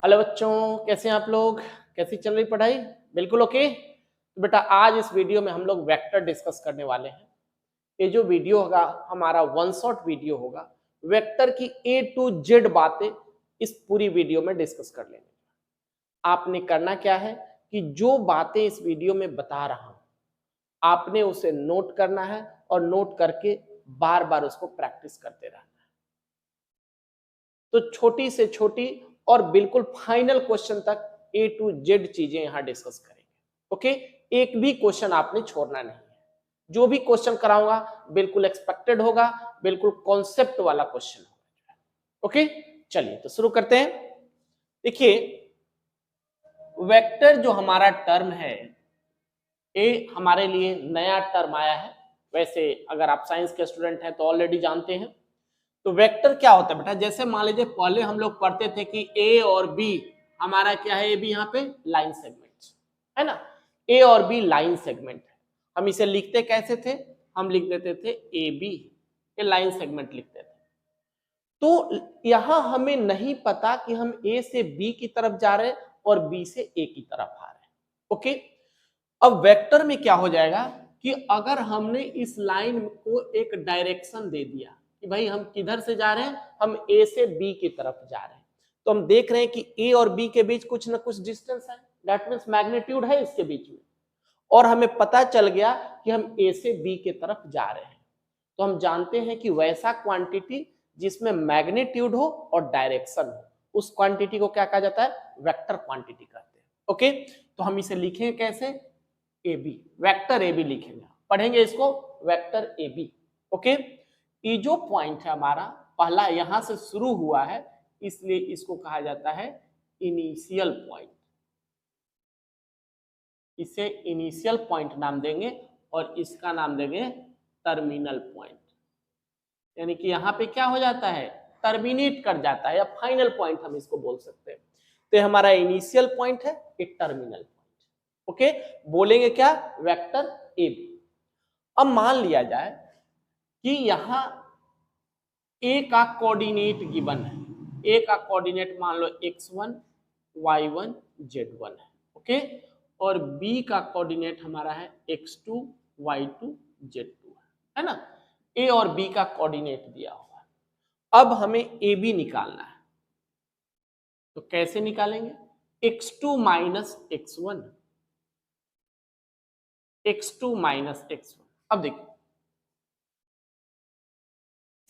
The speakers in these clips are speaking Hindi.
हेलो बच्चों, कैसे हैं आप लोग? कैसी चल रही पढ़ाई? बिल्कुल ओके। तो बेटा आज इस वीडियो में हम लोग वेक्टर डिस्कस करने वाले हैं। ये जो वीडियो होगा हमारा वन शॉट वीडियो होगा। वेक्टर की ए टू जेड बातें इस पूरी वीडियो में डिस्कस कर लेंगे। आपने करना क्या है कि जो बातें इस वीडियो में बता रहा हूं आपने उसे नोट करना है और नोट करके बार बार उसको प्रैक्टिस करते रहना है। तो छोटी से छोटी और बिल्कुल फाइनल क्वेश्चन तक ए टू जेड चीजें यहां डिस्कस करेंगे। ओके, एक भी क्वेश्चन आपने छोड़ना नहीं है। जो भी क्वेश्चन कराऊंगा बिल्कुल एक्सपेक्टेड होगा, बिल्कुल कॉन्सेप्ट वाला क्वेश्चन होगा। ओके, चलिए तो शुरू करते हैं। देखिए, वेक्टर जो हमारा टर्म है ये हमारे लिए नया टर्म आया है। वैसे अगर आप साइंस के स्टूडेंट हैं तो ऑलरेडी जानते हैं। तो वेक्टर क्या होता है बेटा? जैसे मान लीजिए पहले हम लोग पढ़ते थे कि ए और बी हमारा क्या है, ए बी यहाँ पे लाइन सेगमेंट है ना। ए और बी लाइन सेगमेंट है। हम इसे लिखते कैसे थे? हम लिख देते थे ए बी, ये लाइन सेगमेंट लिखते थे। तो यहां हमें नहीं पता कि हम ए से बी की तरफ जा रहे हैं और बी से ए की तरफ आ रहे हैं। ओके, अब वेक्टर में क्या हो जाएगा कि अगर हमने इस लाइन को एक डायरेक्शन दे दिया कि भाई हम किधर से जा रहे हैं, हम ए से बी की तरफ जा रहे हैं, तो हम देख रहे हैं कि ए और बी के बीच कुछ ना कुछ डिस्टेंस है, दैट मींस मैग्नीट्यूड है इसके बीच में, और हमें पता चल गया कि हम ए से बी की तरफ जा रहे हैं। तो हम जानते हैं कि वैसा क्वांटिटी जिसमें मैग्नीट्यूड हो और डायरेक्शन हो, उस क्वांटिटी को क्या कहा जाता है? वेक्टर क्वांटिटी कहते हैं। ओके, तो हम इसे लिखेंगे कैसे? A B, vector A B लिखेंगे, पढ़ेंगे इसको वेक्टर ए बी। ओके, ये जो पॉइंट है हमारा पहला यहां से शुरू हुआ है, इसलिए इसको कहा जाता है इनिशियल पॉइंट। इसे इनिशियल पॉइंट नाम देंगे और इसका नाम देंगे टर्मिनल पॉइंट। यानी कि यहां पे क्या हो जाता है? टर्मिनेट कर जाता है, या फाइनल पॉइंट हम इसको बोल सकते हैं। तो हमारा इनिशियल पॉइंट है, एक टर्मिनल पॉइंट। ओके, बोलेंगे क्या? Vector A B. अब मान लिया जाए कि यहां ए का कोऑर्डिनेट गिवन है। ए का कोऑर्डिनेट मान लो x1 y1 z1 है। ओके, और बी का कोऑर्डिनेट हमारा है x2 y2 z2 है ना। ए और बी का कोऑर्डिनेट दिया हुआ है। अब हमें ए बी निकालना है, तो कैसे निकालेंगे? x2 minus x1, x2 minus x1। अब देखिए,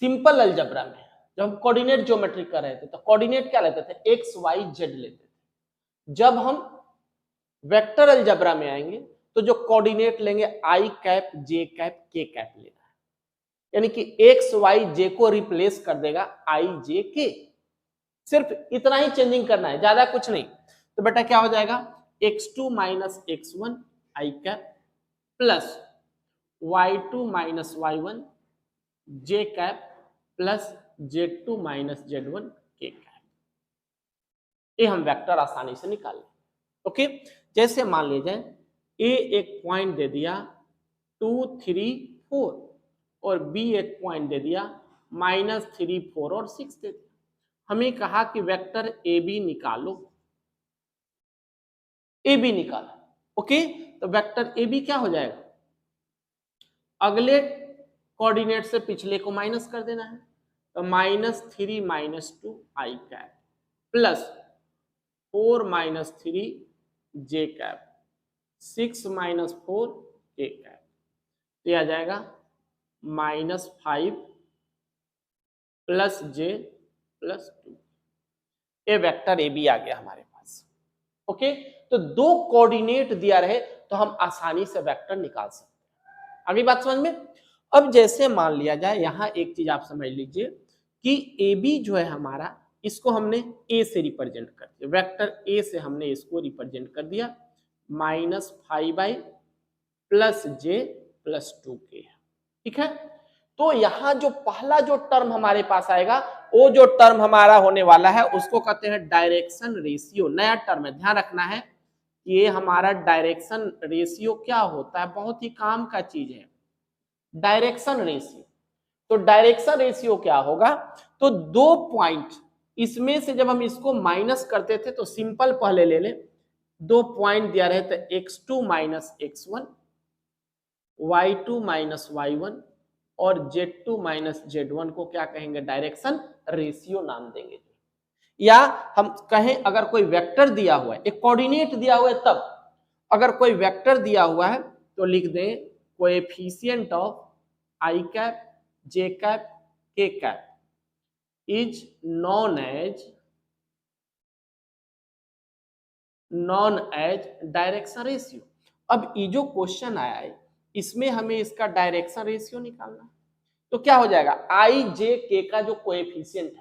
सिंपल अलजेब्रा में जब हम कोऑर्डिनेट ज्योमेट्री कर रहे थे तो कोऑर्डिनेट क्या लेते थे? एक्स वाई जेड लेते थे। जब हम वेक्टर अलजेब्रा में आएंगे तो जो कोऑर्डिनेट लेंगे आई कैप जे कैप के कैप लेना है। यानी कि एक्स वाई जे को रिप्लेस कर देगा आई जे के। सिर्फ इतना ही चेंजिंग करना है, ज्यादा कुछ नहीं। तो बेटा क्या हो जाएगा? x2 minus x1 i cap plus y2 minus y1 j cap plus z2 minus z1 के कैप। ये हम वेक्टर आसानी से निकाल लें। ओके, जैसे मान लीजिए ए एक पॉइंट दे दिया 2 3 4 और बी एक पॉइंट दे दिया -3 4 और 6 दे दिया। हमें कहा कि वेक्टर ए बी निकालो, ए बी निकाला। ओके, तो वेक्टर ए बी क्या हो जाएगा? अगले कोऑर्डिनेट से पिछले को माइनस कर देना है, तो -3 -2 आई कैप प्लस 4 -3 जे कैप 6 -4 के कैप। तो आ जाएगा -5 प्लस जे प्लस 2। ये वेक्टर ए बी आ गया हमारे पास। ओके, तो दो कोऑर्डिनेट दिया रहे तो हम आसानी से वेक्टर निकाल सकते हैं। अगली बात समझ में? अब जैसे मान लिया जाए, यहां एक चीज आप समझ लीजिए कि ए बी जो है हमारा, इसको हमने ए से रिप्रेजेंट कर दिया, वेक्टर ए से हमने इसको रिप्रेजेंट कर दिया -5 प्लस जे प्लस 2 के। ठीक है, तो यहां जो पहला जो टर्म हमारे पास आएगा, वो जो टर्म हमारा होने वाला है उसको कहते हैं डायरेक्शन रेशियो। नया टर्म है, ध्यान रखना है। ये हमारा डायरेक्शन रेशियो क्या होता है? बहुत ही काम का चीज है डायरेक्शन रेशियो। तो डायरेक्शन रेशियो क्या होगा? तो दो पॉइंट इसमें से जब हम इसको माइनस करते थे तो सिंपल पहले ले लें, 2 पॉइंट दिया रहे थे x2 minus x1, y2 minus y1 और z2 माइनस z1 को क्या कहेंगे, डायरेक्शन रेशियो नाम देंगे। या हम कहें अगर कोई वेक्टर दिया हुआ है, एक कोऑर्डिनेट दिया हुआ है, तब अगर कोई वेक्टर दिया हुआ है तो लिख दें coefficient of i cap, j cap, k cap is known as direction ratio. अब ये जो क्वेश्चन आया है इसमें हमें इसका डायरेक्शन रेशियो निकालना है, तो क्या हो जाएगा, i j k का जो कोएफिशिएंट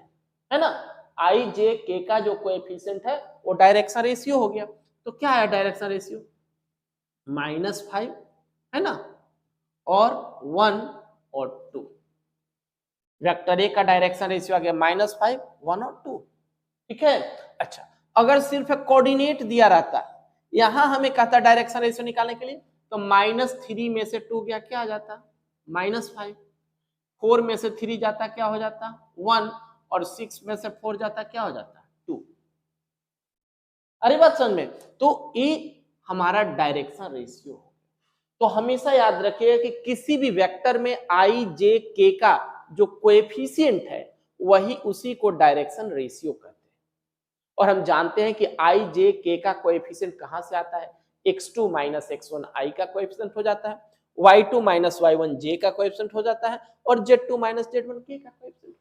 है ना, i j k का जो कोएफिशिएंट है वो डायरेक्शन रेशियो हो गया। तो क्या है डायरेक्शन रेशियो, -5 है ना, और 1 और 2। वेक्टर ए का डायरेक्शन रेशियो आ गया -5, 1 और 2, ठीक है। अच्छा, अगर सिर्फ कोऑर्डिनेट दिया रहता, यहां हमें कहता डायरेक्शन रेशियो निकालने के लिए, तो -3 में से 2 गया, क्या आ जाता, -5, 4 में से 3 जाता, क्या हो जाता, 1, और 6 में से 4 जाता, क्या हो जाता, 2। अरे बात समझ में, तो ये हमारा डायरेक्शन रेशियो। तो हमेशा याद रखिएगा कि किसी भी वेक्टर में i j k का जो कोएफिशिएंट है वही उसी को डायरेक्शन रेशियो कहते हैं। और हम जानते हैं कि i j k का कोएफिशिएंट कहां से आता है, x2 माइनस x1 i का कोएफिशिएंट हो जाता है, y2 माइनस y1 j का कोएफिशिएंट हो जाता है, और z2 माइनस z1 k का कोएफिशिएंट।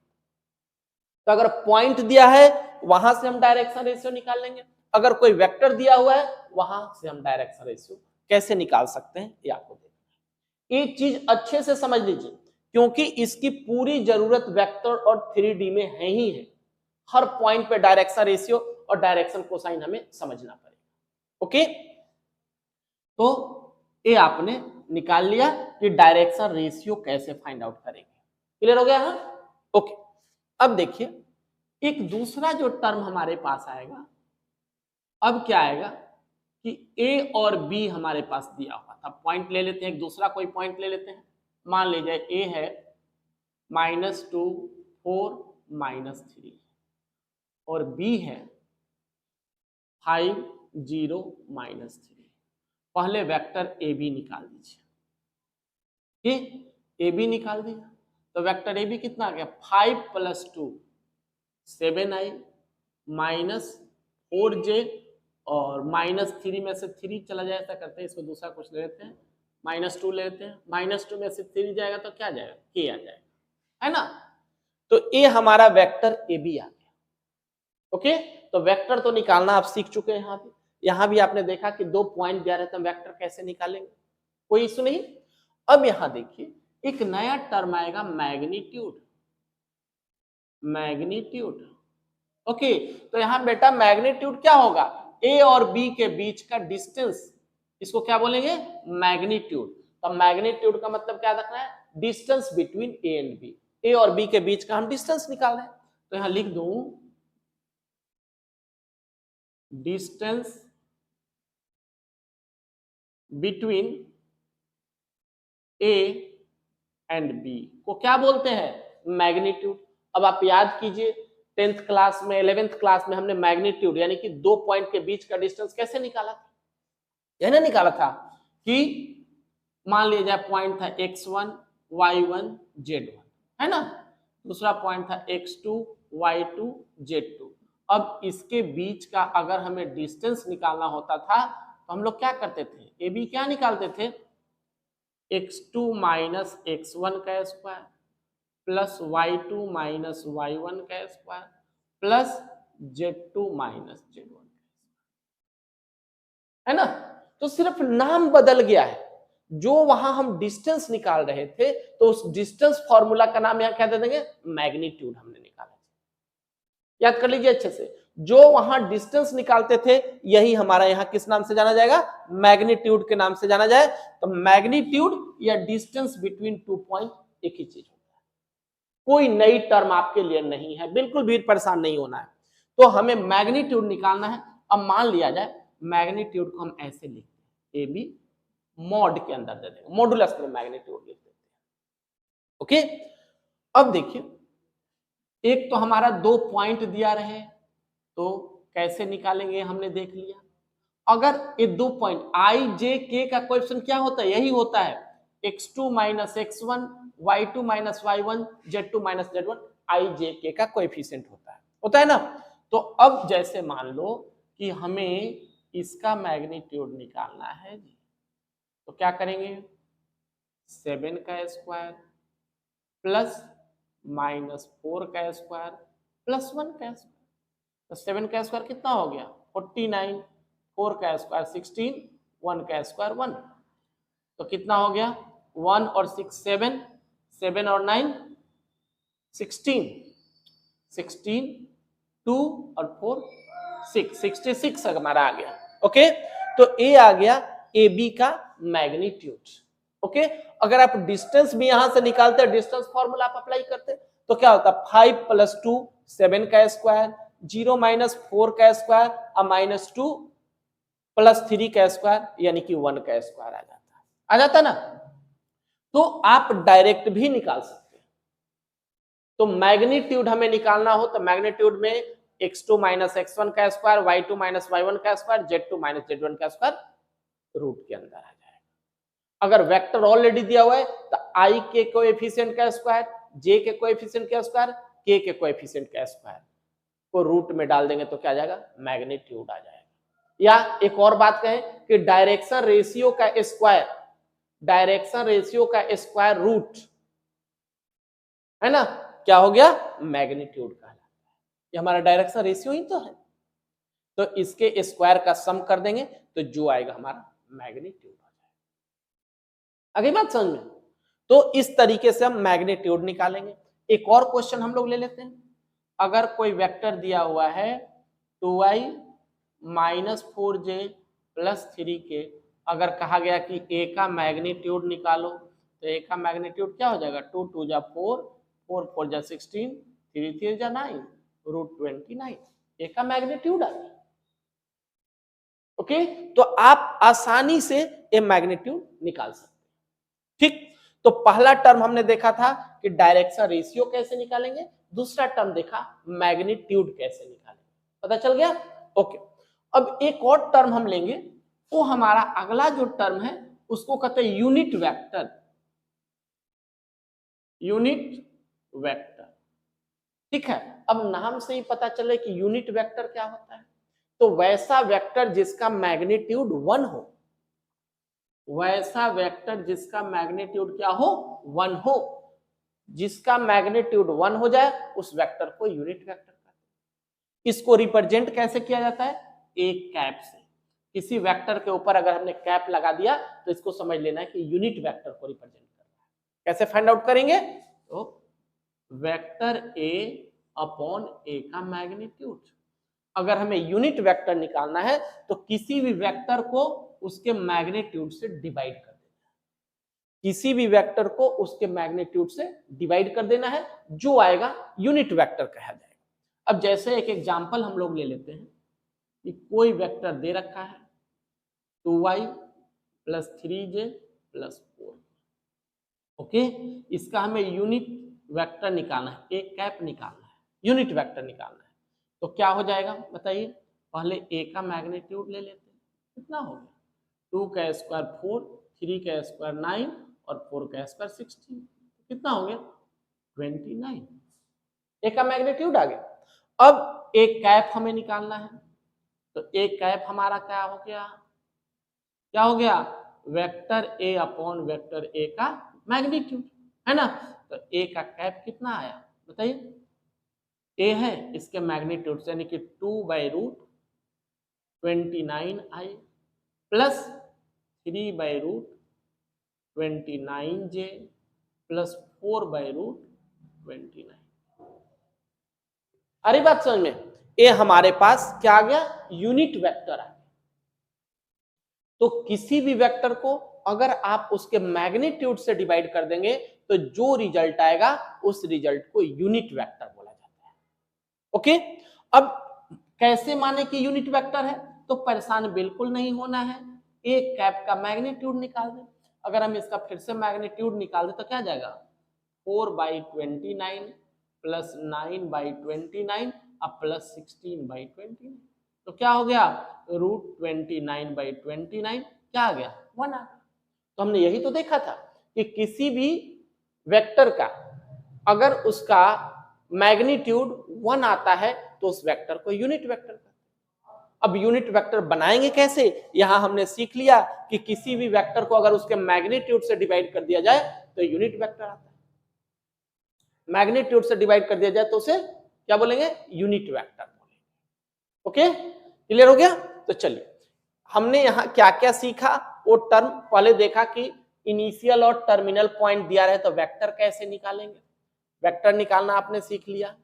तो अगर पॉइंट दिया है वहां से हम डायरेक्शन रेशियो निकाल लेंगे, अगर कोई वेक्टर दिया हुआ है वहां से हम डायरेक्शन रेशियो कैसे निकाल सकते हैं ये आपको देखना है। एक चीज अच्छे से समझ लीजिए, क्योंकि इसकी पूरी जरूरत वेक्टर और 3D में है ही है। हर पॉइंट पे डायरेक्शन रेशियो और डायरेक्शन कोसाइन हमें समझना पड़ेगा। ओके, तो ये आपने निकाल लिया कि डायरेक्शन रेशियो कैसे फाइंड आउट करेंगे। क्लियर हो गया? हाँ, ओके। अब देखिए एक दूसरा जो टर्म हमारे पास आएगा, अब क्या आएगा कि A और B हमारे पास दिया हुआ था, पॉइंट ले लेते हैं, एक दूसरा कोई पॉइंट ले लेते हैं। मान लीजिए A है -2 4 -3 और B है 5 0 -3। पहले वेक्टर AB निकाल दीजिए, AB निकाल दिया तो वेक्टर AB कितना आ गया, 5 + 2 7i -4j और -3 में से 3 चला जाए, ऐसा करते हैं, इसको दूसरा कुछ ले लेते हैं, -2 ले लेते हैं, -2 में से 3 जाएगा तो क्या जाएगा, k आ जाएगा, है ना। तो ये हमारा वेक्टर AB आ गया। ओके, तो वेक्टर तो निकालना आप सीख चुके हैं। यहां भी आपने देखा कि 2 पॉइंट दिया रहता है, वेक्टर कैसे निकालेंगे, कोई इशू नहीं। अब यहां देखिए एक नया टर्म आएगा, मैग्नीट्यूड। मैग्नीट्यूड, ओके, तो यहां बेटा मैग्नीट्यूड क्या होगा, ए और बी के बीच का डिस्टेंस, इसको क्या बोलेंगे, मैग्नीट्यूड। तो मैग्नीट्यूड का मतलब क्या रखना है, distance between A and B, A और बी के बीच का हम डिस्टेंस निकाल रहे हैं। तो यहां लिख दूं distance between A and B को क्या बोलते हैं, मैग्नीट्यूड। अब आप याद कीजिए 10th क्लास में 11th क्लास में हमने मैग्नीट्यूड यानी कि 2 पॉइंट के बीच का डिस्टेंस कैसे निकाला था, यह नहीं निकाला था कि मान लिया जाए पॉइंट था x1 y1 z1, है ना, दूसरा पॉइंट था x2 y2 z2। अब इसके बीच का अगर हमें डिस्टेंस निकालना होता था तो हम लोग क्या करते थे, ए बी क्या निकालते थे, x2 माइनस x1 का square plus y2 minus y1 का square plus z2 minus z1, है ना। तो सिर्फ नाम बदल गया है, जो वहां हम डिस्टेंस निकाल रहे थे तो उस डिस्टेंस फॉर्मूला का नाम यहां क्या दे देंगे, मैग्नीट्यूड हमने निकाला। याद कर लीजिए अच्छे से, जो वहां डिस्टेंस निकालते थे यही हमारा यहां किस नाम से जाना जाएगा, मैग्नीट्यूड के नाम से जाना जाए। तो मैग्नीट्यूड या डिस्टेंस बिटवीन 2 पॉइंट एक ही चीज होता है, कोई नई टर्म आपके लिए नहीं है, बिल्कुल भी परेशान नहीं होना है। तो हमें मैग्नीट्यूड निकालना है। अब मान लिया जाए मैग्नीट्यूड को हम ऐसे लिखते हैं, ए बी मॉड के अंदर दे देंगे, मॉडुलस में मैग्नीट्यूड लिख देते हैं। ओके, अब देखिए एक तो हमारा 2 पॉइंट दिया रहे तो कैसे निकालेंगे हमने देख लिया। अगर ये 2 पॉइंट आई जे के का कोएफिशिएंट क्या होता है, यही होता है x2 minus x1 y2 minus y1 z2 minus z1 आई जे के का कोएफिशिएंट होता है ना। तो अब जैसे मान लो कि हमें इसका मैग्नीट्यूड निकालना है जी, तो क्या करेंगे 7 का स्क्वायर प्लस माइनस 4 का स्क्वायर प्लस 1 का स्क्वायर। तो 7 का स्क्वायर कितना हो गया 49, 4 का स्क्वायर 16, 1 का स्क्वायर 1, तो कितना हो गया 1 और 6 7, 7 और 9 16, 16 2 और 4 6, 66 हमारा आ गया। ओके, तो ए आ गया ए बी का मैग्नीट्यूड। ओके, अगर आप डिस्टेंस भी यहां से निकालते हैं, डिस्टेंस फॉर्मूला आप अप्लाई करते तो क्या होता 5 प्लस 2 7 का स्क्वायर, 0 माइनस 4 का स्क्वायर और माइनस 2 प्लस 3 का स्क्वायर यानी कि 1 का स्क्वायर आ जाता ना। तो आप डायरेक्ट भी निकाल सकते हैं। तो मैग्नीट्यूड हमें निकालना हो तो मैग्नीट्यूड में x2 माइनस x1 का स्क्वायर, y2 माइनस y1 का स्क्वायर, z2 माइनस z1 का स्क्वायर रूट के अंदर आ जाएगा। अगर वेक्टर ऑलरेडी दिया हुआ है तो i के कोएफिशिएंट का स्क्वायर, j के कोएफिशिएंट का स्क्वायर, k के कोएफिशिएंट का स्क्वायर को रूट में डाल देंगे तो क्या आ जाएगा मैग्नीट्यूड आ जाएगा। या एक और बात कहें कि डायरेक्शन रेशियो का स्क्वायर, डायरेक्शन रेशियो का स्क्वायर रूट है ना, क्या हो गया मैग्नीट्यूड कहलाता है। ये हमारा डायरेक्शन रेशियो ही तो है, तो इसके स्क्वायर का सम कर देंगे तो जो आएगा हमारा मैग्नीट्यूड आ जाएगा। आगे बात समझ में। तो इस तरीके से हम मैग्नीट्यूड निकालेंगे। एक और क्वेश्चन हम लोग ले लेते हैं। अगर कोई वेक्टर दिया हुआ है 2i minus 4j plus 3k, अगर कहा गया कि a का मैग्नीट्यूड निकालो तो a का मैग्नीट्यूड क्या हो जाएगा 2 2 जा 4, 4 4 जा 16, 3 3 जा 9 रूट 29, a का मैग्नीट्यूड आ गया। ओके, तो आप आसानी से ए मैग्नीट्यूड निकाल सकते हैं। ठीक, तो पहला टर्म हमने देखा था कि डायरेक्शन रेशियो कैसे निकालेंगे, दूसरा टर्म देखा मैग्नीट्यूड कैसे निकालेंगे, पता चल गया। ओके, अब एक और टर्म हम लेंगे, वो हमारा अगला जो टर्म है उसको कहते हैं यूनिट वेक्टर। यूनिट वेक्टर, ठीक है। अब नाम से ही पता चले कि यूनिट वेक्टर क्या होता है। तो वैसा वेक्टर जिसका मैग्नीट्यूड 1 हो, वैसा वेक्टर जिसका मैग्नीट्यूड क्या हो 1 हो, जिसका मैग्नीट्यूड 1 हो जाए उस वेक्टर को यूनिट वेक्टर कहते हैं। इसको रिप्रेजेंट कैसे किया जाता है, एक कैप से। किसी वेक्टर के ऊपर अगर हमने कैप लगा दिया तो इसको समझ लेना है कि यूनिट वेक्टर को रिप्रेजेंट कर रहा है। कैसे फाइंड आउट करेंगे, तो वेक्टर ए अपॉन ए का मैग्नीट्यूड। अगर हमें यूनिट वेक्टर निकालना है तो किसी भी वेक्टर को उसके मैग्नीट्यूड से डिवाइड कर देना है, किसी भी वेक्टर को उसके मैग्नीट्यूड से डिवाइड कर देना है, जो आएगा यूनिट वेक्टर कहा जाएगा। अब जैसे एक एग्जांपल हम लोग ले लेते हैं कि कोई वेक्टर दे रखा है 2y plus 3j plus 4, okay, इसका हमें यूनिट वेक्टर निकालना है, एक कैप निकालना है, यूनिट वेक्टर निकालना है। तो क्या हो जाएगा बताइए, पहले a का मैग्नीट्यूड ले लेते हैं, कितना हो गया 2 का स्क्वायर 4, 3 का स्क्वायर 9 और 4 का स्क्वायर 16, कितना हो गया 29, a का मैग्नीट्यूड आ गया। अब एक कैप हमें निकालना है, तो एक कैप हमारा क्या हो गया, क्या हो गया vector a upon vector a का मैग्नीट्यूड, है ना। तो a का कैप कितना आया बताइए, a है इसके मैग्नीट्यूड से यानी कि 2/√29i प्लस 3/√29j प्लस 4/√29। अरे बात समझ में, ये हमारे पास क्या आ गया यूनिट वेक्टर आ गया। तो किसी भी वेक्टर को अगर आप उसके मैग्नीट्यूड से डिवाइड कर देंगे तो जो रिजल्ट आएगा उस रिजल्ट को यूनिट वेक्टर बोला जाता है। ओके, अब कैसे माने कि यूनिट वेक्टर है, तो परेशान बिल्कुल नहीं होना है, एक कैप का मैग्नीट्यूड निकाल दें। अगर हम इसका फिर से मैग्नीट्यूड निकाल दें तो क्या जाएगा 4/29 प्लस 9/29 अब प्लस 16/29, तो क्या हो गया √29/29 क्या आ गया 1 आ गया। तो हमने यही तो देखा था कि किसी भी वेक्टर का अगर उसका मैग्नीट्यूड 1 आता है तो उस वेक्टर को यूनिट वेक्टर कहते हैं। अब यूनिट वेक्टर बनाएंगे कैसे, यहां हमने सीख लिया कि किसी भी वेक्टर को अगर उसके मैग्नीट्यूड से डिवाइड कर दिया जाए तो यूनिट वेक्टर आता है, मैग्नीट्यूड से डिवाइड कर दिया जाए तो उसे क्या बोलेंगे यूनिट वेक्टर बोलेंगे। ओके, क्लियर हो गया। तो चलिए हमने यहां क्या क्या सीखा, वो टर्म पहले देखा कि इनिशियल और टर्मिनल पॉइंट दिया रहे तो वेक्टर कैसे निकालेंगे, वेक्टर निकालना आपने सीख लिया।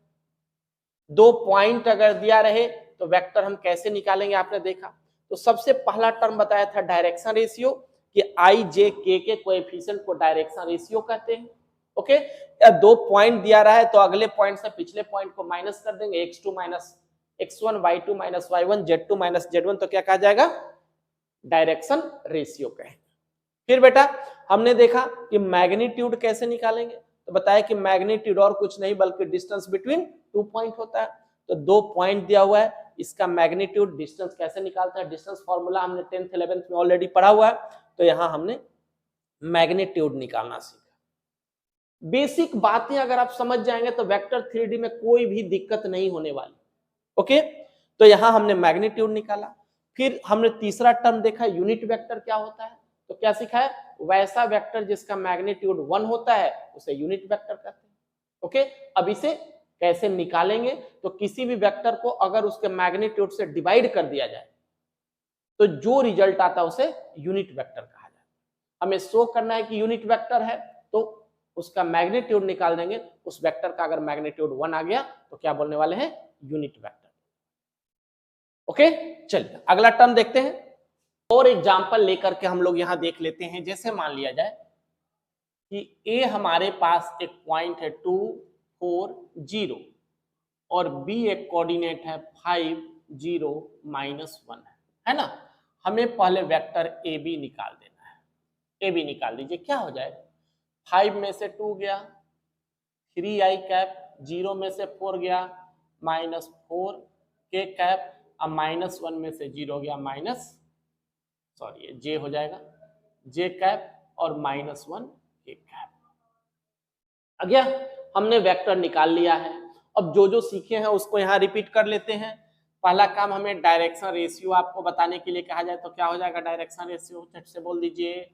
2 पॉइंट अगर दिया रहे तो वेक्टर हम कैसे निकालेंगे आपने देखा। तो सबसे पहला टर्म बताया था डायरेक्शन रेशियो कि आई जे के कोएफिशिएंट को डायरेक्शन रेशियो कहते हैं। ओके, या 2 पॉइंट दिया रहा है तो अगले पॉइंट से पिछले पॉइंट को माइनस कर देंगे, x2 minus x1 y2 minus y1 z2 minus z1, तो क्या कहा जाएगा डायरेक्शन रेशियो कहेंगे। फिर बेटा हमने देखा कि मैग्नीट्यूड कैसे निकालेंगे, तो बताया कि मैग्नीट्यूड और कुछ नहीं बल्कि डिस्टेंस बिटवीन 2 पॉइंट होता है। तो 2 पॉइंट दिया हुआ है, इसका मैग्नीट्यूड डिस्टेंस कैसे निकालते हैं, डिस्टेंस फॉर्मूला हमने 10th 11th में ऑलरेडी पढ़ा हुआ है, तो यहां हमने मैग्नीट्यूड निकालना सीखा। बेसिक बातें अगर आप समझ जाएंगे तो वेक्टर 3D में कोई भी दिक्कत नहीं होने वाली। ओके, तो यहां हमने मैग्नीट्यूड निकाला। फिर हमने तीसरा टर्म देखा यूनिट वेक्टर क्या होता है, तो क्या सीखा है, वैसा वेक्टर जिसका मैग्नीट्यूड 1 होता है उसे यूनिट वेक्टर कहते हैं। ओके, अब इसे कैसे निकालेंगे, तो किसी भी वेक्टर को अगर उसके मैग्नीट्यूड से डिवाइड कर दिया जाए तो जो रिजल्ट आता है उसे यूनिट वेक्टर कहा जाता है। हमें शो करना है कि यूनिट वेक्टर है तो उसका मैग्नीट्यूड निकाल देंगे, उस वेक्टर का अगर मैग्नीट्यूड 1 आ गया तो क्या बोलने वाले हैं यूनिट वेक्टर। ओके, चलिए अगला टर्म देखते हैं और एग्जांपल लेकर के हम लोग यहां देख लेते हैं। जैसे मान लिया जाए कि ए हमारे पास एक पॉइंट है 2 4 0 और बी एक कोऑर्डिनेट है 5 0 -1 है ना। हमें पहले वेक्टर ए बी निकाल देना है। ए बी निकाल दीजिए, क्या हो जाएगा 5 में से 2 गया 3i कैप, 0 में से 4 गया -4 के कैप, अब -1 में से 0 गया ये जे हो जाएगा जे कैप और -1 के कैप आ गया। हमने वेक्टर निकाल लिया है। अब जो जो सीखे हैं उसको यहाँ रिपीट कर लेते हैं। पहला काम हमें डायरेक्शन रेशियो आपको बताने के लिए कहा जाए तो क्या हो जाएगा डायरेक्शन रेशियो, झट से बोल दीजिए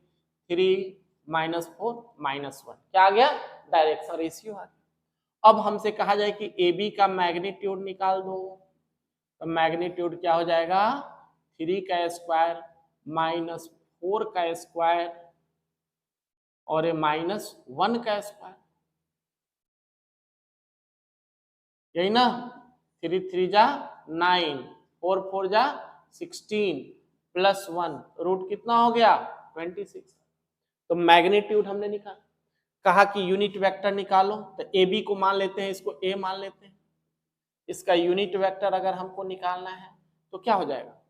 3 -4 -1 क्या आ गया डायरेक्शन रेशियो आ गया। अब हमसे कहा जाए कि ए बी का मैग्नीट्यूड निकाल दो, तो मैग्नीट्यूड क्या हो जाएगा 3 का स्क्वायर -4 का स्क्वायर और -1 का स्क्वायर, यही ना। 3 3 जा 9 4 4 जा 16 +1 रूट कितना हो गया 26। तो मैग्नीट्यूड हमने निकाला। कहा कि यूनिट वेक्टर निकालो, तो ए बी को मान लेते हैं, इसको ए मान लेते हैं। इसका यूनिट वेक्टर अगर हमको निकालना है तो क्या हो जाएगा,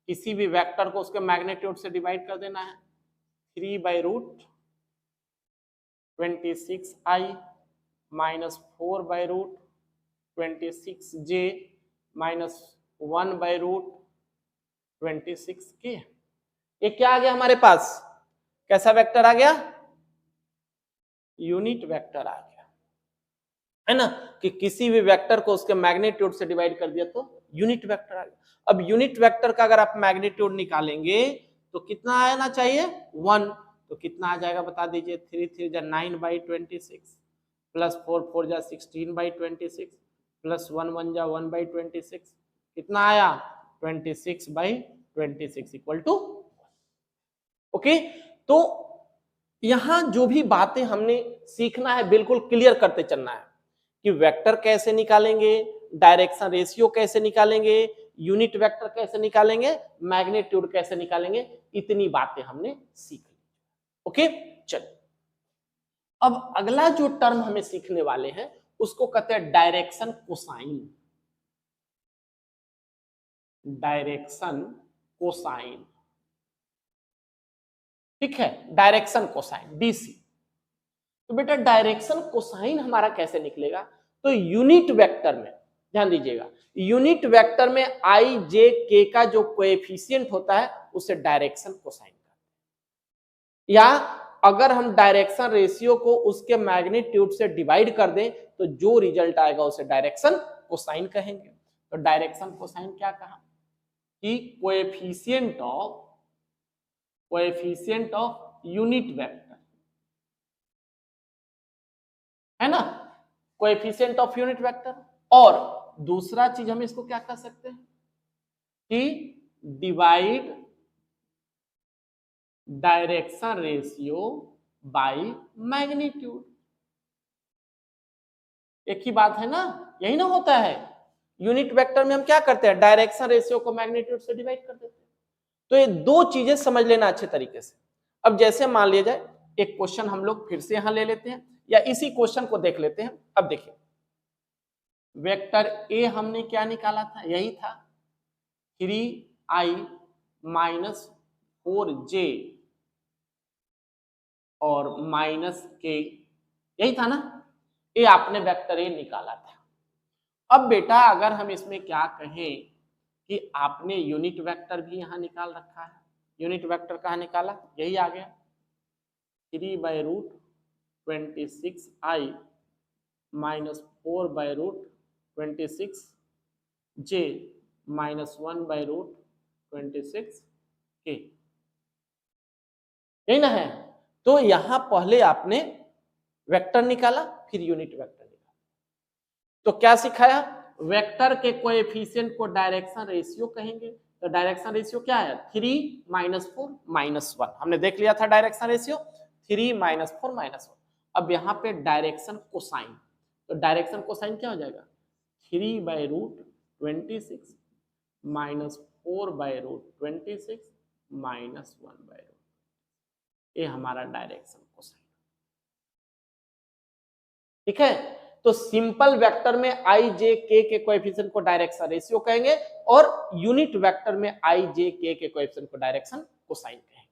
किसी भी वेक्टर को उसके मैग्नीट्यूड से डिवाइड कर देना है। 3/√26i -4/√26j -1/√26k, ये क्या आ गया हमारे पास, कैसा वेक्टर आ गया यूनिट वेक्टर आ गया, है ना। कि किसी भी वेक्टर को उसके मैग्नीट्यूड से डिवाइड कर दिया तो यूनिट वेक्टर आ गया। अब यूनिट वेक्टर का अगर आप मैग्नीट्यूड निकालेंगे तो कितना आना चाहिए 1, तो कितना आ जाएगा बता दीजिए 3 3 जा 9/26 +4 4 जा 16/26 +1 1 जा 1/26, कितना आया 26/26 इक्वल टू। ओके, तो यहां जो भी बातें हमने सीखना है बिल्कुल क्लियर करते चलना है कि वेक्टर कैसे निकालेंगे, डायरेक्शन रेशियो कैसे निकालेंगे, यूनिट वेक्टर कैसे निकालेंगे, मैग्नीट्यूड कैसे निकालेंगे, इतनी बातें हमने सीख ली। ओके, चलिए अब अगला जो टर्म हमें सीखने वाले हैं उसको कहते हैं डायरेक्शन कोसाइन। डायरेक्शन कोसाइन, ठीक है, डायरेक्शन कोसाइन डीसी। तो बेटा डायरेक्शन कोसाइन हमारा कैसे निकलेगा, तो यूनिट वेक्टर में ध्यान दीजिएगा, यूनिट वेक्टर में आई जे के का जो कोएफिशिएंट होता है उसे डायरेक्शन कोसाइन करते हैं, या अगर हम डायरेक्शन रेशियो को उसके मैग्नीट्यूड से डिवाइड कर दें तो जो रिजल्ट आएगा उसे डायरेक्शन कोसाइन कहेंगे। तो डायरेक्शन कोसाइन क्या कहा कि कोएफिशिएंट ऑफ यूनिट वेक्टर, है ना, कोएफिशिएंट ऑफ यूनिट वेक्टर। और दूसरा चीज हम इसको क्या कर सकते हैं कि divide direction ratio by magnitude. एक ही बात है ना, यही ना होता है। यूनिट वेक्टर में हम क्या करते हैं, डायरेक्शन रेशियो को मैग्नीट्यूड से डिवाइड कर देते हैं। तो ये दो चीजें समझ लेना अच्छे तरीके से। अब जैसे मान लिया जाए एक क्वेश्चन हम लोग फिर से यहां ले लेते हैं, या इसी क्वेश्चन को देख लेते हैं। अब देखिए वेक्टर ए हमने क्या निकाला था, यही था 3i माइनस 4j और माइनस के, यही था ना, ये आपने वेक्टर ए निकाला था। अब बेटा अगर हम इसमें क्या कहें कि आपने यूनिट वेक्टर भी यहां निकाल रखा है, यूनिट वेक्टर कहां निकाला, यही आ गया 3/√26i minus 4/√26j minus 1/√26k, यही ना है। तो यहां पहले आपने वेक्टर निकाला फिर यूनिट वेक्टर निकाला। तो क्या सिखाया, वेक्टर के कोएफिशिएंट को डायरेक्शन रेशियो कहेंगे। तो डायरेक्शन रेशियो क्या है, 3 - 4 - 1, हमने देख लिया था डायरेक्शन रेशियो 3 - 4 - 1। अब यहाँ पे डायरेक्शन कोसाइन, तो डायरेक्शन कोसाइन क्या हो जाएगा 3/√26 माइनस 4/√26 माइनस 1/√, ये हमारा डायरेक्शन कोसाइन। ठीक है, तो सिंपल वेक्टर में आई जे के कोएफिशिएंट को डायरेक्शन रेशियो कहेंगे और यूनिट वेक्टर में आई जे के कोएफिशिएंट को डायरेक्शन कोसाइन कहेंगे।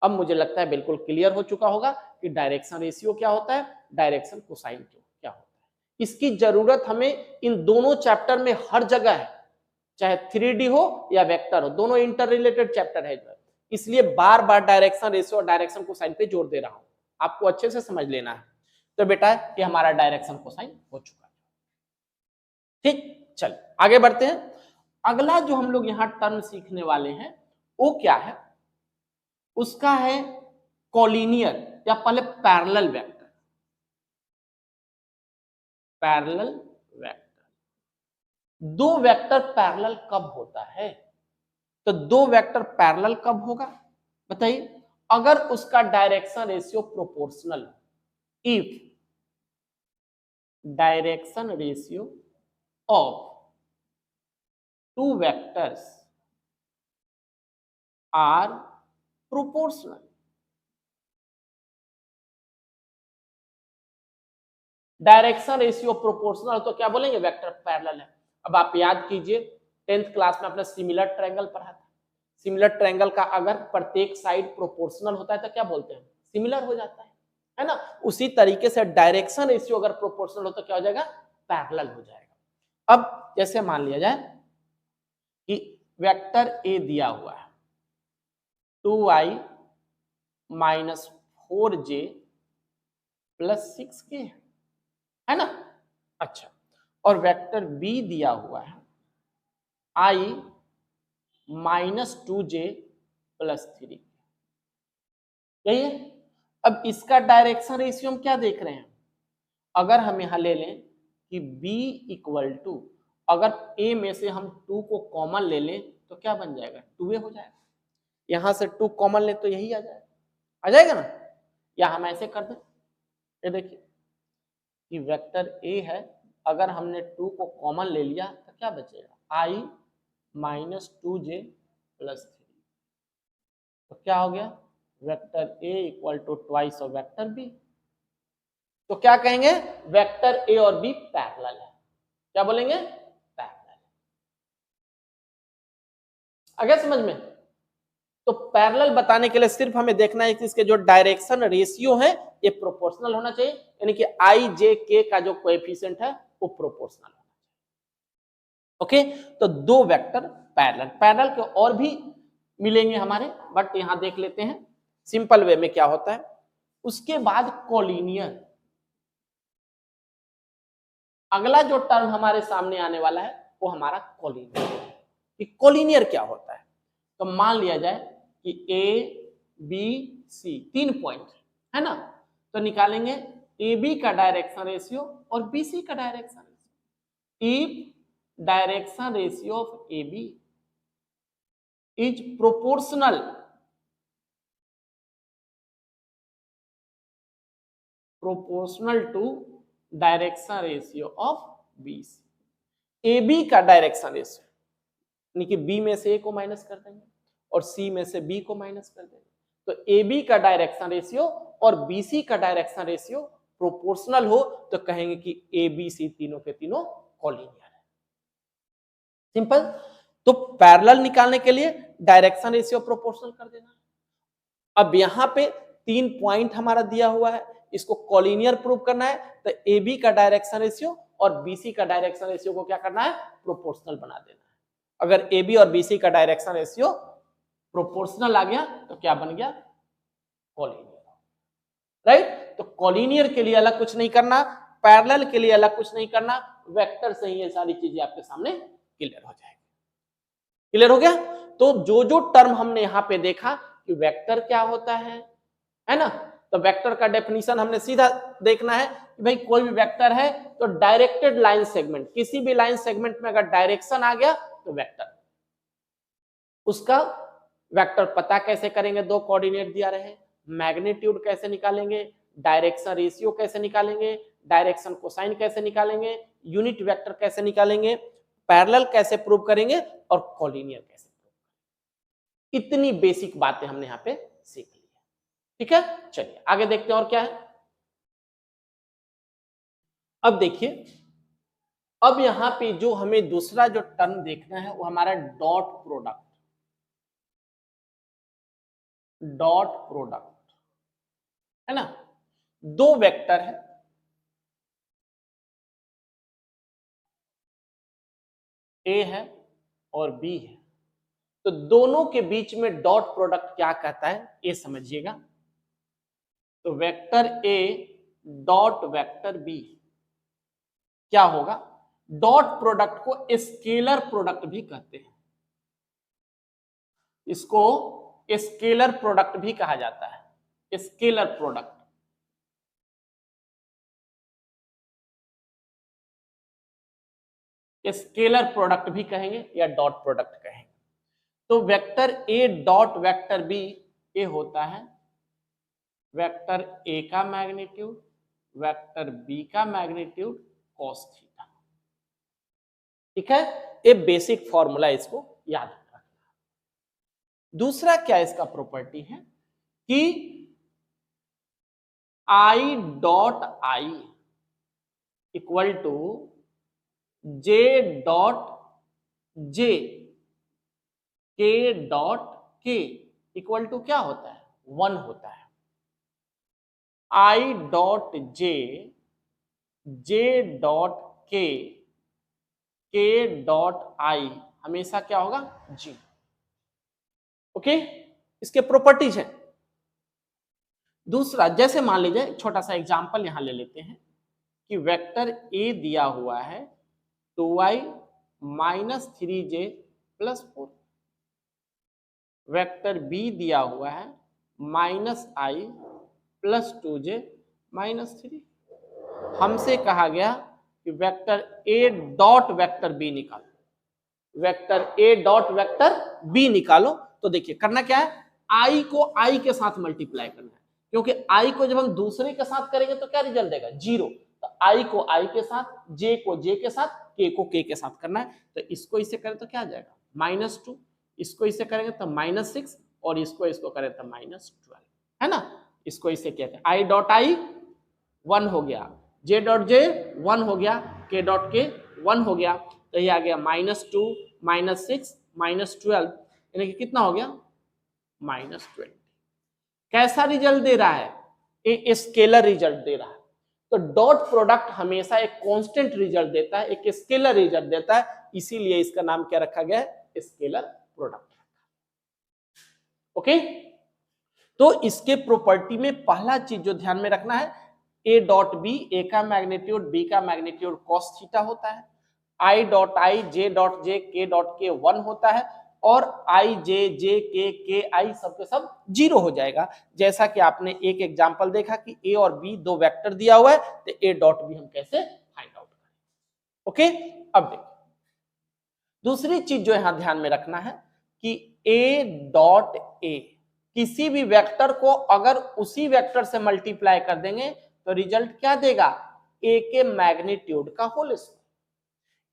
अब मुझे लगता है बिल्कुल क्लियर हो चुका होगा कि डायरेक्शन रेशियो क्या होता है, डायरेक्शन कोसाइन क्या होता है। इसकी जरूरत हमें इन दोनों चैप्टर में हर जगह है, चाहे 3D हो या वेक्टर हो, दोनों इंटर रिलेटेड चैप्टर है, इसलिए बार बार डायरेक्शन रेशियो और डायरेक्शन कोसाइन पे जोर दे रहा हूं, आपको अच्छे से समझ लेना है। तो बेटा कि हमारा डायरेक्शन कोसाइन हो चुका है। ठीक, चल आगे बढ़ते हैं। अगला जो हम लोग यहां टर्म सीखने वाले हैं वो क्या है, उसका है कॉलिनियर या पहले पैरेलल वेक्टर। पैरेलल वेक्टर, दो वेक्टर पैरेलल कब होता है, तो दो वेक्टर पैरेलल कब होगा बताइए, अगर उसका डायरेक्शन रेशियो प्रोपोर्शनल हो। If direction ratio of two vectors are proportional. Direction ratio proportional तो क्या बोलेंगे, वेक्टर पैरेलल है। अब आप याद कीजिए 10th क्लास में आपने सिमिलर ट्रायंगल पढ़ा था। सिमिलर ट्रायंगल का अगर प्रत्येक साइड प्रोपोर्शनल होता है तो क्या बोलते हैं, सिमिलर हो जाता है ना। उसी तरीके से डायरेक्शन रेशियो अगर प्रोपोर्शनल हो तो क्या हो जाएगा, पैरेलल हो जाएगा। अब जैसे मान लिया जाए कि वेक्टर ए दिया हुआ है 2i minus 4j plus 6k, है ना। अच्छा, और वेक्टर बी दिया हुआ है i माइनस 2j प्लस 3, यही है। अब इसका डायरेक्शन रेशियो हम क्या देख रहे हैं, अगर हम यहां ले लें कि b इक्वल टू, अगर a में से हम 2 को कॉमन ले लें तो क्या बन जाएगा, 2a हो जाएगा। यहां से 2 कॉमन ले तो यही आ जाएगा ना। या हम ऐसे कर दें, ये देखिए कि वेक्टर a है, अगर हमने 2 को कॉमन ले लिया तो क्या बचेगा, i माइनस 2j प्लस 3, तो क्या हो गया, vector a equal to twice of vector b। तो क्या कहेंगे, वेक्टर a और b पैरेलल है। क्या बोलेंगे, पैरेलल। आ गया समझ में। तो पैरेलल बताने के लिए सिर्फ हमें देखना है कि इसके जो डायरेक्शन रेशियो है ये प्रोपोर्शनल होना चाहिए, यानी कि आई जे के का जो कोएफिशिएंट है वो प्रोपोर्शनल होना चाहिए। ओके, तो दो वेक्टर पैरेलल, पैरेलल के और भी मिलेंगे हमारे, बट यहां देख लेते हैं सिंपल वे में क्या होता है। उसके बाद कोलिनियर, अगला जो टर्म हमारे सामने आने वाला है वो हमारा कोलिनियर है। कि कोलिनियर क्या होता है, तो मान लिया जाए कि ए बी सी 3 पॉइंट है ना, तो निकालेंगे ए बी का डायरेक्शन रेशियो और बी सी का direction ratio. If direction ratio of A B is proportional to direction ratio of B C. A B का डायरेक्शन रेशियो यानी कि बी में से ए को माइनस कर देंगे और सी में से बी को माइनस कर देंगे, तो ए बी का डायरेक्शन रेशियो और बी सी का डायरेक्शन रेशियो प्रोपोर्शनल हो तो कहेंगे कि ए बी सी तीनों के तीनों कोलिनियर है। सिंपल। तो पैरेलल निकालने के लिए डायरेक्शन रेशियो प्रोपोर्शनल कर देना। अब यहां पे 3 पॉइंट हमारा दिया हुआ है, इसको कोलिनियर प्रूव करना है, तो ए बी का डायरेक्शन रेशियो और बी सी का डायरेक्शन रेशियो को क्या करना है, प्रोपोर्शनल बना देना है। अगर ए बी और बी सी का डायरेक्शन रेशियो प्रोपोर्शनल आ गया तो क्या बन गया, कोलिनियर, राइट। तो कोलिनियर के लिए अलग कुछ नहीं करना, पैरेलल के लिए अलग कुछ नहीं करना, वेक्टर से ही ये सारी चीजें आपके सामने क्लियर हो जाएगी। क्लियर हो गया। तो जो जो टर्म हमने यहां पे देखा कि वेक्टर क्या होता है ना, तो वेक्टर का डेफिनेशन हमने सीधा देखना है कि भाई कोई भी वेक्टर है तो डायरेक्टेड लाइन सेगमेंट, किसी भी लाइन सेगमेंट में अगर डायरेक्शन आ गया तो वेक्टर, उसका वेक्टर पता कैसे करेंगे, दो कोऑर्डिनेट दिया रहे, मैग्नीट्यूड कैसे निकालेंगे, डायरेक्शन रेशियो कैसे निकालेंगे, डायरेक्शन कोसाइन कैसे निकालेंगे, यूनिट वेक्टर कैसे निकालेंगे, पैरेलल कैसे प्रूव करेंगे और कोलिनियर कैसे प्रूव करेंगे। इतनी बेसिक बातें हमने यहां पे सीख ली है। ठीक है, चलिए आगे देखते हैं और क्या है। अब देखिए, अब यहां पे जो हमें दूसरा जो टर्म देखना है वो हमारा डॉट प्रोडक्ट, डॉट प्रोडक्ट है ना। दो वेक्टर है, ए है और बी है, तो दोनों के बीच में डॉट प्रोडक्ट क्या कहता है ये समझिएगा। तो vector A dot vector B क्या होगा, डॉट प्रोडक्ट को स्केलर प्रोडक्ट भी कहते हैं, इसको स्केलर प्रोडक्ट भी कहा जाता है, स्केलर प्रोडक्ट। स्केलर प्रोडक्ट भी कहेंगे या डॉट प्रोडक्ट कहेंगे। तो vector A dot vector B ये होता है वेक्टर ए का मैग्नीट्यूड वेक्टर बी का मैग्नीट्यूड कॉस थीटा। ठीक है, ये बेसिक फॉर्मूला, इसको याद रखना। दूसरा क्या इसका प्रॉपर्टी है कि i dot i equal to j dot j k dot के इक्वल टू क्या होता है, 1 होता है। I dot J J dot के डॉट आई हमेशा क्या होगा, जी। ओके, इसके प्रॉपर्टीज हैं। दूसरा, जैसे मान लीजिए छोटा सा एग्जांपल यहां ले लेते हैं कि वेक्टर ए दिया हुआ है 2i minus 3j plus 4, vector B दिया हुआ है माइनस आई प्लस 2j माइनस 3। हमसे कहा गया कि vector A dot vector B निकालो, vector A dot vector B निकालो। तो देखिए करना क्या है, आई को आई के साथ मल्टीप्लाई करना है, क्योंकि आई को जब हम दूसरे के साथ करेंगे तो क्या रिजल्ट देगा, 0। तो आई को आई के साथ, जे को जे के साथ, के को के के साथ करना है। तो इसको इससे करें तो क्या आ जाएगा, -2, इसको इससे करेंगे तो -6 और इसको करें तो -12, है ना। इसको इससे कहते हैं आई डॉट आई 1 हो गया, जे डॉट जे 1 हो गया, के डॉट के 1 हो गया, तो ये आ गया -2 -6 -12, यानी कि कितना हो गया -20। कैसा रिजल्ट दे रहा है? एक स्केलर रिजल्ट दे रहा है। तो डॉट प्रोडक्ट हमेशा एक कांस्टेंट रिजल्ट देता है, एक स्केलर रिजल्ट देता है, इसीलिए इसका नाम क्या रखा गया है? Scalar product. ओके, तो इसके प्रॉपर्टी में पहला चीज जो ध्यान में रखना है, ए डॉट बी, ए का मैग्नीट्यूड बी का मैग्नीट्यूड कॉस थीटा होता है, आई डॉट आई जे डॉट जे के डॉट के 1 होता है, और आई जे जे के आई सबके सब 0 हो जाएगा। जैसा कि आपने एक एग्जांपल देखा कि ए और बी दो वेक्टर दिया हुआ है, तो ए डॉट बी हम कैसे फाइंड आउट करें। ओके, अब देखिए दूसरी चीज जो यहां ध्यान में रखना है कि ए डॉट ए, किसी भी वेक्टर को अगर उसी वेक्टर से मल्टीप्लाई कर देंगे तो रिजल्ट क्या देगा? ए के मैग्नीट्यूड का whole square.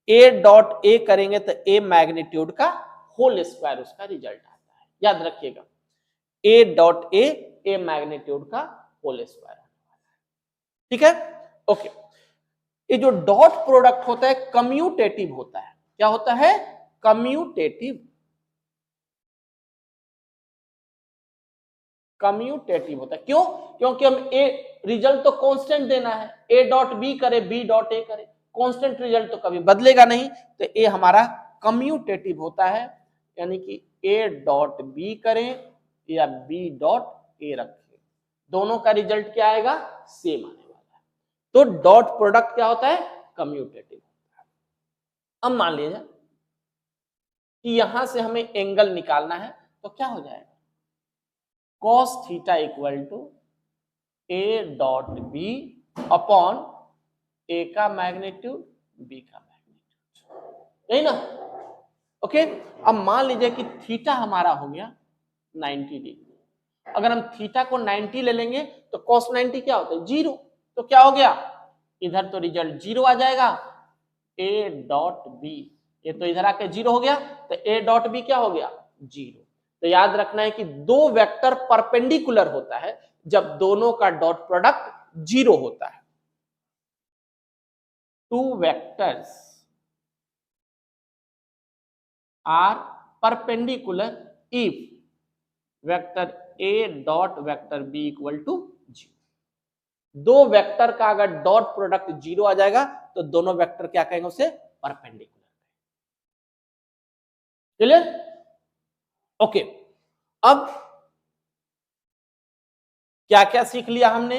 A dot A करेंगे तो ए मैग्नीट्यूड का होल स्क्वायर उसका रिजल्ट आता है। याद रखिएगा, ए डॉट ए मैग्नीट्यूड का होल स्क्वायर। ठीक है, ओके। ये जो डॉट प्रोडक्ट होता है कम्यूटेटिव होता है। क्या होता है? कम्यूटेटिव। कम्यूटेटिव होता है। क्यों? क्योंकि हम ए रिजल्ट तो कांस्टेंट देना है, ए डॉट बी करे बी डॉट ए करे, कांस्टेंट रिजल्ट तो कभी बदलेगा नहीं, तो ए हमारा कम्यूटेटिव होता है, यानी कि ए डॉट बी करें या बी डॉट ए रखें, दोनों का रिजल्ट क्या आएगा? सेम आने वाला है। तो डॉट प्रोडक्ट क्या होता है? कम्यूटेटिव। अब मान लीजिए कि यहां से हमें एंगल निकालना है, तो क्या हो जाएगा? cos theta equal to A dot B upon A का मैग्नीट्यूड बी का मैग्नीट्यूड, यही ना? ओके, अब मान लीजिए कि थीटा हमारा हो गया 90 डिग्री। अगर हम थीटा को 90 ले लेंगे तो cos 90 क्या होता है? 0। तो क्या हो गया? इधर तो रिजल्ट 0 आ जाएगा, ए डॉट बी, ये तो इधर आके 0 हो गया, तो ए डॉट बी क्या हो गया? 0। तो याद रखना है कि दो वेक्टर परपेंडिकुलर होता है जब दोनों का डॉट प्रोडक्ट 0 होता है। Two vectors are perpendicular if vector A dot vector B equal to 0। दो वेक्टर का अगर डॉट प्रोडक्ट 0 आ जाएगा तो दोनों वेक्टर क्या कहेंगे? उसे परपेंडिकुलर। क्लियर? ओके, अब क्या क्या सीख लिया हमने?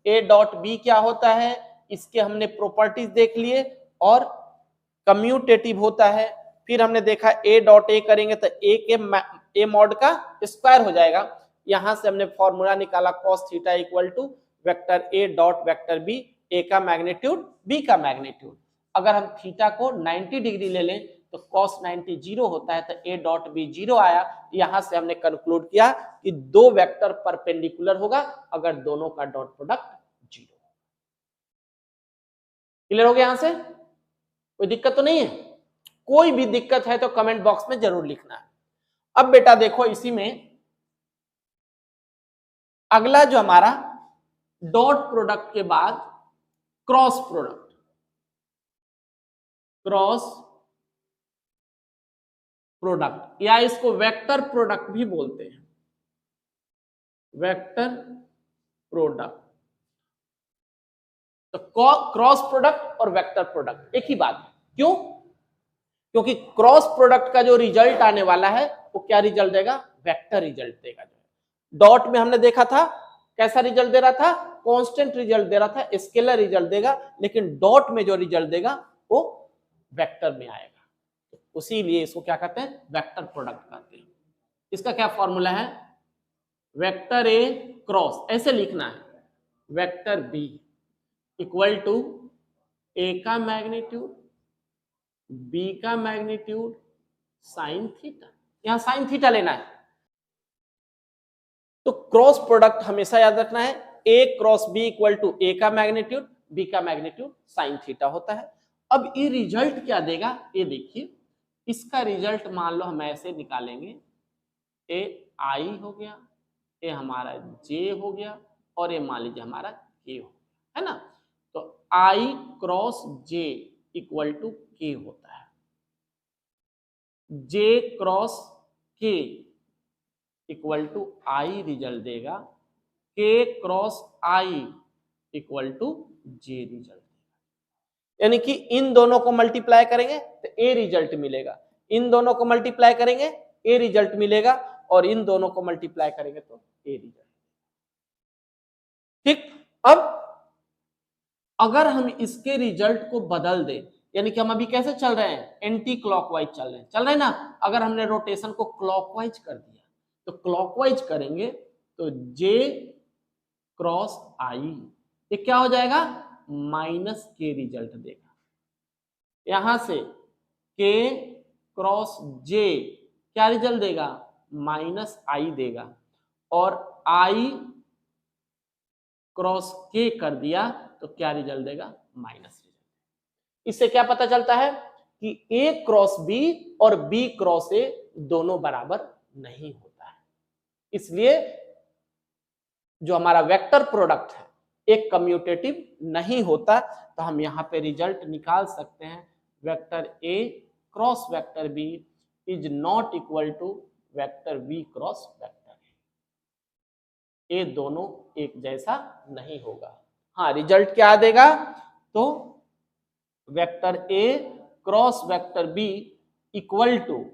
ए डॉट बी क्या होता है, इसके हमने प्रॉपर्टीज देख लिए, और कम्यूटेटिव होता है। फिर हमने देखा ए डॉट ए करेंगे तो ए के ए मॉड का स्क्वायर हो जाएगा। यहां से हमने फॉर्मूला निकाला cos theta equal to vector A dot vector B, A का मैग्नीट्यूड बी का मैग्नीट्यूड। अगर हम थीटा को 90 डिग्री ले लें तो cos 90 0 होता है, तो ए डॉट बी 0 आया। यहां से हमने कंक्लूड किया कि दो वेक्टर परपेंडिकुलर होगा अगर दोनों का डॉट प्रोडक्ट 0। क्लियर हो गया? यहां से कोई दिक्कत तो नहीं है? कोई भी दिक्कत है तो कमेंट बॉक्स में जरूर लिखना है। अब बेटा देखो, इसी में अगला जो हमारा डॉट प्रोडक्ट के बाद क्रॉस प्रोडक्ट, क्रॉस प्रोडक्ट या इसको वेक्टर प्रोडक्ट भी बोलते हैं, वेक्टर प्रोडक्ट। तो क्रॉस प्रोडक्ट और वेक्टर प्रोडक्ट एक ही बात है। क्यों? क्योंकि क्रॉस प्रोडक्ट का जो रिजल्ट आने वाला है वो क्या रिजल्ट देगा? वेक्टर रिजल्ट देगा। डॉट में हमने देखा था कैसा रिजल्ट दे रहा था? कांस्टेंट रिजल्ट दे रहा था, स्केलर रिजल्ट देगा, लेकिन डॉट में जो रिजल्ट देगा वो वेक्टर में आएगा। उसीलिए इसको क्या कहते हैं? वेक्टर प्रोडक्ट कहते हैं। इसका क्या फॉर्मूला है? वेक्टर ए क्रॉस, ऐसे लिखना है, वेक्टर बी इक्वल टू ए का मैग्नीट्यूड बी का मैग्नीट्यूड साइन थीटा। यहां साइन थीटा लेना है। तो क्रॉस प्रोडक्ट हमेशा याद रखना है, ए क्रॉस बी इक्वल टू ए का मैग्नीट्यूड बी का मैग्नीट्यूड साइन थीटा होता है। अब ये रिजल्ट क्या देगा? ये देखिए, इसका रिजल्ट मान लो हम ऐसे निकालेंगे, ए आई हो गया, ए हमारा जे हो गया, और ये मान लीजिए हमारा के हो गया, है ना? तो i cross J equal to k होता है, j cross k equal to i result देगा, k cross I equal to j result देगा। यानी कि इन दोनों को मल्टीप्लाई करेंगे तो ए रिजल्ट मिलेगा, इन दोनों को मल्टीप्लाई करेंगे ए रिजल्ट मिलेगा, और इन दोनों को मल्टीप्लाई करेंगे तो ए रिजल्ट। ठीक, अब अगर हम इसके रिजल्ट को बदल दें, यानी कि हम अभी कैसे चल रहे हैं, एंटी क्लॉकवाइज चल रहे हैं ना। अगर हमने रोटेशन को क्लॉकवाइज कर दिया तो क्लॉकवाइज करेंगे तो जे क्रॉस आई ये क्या हो जाएगा, माइनस के रिजल्ट देगा। यहां से के क्रॉस जे क्या रिजल्ट देगा, माइनस आई देगा, और आई क्रॉस के कर दिया तो क्या रिजल्ट देगा, माइनस रिजल्ट। इससे क्या पता चलता है कि ए क्रॉस बी और बी क्रॉस ए दोनों बराबर नहीं होता है, इसलिए जो हमारा वेक्टर प्रोडक्ट है एक कम्यूटेटिव नहीं होता। तो हम यहां पे रिजल्ट निकाल सकते हैं, vector A cross vector B is not equal to vector B cross vector A, दोनों एक जैसा नहीं होगा। हाँ, रिजल्ट क्या देगा, तो vector A cross vector B equal to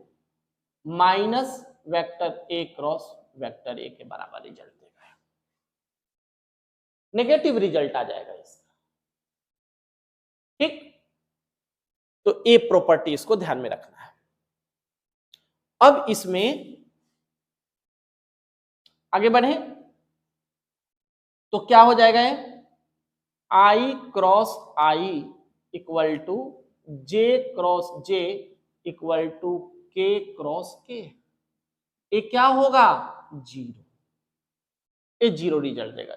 minus vector A cross vector A के बराबर रिजल्ट देगा। नेगेटिव रिजल्ट आ जाएगा इसका। ठीक, तो ए प्रॉपर्टी इसको ध्यान में रखना है। अब इसमें आगे बढ़े तो क्या हो जाएगा, I cross I equal to J cross J equal to K cross K. ये क्या होगा, जीरो, ये जीरो रिजल्ट देगा।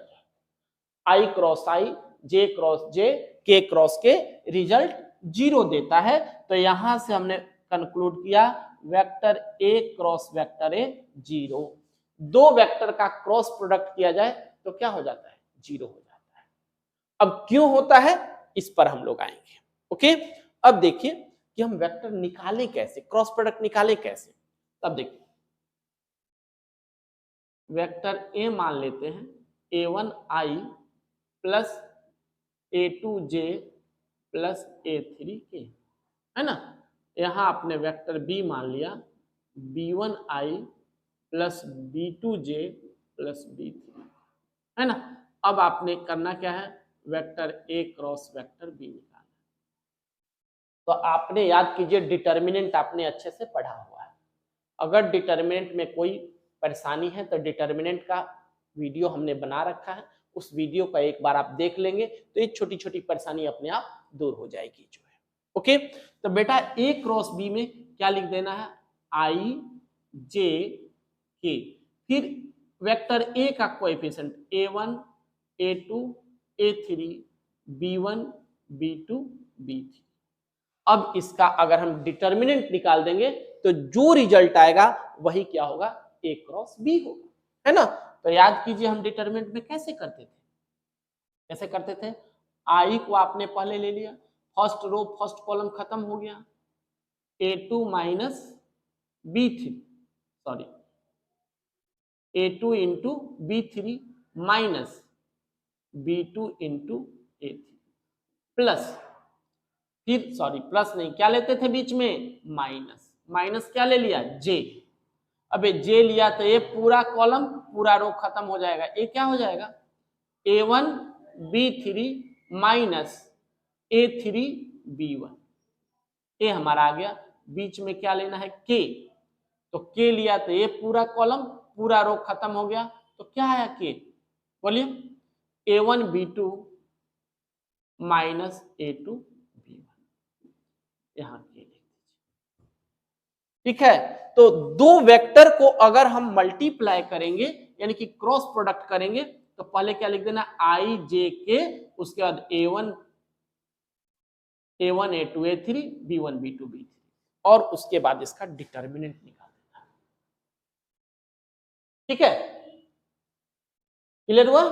आई क्रॉस आई, जे क्रॉस जे, के क्रॉस के रिजल्ट जीरो देता है। तो यहां से हमने कंक्लूड किया vector A cross vector A zero. दो वेक्टर का क्रॉस प्रोडक्ट किया जाए तो क्या हो जाता है, जीरो हो जाता है। अब क्यों होता है इस पर हम लोग आएंगे। ओके, अब देखिए कि हम वेक्टर निकालें कैसे, क्रॉस प्रोडक्ट निकालें कैसे। तब देखिए वेक्टर ए मान लेते हैं a1 i plus a2 j plus a3 k, है ना। यहां आपने वेक्टर बी मान लिया b1 i plus b2 j plus b3, है ना। अब आपने करना क्या है, vector A cross vector B निकालना। तो आपने याद कीजिए डिटर्मिनेंट आपने अच्छे से पढ़ा हुआ है। अगर डिटर्मिनेंट में कोई परेशानी है तो डिटर्मिनेंट का वीडियो हमने बना रखा है, उस वीडियो का एक बार आप देख लेंगे तो ये छोटी छोटी परेशानी अपने आप दूर हो जाएगी जो है। ओके, तो बेटा ए क्रॉस बी में क्या लिख देना है, आई जे के, फिर वेक्टर ए का coefficient a1 a2 a3 b1 b2 b3। अब इसका अगर हम डिटर्मिनेंट निकाल देंगे तो जो रिजल्ट आएगा वही क्या होगा, ए क्रॉस बी होगा, है ना। तो याद कीजिए हम डिटर्मिनेंट में कैसे करते थे, आई को आपने पहले ले लिया, फर्स्ट रो फर्स्ट कॉलम खत्म हो गया, a2 minus b3 sorry a2 into b3 minus b2 into a3 plus, फिर सॉरी प्लस नहीं, क्या लेते थे बीच में, माइनस, माइनस क्या ले लिया, जे। अबे जे लिया तो ये पूरा कॉलम पूरा रो खत्म हो जाएगा, ये क्या हो जाएगा, a1 b3 minus a3 b1, ये हमारा आ गया। बीच में क्या लेना है, k, तो k लिया तो ये पूरा कॉलम पूरा रो खत्म हो गया, तो क्या आया k, बोलिए, a1 b2 minus a2 b1, यहां k लिख दीजिए। ठीक है, तो दो वेक्टर को अगर हम मल्टीप्लाई करेंगे यानी कि क्रॉस प्रोडक्ट करेंगे तो पहले क्या लिख देना, आई जे के, उसके बाद a1 a2 a3 b1 b2 b3, और उसके बाद इसका डिटर्मिनेंट निकाल देना। ठीक है, क्लियर हुआ।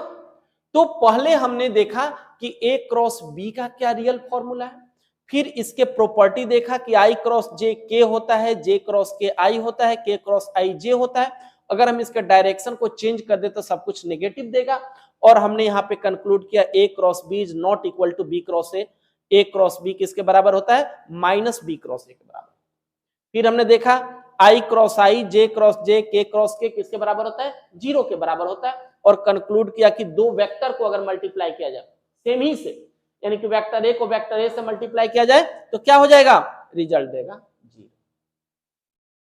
तो पहले हमने देखा कि a क्रॉस b का क्या रियल फॉर्मूला है, फिर इसके प्रॉपर्टी देखा कि आई क्रॉस जे के होता है, जे क्रॉस के आई होता है, के क्रॉस आई जे होता है, अगर हम इसके डायरेक्शन को चेंज कर दे तो सब कुछ नेगेटिव देगा। और हमने यहाँ पे कंक्लूड किया a cross b is not equal to b cross a cross b किसके बराबर होता है, माइनस b क्रॉस a के बराबर। फिर हमने देखा i cross i, j cross j, k cross k किसके बराबर होता है, 0 के बराबर होता है। और कंक्लूड किया कि दो वेक्टर को अगर मल्टीप्लाई किया जाए सेम ही से, यानी कि वेक्टर a को वेक्टर a से मल्टीप्लाई किया जाए तो क्या हो जाएगा, रिजल्ट देगा 0।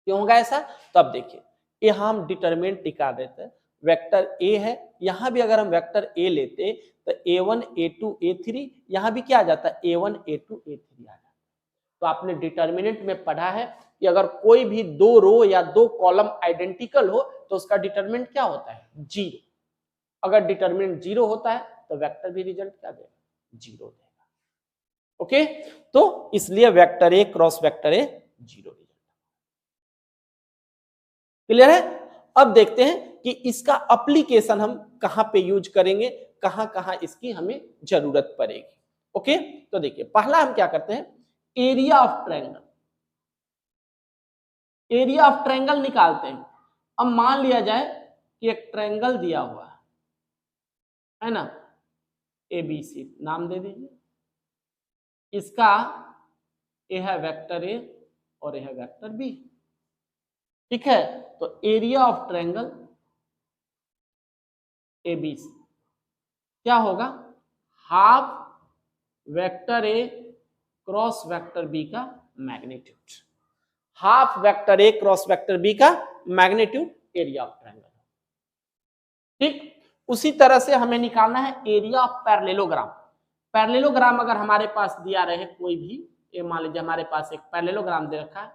क्यों होगा ऐसा, तो अब देखिए यहां हम डिटरमिनेंट निकाल देते हैं, वेक्टर a है, यहां भी अगर हम वेक्टर a लेते तो a1 a2 a3, यहां भी क्या आ जाता है, a1 a2 a3 आ जाता। तो आपने डिटरमिनेंट में पढ़ा है कि अगर कोई भी दो रो या दो कॉलम आइडेंटिकल हो तो उसका डिटरमिनेंट क्या होता है, 0। अगर डिटरमिनेंट 0 होता है तो वेक्टर भी रिजल्ट क्या देगा, 0 देगा। ओके, तो इसलिए vector a cross vector a 0 result. Clear है। अब देखते हैं कि इसका एप्लीकेशन हम कहां पे यूज करेंगे, कहां कहां इसकी हमें जरूरत पड़ेगी। ओके, तो देखिए पहला हम क्या करते हैं, area of triangle, area of triangle निकालते हैं। अब मान लिया जाए कि एक ट्रायंगल दिया हुआ है ना, ABC नाम दे दीजिए, इसका ए है वेक्टर a और यह है वेक्टर b। ठीक है, तो एरिया ऑफ ट्रायंगल ABC क्या होगा, half vector a cross vector b का magnitude, half vector a cross vector b का मैग्नीट्यूड एरिया ऑफ ट्रायंगल। ठीक, उसी तरह से हमें निकालना है एरिया ऑफ पैरेललोग्राम। पैरेललोग्राम अगर हमारे पास दिया रहे कोई भी, ये मान लीजिए हमारे पास एक पैरेललोग्राम दे रखा है,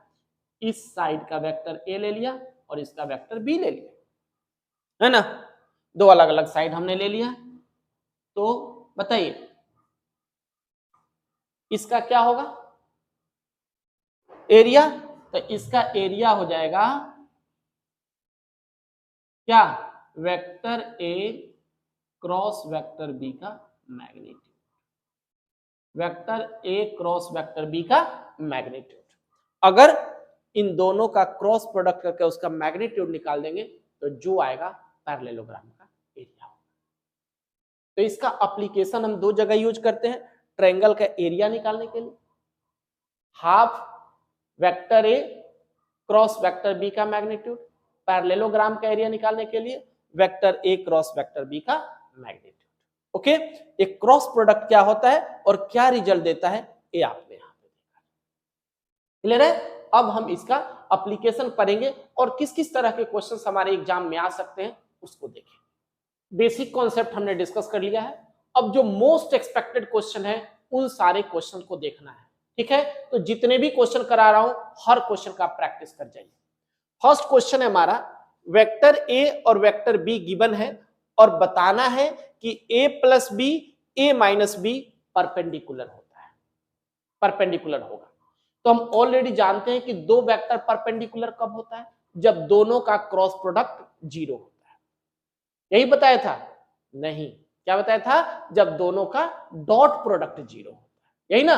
इस साइड का वेक्टर a ले लिया और इसका वेक्टर b ले लिया, है ना, दो अलग अलग साइड हमने ले लिया। तो बताइए इसका क्या होगा एरिया, तो इसका एरिया हो जाएगा क्या, vector a cross vector b का magnitude, vector a cross vector b का मैग्नीट्यूड। अगर इन दोनों का क्रॉस प्रोडक्ट करके उसका मैग्नीट्यूड निकाल देंगे तो जो आएगा पैरेललोग्राम का एरिया होगा। तो इसका एप्लीकेशन हम दो जगह यूज करते हैं, ट्रायंगल का एरिया निकालने के लिए, half vector a cross vector b का मैग्नीट्यूड, पैरेललोग्राम का एरिया निकालने के लिए vector a cross vector b का मैग्नीट्यूड। ओके, एक क्रॉस प्रोडक्ट क्या होता है और क्या रिजल्ट देता है, ये आपने यहां पे देखा। क्लियर है। अब हम इसका एप्लीकेशन पढ़ेंगे और किस किस तरह के क्वेश्चंस हमारे एग्जाम में आ सकते हैं उसको देखें। बेसिक कॉन्सेप्ट हमने डिस्कस कर लिया है, अब जो मोस्ट एक्सपेक्टेड क्वेश्चन है उन सारे क्वेश्चन को देखना है। ठीक है, तो जितने भी क्वेश्चन करा रहा हूं हर क्वेश्चन का प्रैक्टिस कर जाइए। फर्स्ट क्वेश्चन है हमारा, वेक्टर a और वेक्टर b गिवन है और बताना है कि a plus b a minus b perpendicular होता है, परपेंडिकुलर होगा। तो हम ऑलरेडी जानते हैं कि दो वेक्टर परपेंडिकुलर कब होता है, जब दोनों का क्रॉस प्रोडक्ट 0 होता है। यही बताया था, नहीं क्या बताया था, जब दोनों का डॉट प्रोडक्ट 0 होता है, यही ना।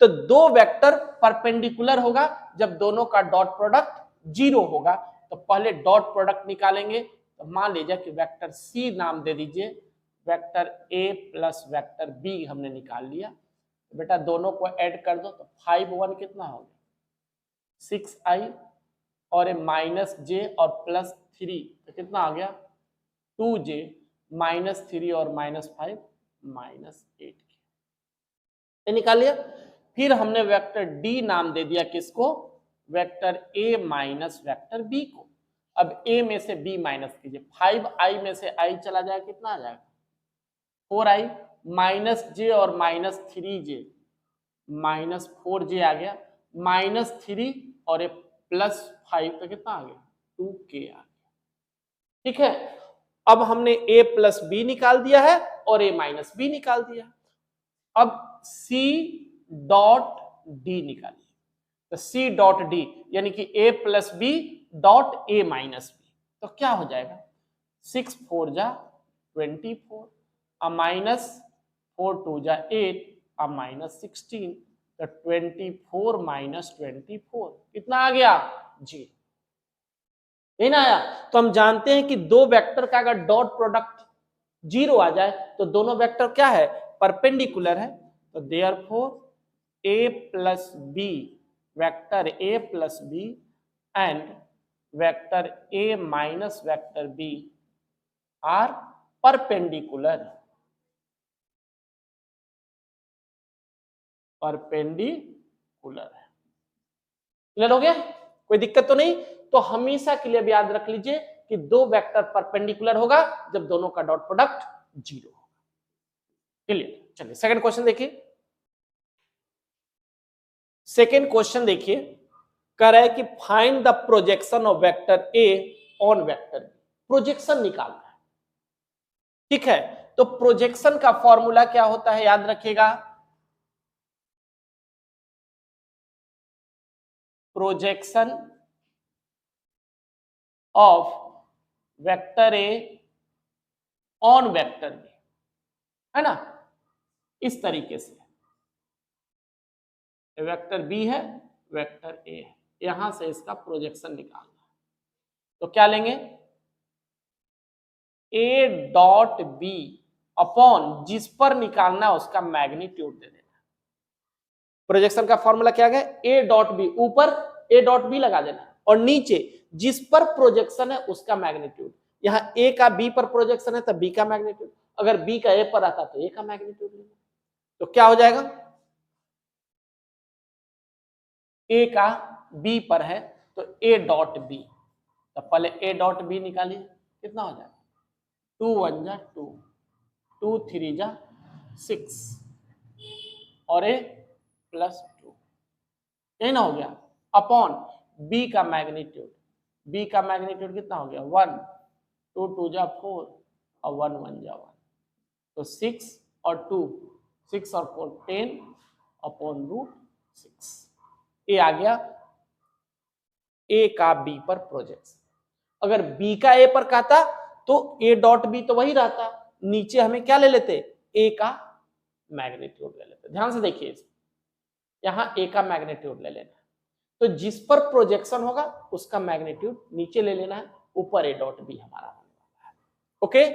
तो दो वेक्टर परपेंडिकुलर होगा जब दोनों का डॉट प्रोडक्ट 0 होगा। तो पहले डॉट प्रोडक्ट निकालेंगे, तो मान लीजिए कि वेक्टर c नाम दे दीजिए, vector a plus vector b हमने निकाल लिया। तो बेटा दोनों को ऐड कर दो, तो 5 1 कितना हो गया 6i और माइनस j और प्लस 3 तो कितना आ गया 2j, माइनस 3 और माइनस 5 माइनस 8 निकाल लिया। फिर हमने वेक्टर d नाम दे दिया किसको, vector a minus vector b को। अब a में से b माइनस कीजिए, 5i में से i चला जाए कितना आ जाएगा 4i, माइनस j और माइनस 3j, माइनस 4j आ गया, माइनस 3 और प्लस 5 तो कितना आ गया 2k आ गया। ठीक है, अब हमने a प्लस b निकाल दिया है और a माइनस b निकाल दिया। अब c डॉट d निकालिए, तो c डॉट d यानी कि a plus b dot a minus b, तो क्या हो जाएगा 6 4 जा 24, माइनस 4 2 जा 8, माइनस 16, तो 24 माइनस 24 कितना आ गया 0। यही ना आया। तो हम जानते हैं कि दो वेक्टर का अगर डॉट प्रोडक्ट 0 आ जाए तो दोनों वेक्टर क्या है, परपेंडिकुलर है। तो therefore A plus B, vector A plus B and vector A minus vector B are perpendicular, perpendicular है। क्लियर हो गया, कोई दिक्कत तो नहीं। तो हमेशा के लिए भी याद रख लीजिए कि दो वेक्टर परपेंडिकुलर होगा जब दोनों का डॉट प्रोडक्ट 0 होगा। क्लियर, चलिए सेकंड क्वेश्चन देखिए। सेकंड क्वेश्चन देखिए, कह रहा है कि find the projection of vector A on vector B, projection निकालना है। ठीक है, तो प्रोजेक्शन का फॉर्मूला क्या होता है, याद रखिएगा, projection of vector A on vector B, है ना, इस तरीके से वेक्टर बी है, वेक्टर ए है, यहां से इसका प्रोजेक्शन निकालना है। तो क्या लेंगे, ए डॉट बी अपॉन जिस पर निकालना है उसका मैग्नीट्यूड दे देना। प्रोजेक्शन का फॉर्मूला क्या है, ए डॉट बी, ऊपर ए डॉट बी लगा देना और नीचे जिस पर प्रोजेक्शन है उसका मैग्नीट्यूड। यहां ए का बी पर प्रोजेक्शन है तो बी का मैग्नीट्यूड, अगर बी का ए पर आता तो ए का मैग्नीट्यूड लेना। तो क्या हो जाएगा, ए का बी पर है तो ए डॉट बी, तो पहले ए डॉट बी निकालिए, कितना हो जाएगा, 2 1 जा 2, 2 3 जा 6 और ए प्लस 2, यही ना हो गया, अपॉन बी का मैग्नीट्यूड, बी का मैग्नीट्यूड कितना हो गया 1, 2 2 जा 4 और 1 1 जा 1, तो 6 और 2, 6 और 4 10 अपॉन रूट 6, ए आ गया ए का बी पर प्रोजेक्शन। अगर बी का ए पर कहता तो ए डॉट बी तो वही रहता, नीचे हमें क्या ले लेते, ए का मैग्नीट्यूड ले लेते। ध्यान से देखिए, यहां ए का मैग्नीट्यूड ले लेना, तो जिस पर प्रोजेक्शन होगा उसका मैग्नीट्यूड नीचे ले लेना है, ऊपर ए डॉट बी हमारा होने वाला है। ओके,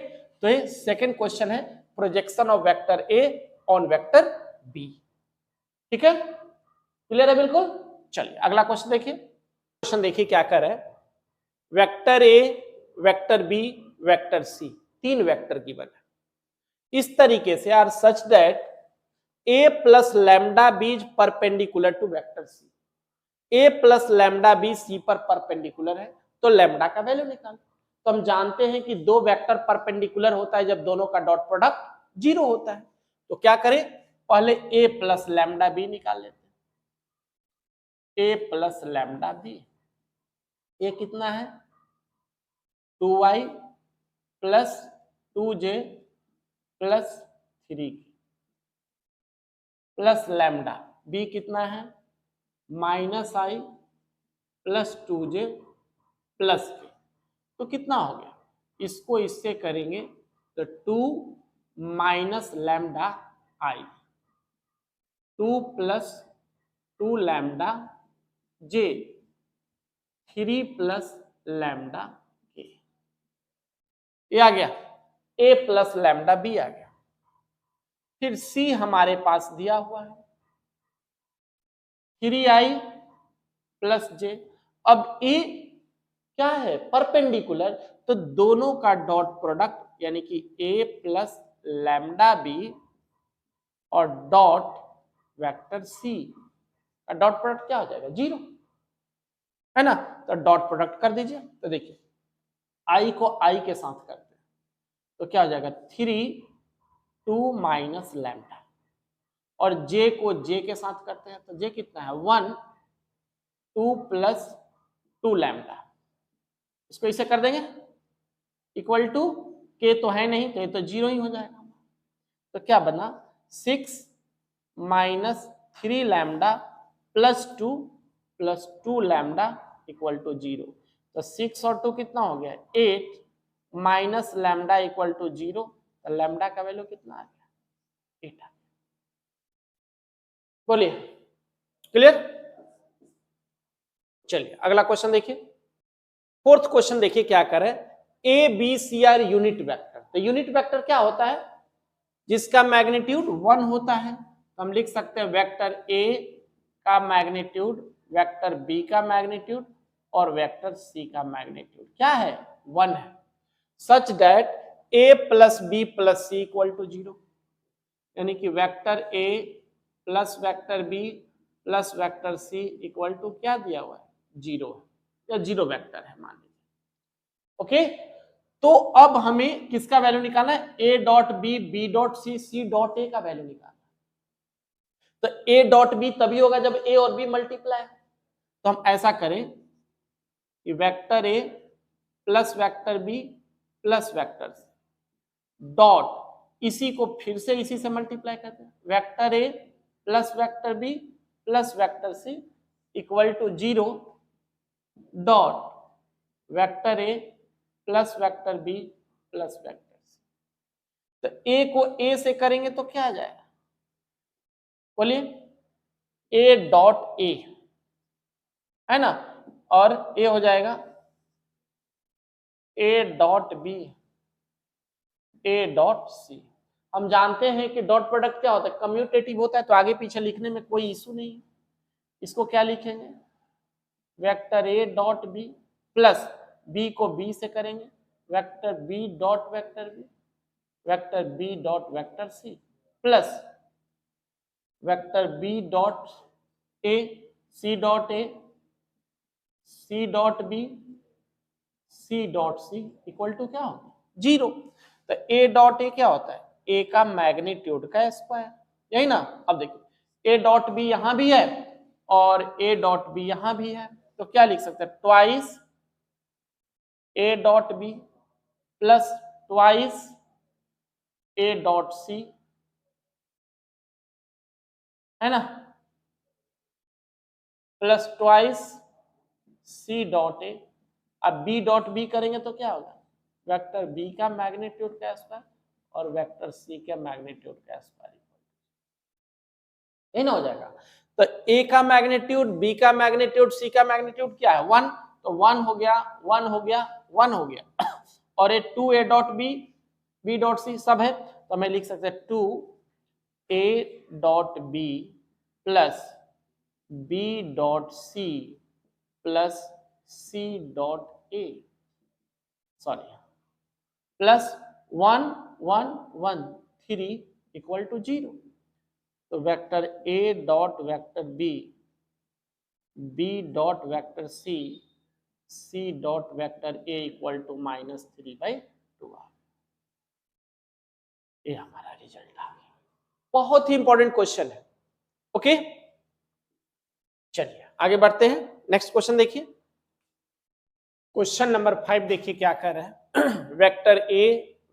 तो ये सेकंड क्वेश्चन है, projection of vector A on vector B. ठीक है, क्लियर है बिल्कुल। चलिए अगला क्वेश्चन देखिए, क्वेश्चन देखिए क्या कर रहा है, vector A, vector B, vector C, तीन वेक्टर की बना, इस तरीके से are such that A plus lambda B is perpendicular to vector C, A plus lambda B C पर परपेंडिकुलर है, तो लैम्डा का वैल्यू निकाल। तो हम जानते हैं कि दो वेक्टर परपेंडिकुलर होता है जब दोनों का डॉट प्रोडक्ट 0 होता है। तो क्या करें, पहले ए प्लस लैम्डा बी निकाल लेते हैं, A plus lambda B, A कितना है 2y plus 2j plus 3 plus lambda, B कितना है माइनस आई प्लस 2j प्लस के, तो कितना हो गया, इसको इससे करेंगे तो 2 माइनस लैम्डा आई, 2 प्लस 2 लैम्डा जे, 3 प्लस लैम्डा के, ये आ गया, ए प्लस लैम्डा बी आ गया। फिर सी हमारे पास दिया हुआ है 3i प्लस जे, अब ए क्या है परपेंडिकुलर, तो दोनों का डॉट प्रोडक्ट यानी कि ए प्लस लैम्डा बी और डॉट वेक्टर सी का डॉट प्रोडक्ट क्या हो जाएगा 0, है ना। तो डॉट प्रोडक्ट कर दीजिए, तो देखिए आई को आई के साथ करते हैं तो क्या हो जाएगा 3 2 माइनस लैम्डा, और जे को जे के साथ करते हैं तो जे कितना है 1 2 प्लस 2 लैम्डा, इसको इसे कर देंगे इक्वल टू के तो है नहीं तो ये तो 0 ही हो जाएगा। तो क्या बना 6 minus 3 lambda plus 2 lambda equal to 0, तो 6 और 2 कितना हो गया 8 माइनस लैम्डा इक्वल टू 0, तो लैम्डा का वैल्यू कितना आ गया 8 आ गया। बोलिए क्लियर। चलिए अगला क्वेश्चन देखिए, फोर्थ क्वेश्चन देखिए क्या करें, A B C are unit vector. तो यूनिट वेक्टर क्या होता है, जिसका मैग्नीट्यूड 1 होता है। तो हम लिख सकते हैं वेक्टर ए का मैग्नीट्यूड, वेक्टर बी का मैग्नीट्यूड और वेक्टर सी का मैग्नीट्यूड क्या है, 1 है। Such that A plus B plus C equal to 0, यानी कि vector A plus vector B plus vector C equal to क्या दिया हुआ है, 0 या 0 वेक्टर है मान लीजिए। ओके, तो अब हमें किसका वैल्यू निकालना है, A dot B, B dot C, C dot A का वैल्यू निकालना है। तो ए डॉट बी तभी होगा जब ए और बी मल्टीप्लाई। तो हम ऐसा करें कि vector A plus vector B plus vector C dot, इसी को फिर से इसी से मल्टीप्लाई करते हैं, vector A plus vector B plus vector C equal to 0 dot vector A plus vector B plus vector C. तो ए को ए से करेंगे तो क्या आ जाएगा, बोलिए, ए डॉट ए है ना, और ए हो जाएगा A dot B, A dot C. हम जानते हैं कि डॉट प्रोडक्ट क्या होता है, कम्यूटेटिव होता है, तो आगे पीछे लिखने में कोई इशू नहीं है। इसको क्या लिखेंगे, vector A dot B plus B को बी से करेंगे, vector B dot vector B, vector B dot vector C plus vector B dot A, C dot A, C dot B, C dot C equal to क्या होगा, 0। तो ए डॉट ए क्या होता है, ए का मैग्नीट्यूड का स्क्वायर, यही ना। अब देखिए ए डॉट बी यहां भी है और ए डॉट बी यहां भी है, तो क्या लिख सकते हैं, twice A dot B plus twice A dot C, है ना, plus twice C dot A. अब बी डॉट बी करेंगे तो क्या होगा, वेक्टर बी का मैग्नीट्यूड का स्क्वायर और वेक्टर सी के मैग्नीट्यूड का स्क्वायर, यही ना हो जाएगा। तो ए का मैग्नीट्यूड, बी का मैग्नीट्यूड, सी का मैग्नीट्यूड क्या है, 1, तो 1 हो गया, 1 हो गया, 1 हो गया और ये 2 A dot B, B dot C सब है, तो मैं लिख सकते हैं 2 A dot B plus B dot C plus C dot A, sorry plus 1 1 1 3 equal to 0। तो vector A dot vector B, B dot vector C, C dot vector A equal to -3/2। ये हमारा रिजल्ट आ गया। बहुत ही इंपॉर्टेंट क्वेश्चन है। ओके, चलिए आगे बढ़ते हैं, नेक्स्ट क्वेश्चन देखिए। क्वेश्चन नंबर 5 देखिए क्या कर रहा है vector A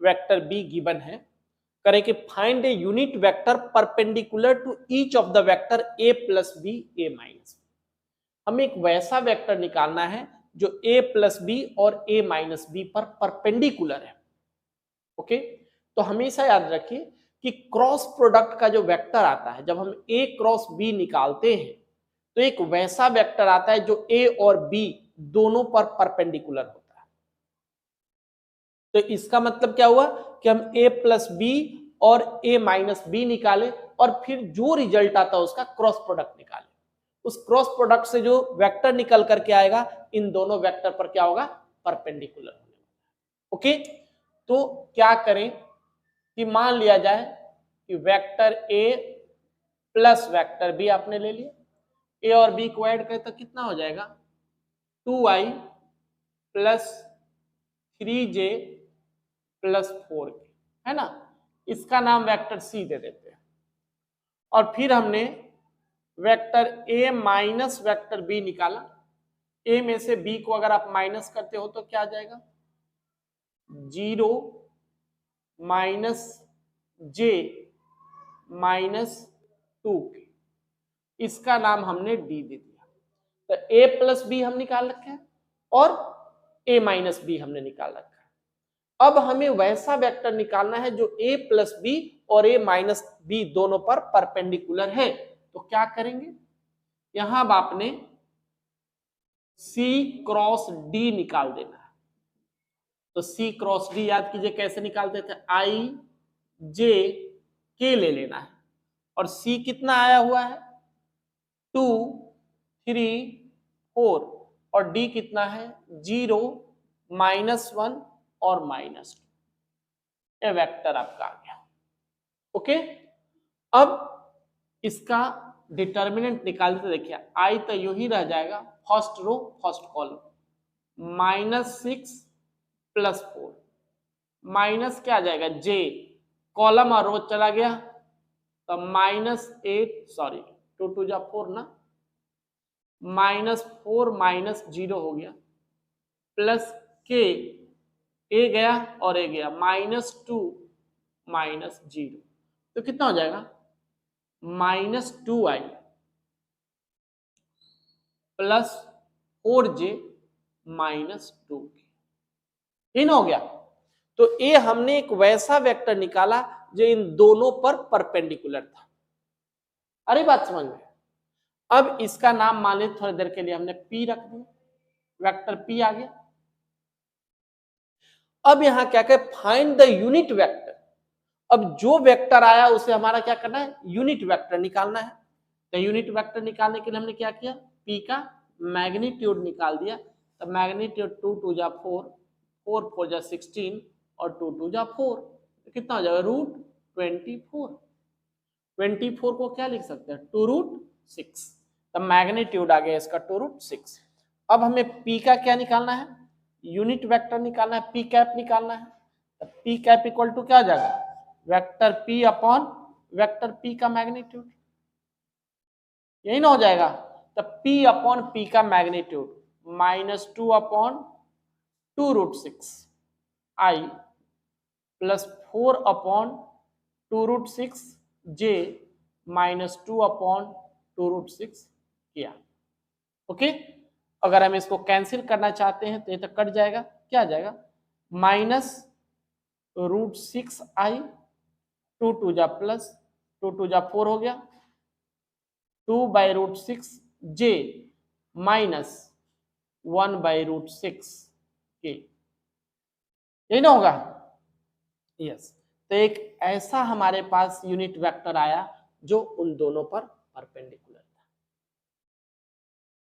vector B given है, करें कि find a unit vector perpendicular to each of the vector A plus B A minus B. हमें एक वैसा वेक्टर निकालना है जो a प्लस बी और a माइनस बी पर परपेंडिकुलर है। ओके, तो हमेशा याद रखिए कि क्रॉस प्रोडक्ट का जो वेक्टर आता है, जब हम a क्रॉस b निकालते हैं तो एक वैसा वेक्टर आता है जो a और b दोनों पर परपेंडिकुलर होता है। तो इसका मतलब क्या हुआ कि हम a प्लस बी और a माइनस बी निकाले और फिर जो रिजल्ट आता है उसका क्रॉस प्रोडक्ट निकाले। उस क्रॉस प्रोडक्ट से जो वेक्टर निकल करके आएगा इन दोनों वेक्टर पर क्या होगा, परपेंडिकुलर होने वाला। ओके, तो क्या करें कि मान लिया जाए कि vector A plus vector B आपने ले लिया, ए और बी को ऐड करें तो कितना हो जाएगा, 2i plus 3j plus 4k, है ना। इसका नाम वेक्टर सी दे देते हैं। और फिर हमने vector A minus vector B निकाला, ए में से बी को अगर आप माइनस करते हो तो क्या आ जाएगा, 0 माइनस जे माइनस 2k, इसका नाम हमने डी दे दिया। तो ए प्लस बी हम निकाल रखे हैं और ए माइनस बी हमने निकाल रखा है। अब हमें वैसा वेक्टर निकालना है जो ए प्लस बी और ए माइनस बी दोनों पर परपेंडिकुलर है। तो क्या करेंगे, यहां आपने C क्रॉस D निकाल देना है। तो C क्रॉस D याद कीजिए कैसे निकालते थे, I J K ले लेना है, और C कितना आया हुआ है 2 3 4, और D कितना है 0 -1 और -2। ये वेक्टर आपका आ गया। ओके, अब इसका डिटर्मिनेंट निकाल देते, देखिए I तो यूं ही रह जाएगा, first row first column, -6 + 4, minus क्या आ जाएगा J, कॉलम और रो चला गया तो -8, सॉरी 2 2 जा 4 ना, -4 -0 हो गया, प्लस K, A गया और A गया, -2 -0, तो कितना हो जाएगा -2I प्लस 4J -2K, इन हो गया। तो ये हमने एक वैसा वेक्टर निकाला जो इन दोनों पर परपेंडिकुलर था। अरे बात समझ में। अब इसका नाम मान लीजिए थोड़ी देर के लिए हमने P रख दिया, वेक्टर P आ गया। अब यहां क्या कहे, फाइंड द यूनिट वेक्टर। अब जो वेक्टर आया उसे हमारा क्या करना है, यूनिट वेक्टर निकालना है। तो यूनिट वेक्टर निकालने के लिए हमने क्या किया, P का मैग्नीट्यूड निकाल दिया। तो मैग्नीट्यूड 2 2 जा 4, 4 4 जा 16 और 2 2 जा 4, तो कितना हो जाएगा √24। 24 को क्या लिख सकते हैं 2√6। तो मैग्नीट्यूड आ गया इसका 2√6। अब हमें P का क्या निकालना है, यूनिट वेक्टर निकालना है, P कैप निकालना है। तो P कैप इक्वल टू क्या आ जाएगा, vector P upon vector P का मैग्नीट्यूड, यही ना हो जाएगा। तो P अपॉन P का magnitude -2 upon 2√6 I plus 4 upon 2√6 J -2 upon 2√6 किया। ओके, अगर हम इसको कैंसिल करना चाहते हैं तो ये तो कट जाएगा, क्या आ जाएगा -√6I, 2 2 जा प्लस 2 2 जा 4 हो गया, 2/√6 J -1/√6 K, यही ना होगा। यस, तो एक ऐसा हमारे पास यूनिट वेक्टर आया जो उन दोनों पर परपेंडिकुलर था।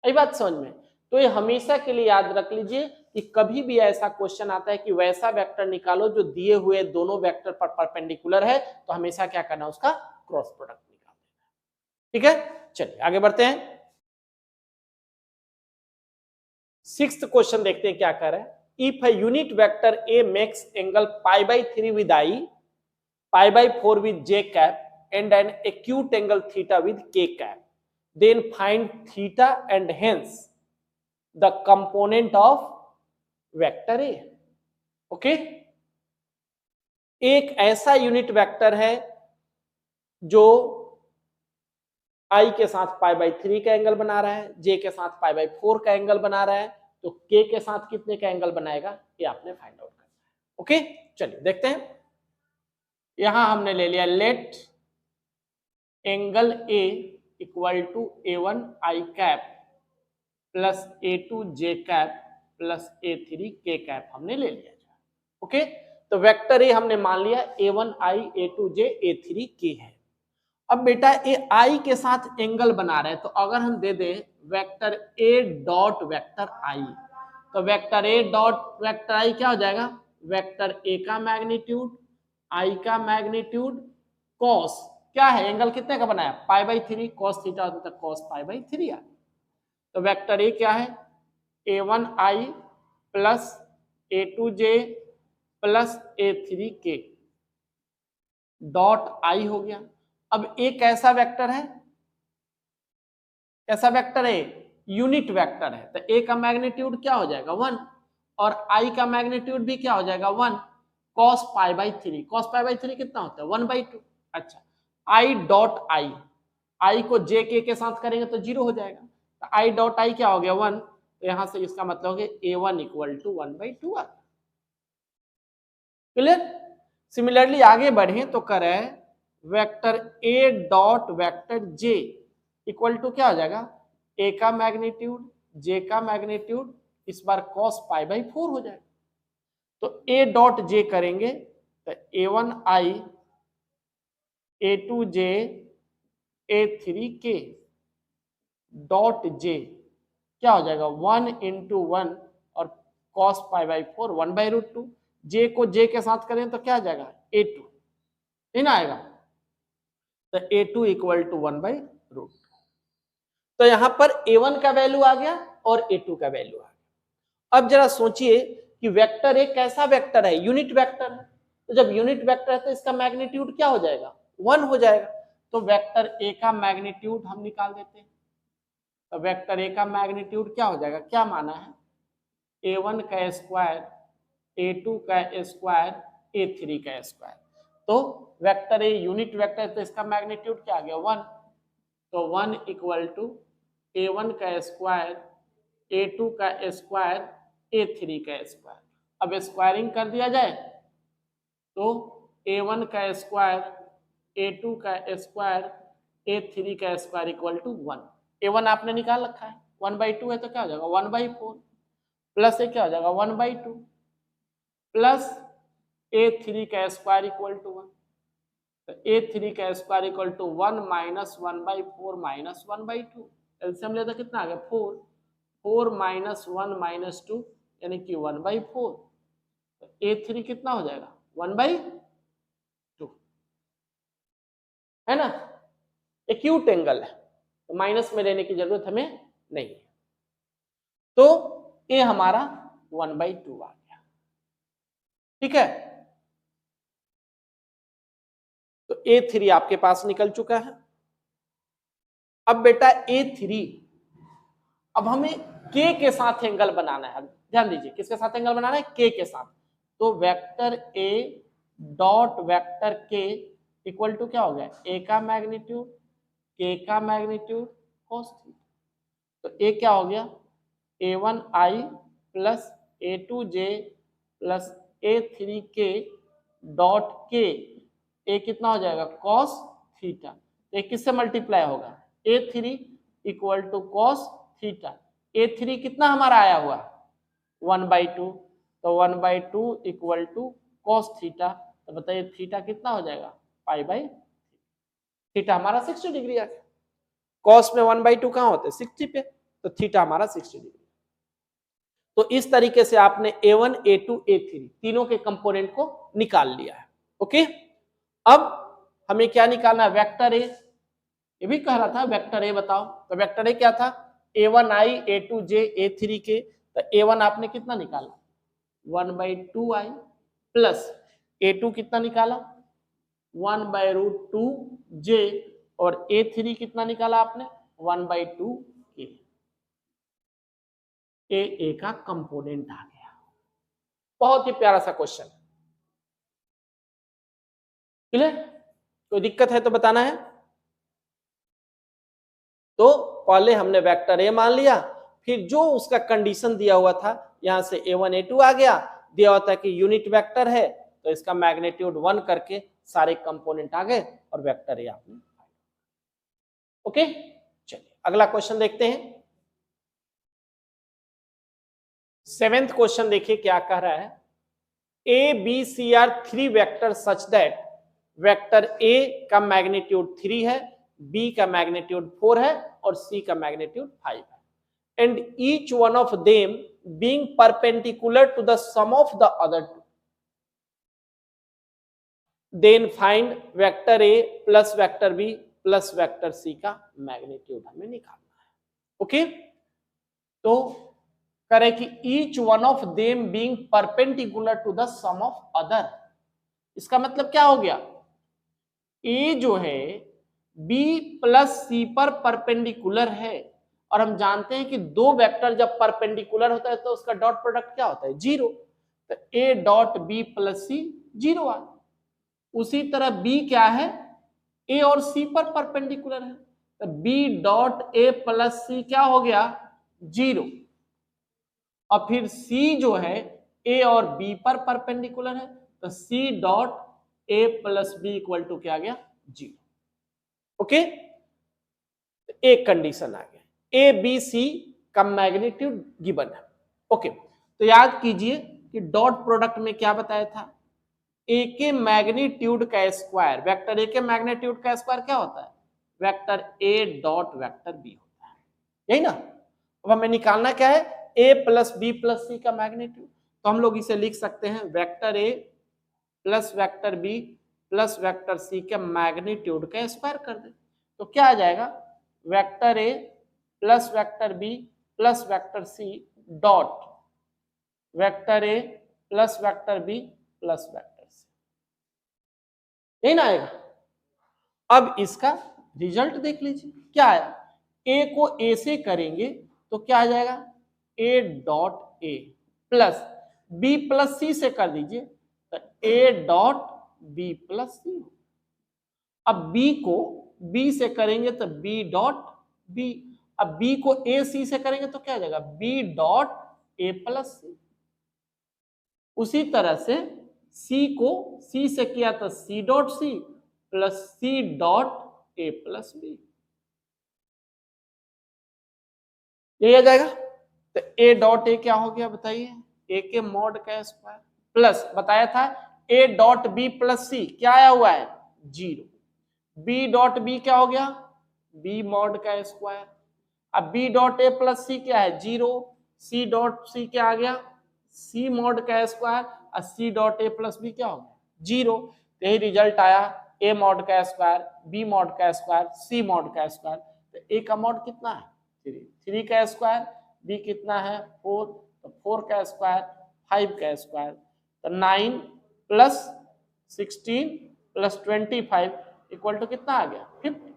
यही बात समझ में। तो ये हमेशा के लिए याद रख लीजिए कि कभी भी ऐसा क्वेश्चन आता है कि वैसा वेक्टर निकालो जो दिए हुए दोनों वेक्टर पर परपेंडिकुलर है, तो हमेशा क्या करना, उसका क्रॉस प्रोडक्ट निकाल देना। ठीक है, चलिए आगे बढ़ते हैं। 6th क्वेश्चन देखते हैं क्या कर रहा है। If a unit vector A makes angle π/3 with I, π/4 with J cap and an acute angle theta with K cap, then find theta and hence the component of vector A. Okay, एक ऐसा यूनिट वेक्टर है जो I के साथ π/3 का एंगल बना रहा है, J के साथ π/4 का एंगल बना रहा है, तो K के साथ कितने का एंगल बनाएगा ये आपने फाइंड आउट करना है। ओके, चलिए देखते हैं। यहां हमने ले लिया let angle A equal to A1 I cap plus A2 J cap plus A3 K cap हमने ले लिया। ओके, तो वेक्टर A हमने मान लिया A1 I A2 J A3 K है। अब बेटा ए I के साथ एंगल बना रहे हैं, तो अगर हम दे दें vector A dot vector I, तो vector A dot vector I क्या हो जाएगा, वेक्टर A का मैग्नीट्यूड I का मैग्नीट्यूड कॉस क्या है, एंगल कितने का बनाया π/3, कॉस थीटा होता है कॉस π/3 आ। तो वेक्टर A क्या है A1 I plus A2 J plus A3 K dot I हो गया। अब एक ऐसा वेक्टर है, कैसा वेक्टर है, यूनिट वेक्टर है, तो ए का मैग्नीट्यूड क्या हो जाएगा 1 और आई का मैग्नीट्यूड भी क्या हो जाएगा 1 cos π/3। cos π/3 कितना होता है 1/2। अच्छा, आई डॉट आई को जे के साथ करेंगे तो 0 हो जाएगा, तो आई डॉट आई क्या हो गया 1, तो यहां से इसका मतलब हो गया A1 equal to 1/2। Clear. Similarly आगे बढ़े तो करें vector A dot vector J equal to क्या हो जाएगा, A का मैग्नीट्यूड जे का मैग्नीट्यूड इस बार cos π/4 हो जाएगा। तो a डॉट जे करेंगे तो a1i a2j a3k dot J क्या हो जाएगा 1 into 1 और cos π/4 1/√2। जे को जे के साथ करें तो क्या आ जाएगा a2, नहीं ना आएगा, तो a2 इक्वल टू 1/√2। तो यहां पर a1 का वैल्यू आ गया और a2 का वैल्यू आ गया। अब जरा सोचिए कि वेक्टर एक कैसा वेक्टर है, यूनिट वेक्टर है। तो जब यूनिट वेक्टर है तो इसका मैग्नीट्यूड क्या हो जाएगा 1 हो जाएगा। तो वेक्टर ए का मैग्नीट्यूड हम निकाल देते हैं। तो वेक्टर ए का मैग्नीट्यूड क्या हो जाएगा, क्या माना है a1 का स्क्वायर a2 का स्क्वायर a3 का स्क्वायर। तो वेक्टर ए यूनिट वेक्टर है तो इसका मैग्नीट्यूड क्या आ गया 1। तो 1 इक्वल टू a1 का स्क्वायर a2 का स्क्वायर a3 का स्क्वायर। अब स्क्वायरिंग कर दिया जाए तो a1 का स्क्वायर a2 का स्क्वायर a3 का स्क्वायर इक्वल टू 1। a1 आपने निकाल रखा है 1/2 है तो क्या हो जाएगा 1/4 प्लस ये क्या हो जाएगा 1/2 प्लस a3 का स्क्वायर इक्वल टू 1। तो a3 का square equal to 1 minus 1/4 minus 1/2। LCM लेते कितना आ गया 4, 4 माइनस 1 माइनस 2 यानी कि 1/4। तो a3 कितना हो जाएगा 1/2, है ना। एक्यूट एंगल है तो माइनस में लेने की जरूरत हमें नहीं है। तो ये हमारा 1/2 आ गया, ठीक है। तो a3 आपके पास निकल चुका है। अब बेटा a3 अब हमें k के साथ एंगल बनाना है। ध्यान दीजिए किसके साथ एंगल बनाना है k के साथ। तो vector a dot vector k equal to क्या हो गया a का मैग्नीट्यूड k का मैग्नीट्यूड cos थीटा। तो a क्या हो गया a1i plus a2j plus a3k dot k a कितना हो जाएगा cos थीटा। तो किससे मल्टीप्लाई होगा a3 equal to cos theta. a3 कितना हमारा आया हुआ 1/2, तो 1/2 इक्वल टू cos थीटा। तो बताइए थीटा कितना हो जाएगा π/, थीटा हमारा 60 डिग्री आ गया। cos में 1/2 कहाँ होते हैं 60 पे, तो थीटा हमारा 60 डिग्री। तो इस तरीके से आपने a1 a2 a3 तीनों के कंपोनेंट को निकाल लिया है। ओके, अब हमें क्या निकालना है वेक्टर ए। ये भी कह रहा था वेक्टर ए बताओ। तो वेक्टर ए क्या था a1i a2j a3k। तो a1 आपने कितना निकाला 1/2i प्लस a2 कितना निकाला 1/√2j और a3 कितना निकाला आपने 1/2k। ए का कंपोनेंट आ गया। बहुत ही प्यारा सा क्वेश्चन, क्लियर। कोई दिक्कत है तो बताना है। तो पहले हमने वेक्टर ए मान लिया, फिर जो उसका कंडीशन दिया हुआ था यहां से a1 a2 आ गया, दिया हुआ था कि यूनिट वेक्टर है तो इसका मैग्नीट्यूड 1 करके सारे कंपोनेंट आ गए और वेक्टर ए आपने। ओके, चलिए अगला क्वेश्चन देखते हैं। 7th क्वेश्चन देखिए क्या कह रहा है। A B C are 3 vector such that vector A का मैग्नीट्यूड 3 है, बी का मैग्नीट्यूड 4 है और सी का मैग्नीट्यूड 5 है, and each one of them being perpendicular to the sum of the other two, then find vector A plus vector B plus vector C का मैग्नीट्यूड हमें निकालना है। ओके, तो करें कि each one of them being perpendicular to the sum of other. इसका मतलब क्या हो गया ए जो है बी प्लस सी पर परपेंडिकुलर है और हम जानते हैं कि दो वेक्टर जब परपेंडिकुलर होता है तो उसका डॉट प्रोडक्ट क्या होता है 0। तो ए डॉट बी प्लस सी 0 आ। उसी तरह बी क्या है ए और सी पर परपेंडिकुलर है तो बी डॉट ए प्लस सी क्या हो गया 0। और फिर सी जो है ए और बी पर परपेंडिकुलर है तो C dot A plus B equal to क्या आ गया 0। ओके, एक कंडीशन आ गया। ए बी सी का मैग्नीट्यूड गिवन है। ओके, तो याद कीजिए कि डॉट प्रोडक्ट में क्या बताया था, ए के मैग्नीट्यूड का स्क्वायर, वेक्टर ए के मैग्नीट्यूड का स्क्वायर क्या होता है, vector A dot vector B होता है, यही ना। अब हमें निकालना क्या है, A plus B plus C का मैग्नीट्यूड, तो हम लोग इसे लिख सकते हैं vector A plus vector B plus vector C के मैग्नीट्यूड का स्क्वायर कर दे, तो क्या आ जाएगा, vector A plus vector B plus vector C dot vector A plus vector B plus vector C, यही ना आएगा। अब इसका रिजल्ट देख लीजिए क्या आया, ए को ए से करेंगे तो क्या आ जाएगा, A dot A plus B plus C से कर दीजिए तो A dot B plus C. अब बी को बी से करेंगे तो बी डॉट बी, अब बी को ए सी से करेंगे तो क्या आ जाएगा, B dot A plus C. उसी तरह से सी को सी से किया तो C dot C plus C dot A plus B, यही आ जाएगा। तो ए डॉट ए क्या हो गया बताइए, ए के मॉड का स्क्वायर प्लस बताया था ए डॉट बी प्लस सी, क्या आया हुआ है 0, बी डॉट बी क्या हो गया, बी मॉड का स्क्वायर, अब बी डॉट ए प्लस सी क्या है 0, सी डॉट सी क्या आ गया, सी मॉड का स्क्वायर, और C dot A plus B क्या हो गया 0, तो यही रिजल्ट आया, ए मॉड का स्क्वायर बी मॉड का स्क्वायर सी मॉड का स्क्वायर। तो ए का मॉड कितना है 3, 3 का स्क्वायर, बी कितना है 4, तो 4 का स्क्वायर 5 का स्क्वायर, तो 9 प्लस 16 प्लस 25 इक्वल टू कितना आ गया 50।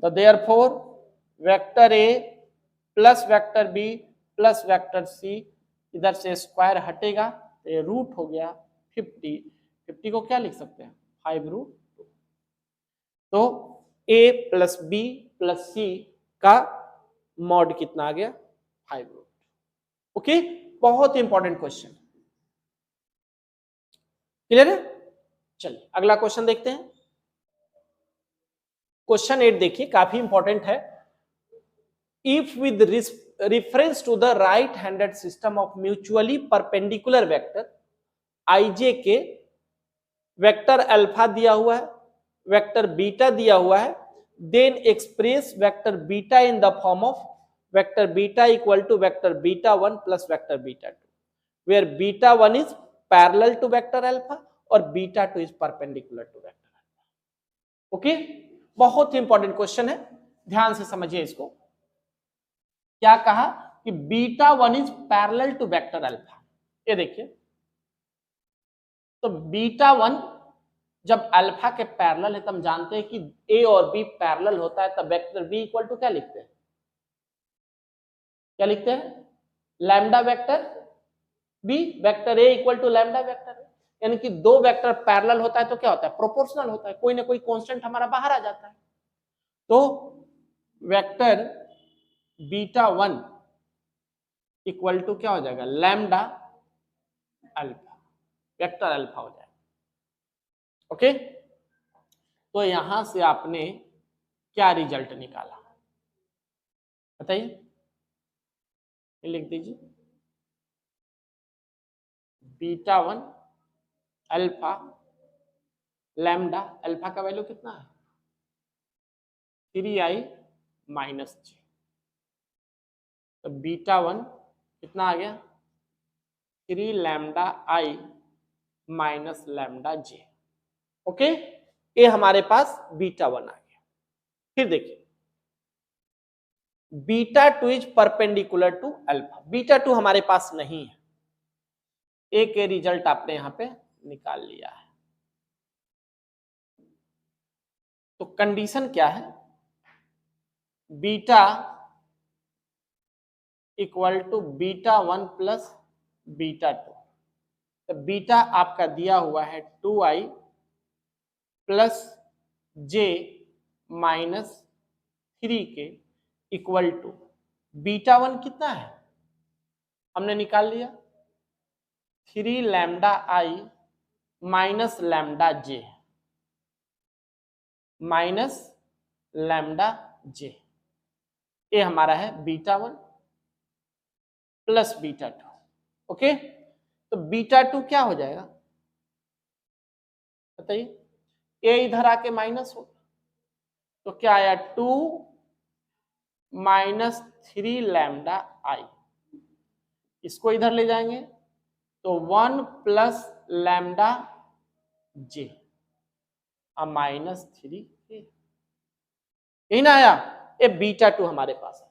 तो therefore vector A plus vector B plus vector C, इधर से स्क्वायर हटेगा तो ये रूट हो गया 50, 50 को क्या लिख सकते हैं 5√2। तो a plus B plus C का मॉड कितना आ गया 5√2। ओके, बहुत इंपॉर्टेंट क्वेश्चन, क्लियर है। चलिए अगला क्वेश्चन देखते हैं। क्वेश्चन 8 देखिए, काफी इंपॉर्टेंट है। If with reference to the right handed system of mutually perpendicular vector ij के वेक्टर अल्फा दिया हुआ है, वेक्टर बीटा दिया हुआ है, then express vector beta in the form of vector beta equal to vector beta 1 plus vector beta 2, where beta 1 is parallel to vector alpha और beta 2 is perpendicular to vector alpha. Okay, बहुत ही इंपॉर्टेंट क्वेश्चन है, ध्यान से समझिए इसको। क्या कहा कि beta 1 is parallel to vector alpha, ये देखिए, तो बीटा 1 जब अल्फा के पैरेलल है तो हम जानते हैं कि ए और बी पैरेलल होता है, तब वेक्टर बी इक्वल टू क्या लिखते हैं, क्या लिखते हैं lambda vector B, vector A equal to lambda vector, यानी कि दो वेक्टर पैरेलल होता है तो क्या होता है प्रोपोर्शनल होता है, कोई ना कोई कांस्टेंट हमारा बाहर आ जाता है। तो वेक्टर बीटा 1 इक्वल टू क्या हो जाएगा लैम्डा अल्फा, वेक्टर अल्फा हो जाएगा। ओके, तो यहां से आपने क्या रिजल्ट निकाला बताइए, लिख दीजिए बीटा 1 अल्फा लैम्डा, अल्फा का वैल्यू कितना है 3i माइनस जे, तो बीटा 1 कितना आ गया 3 lambda I minus lambda J. Okay, ये हमारे पास बीटा 1 आ गया। फिर देखिए beta 2 is perpendicular to alpha, beta 2 हमारे पास नहीं है, ए के रिजल्ट आपने यहां पे निकाल लिया है। तो कंडीशन क्या है, beta equal to beta 1 plus beta 2, तो बीटा आपका दिया हुआ है 2i प्लस जे माइनस 3 के इक्वल टू बीटा 1 कितना है हमने निकाल लिया 3 lambda I minus lambda J, minus lambda जे, ए हमारा है बीटा 1 प्लस बीटा 2। ओके, तो बीटा 2 क्या हो जाएगा बताइए, ए इधर आके माइनस हो तो क्या आया 2 माइनस 3 लैम्डा आई, इसको इधर ले जाएंगे तो 1 प्लस लैम्डा जे माइनस 3 के, यही ना आया, ये बीटा 2 हमारे पास है।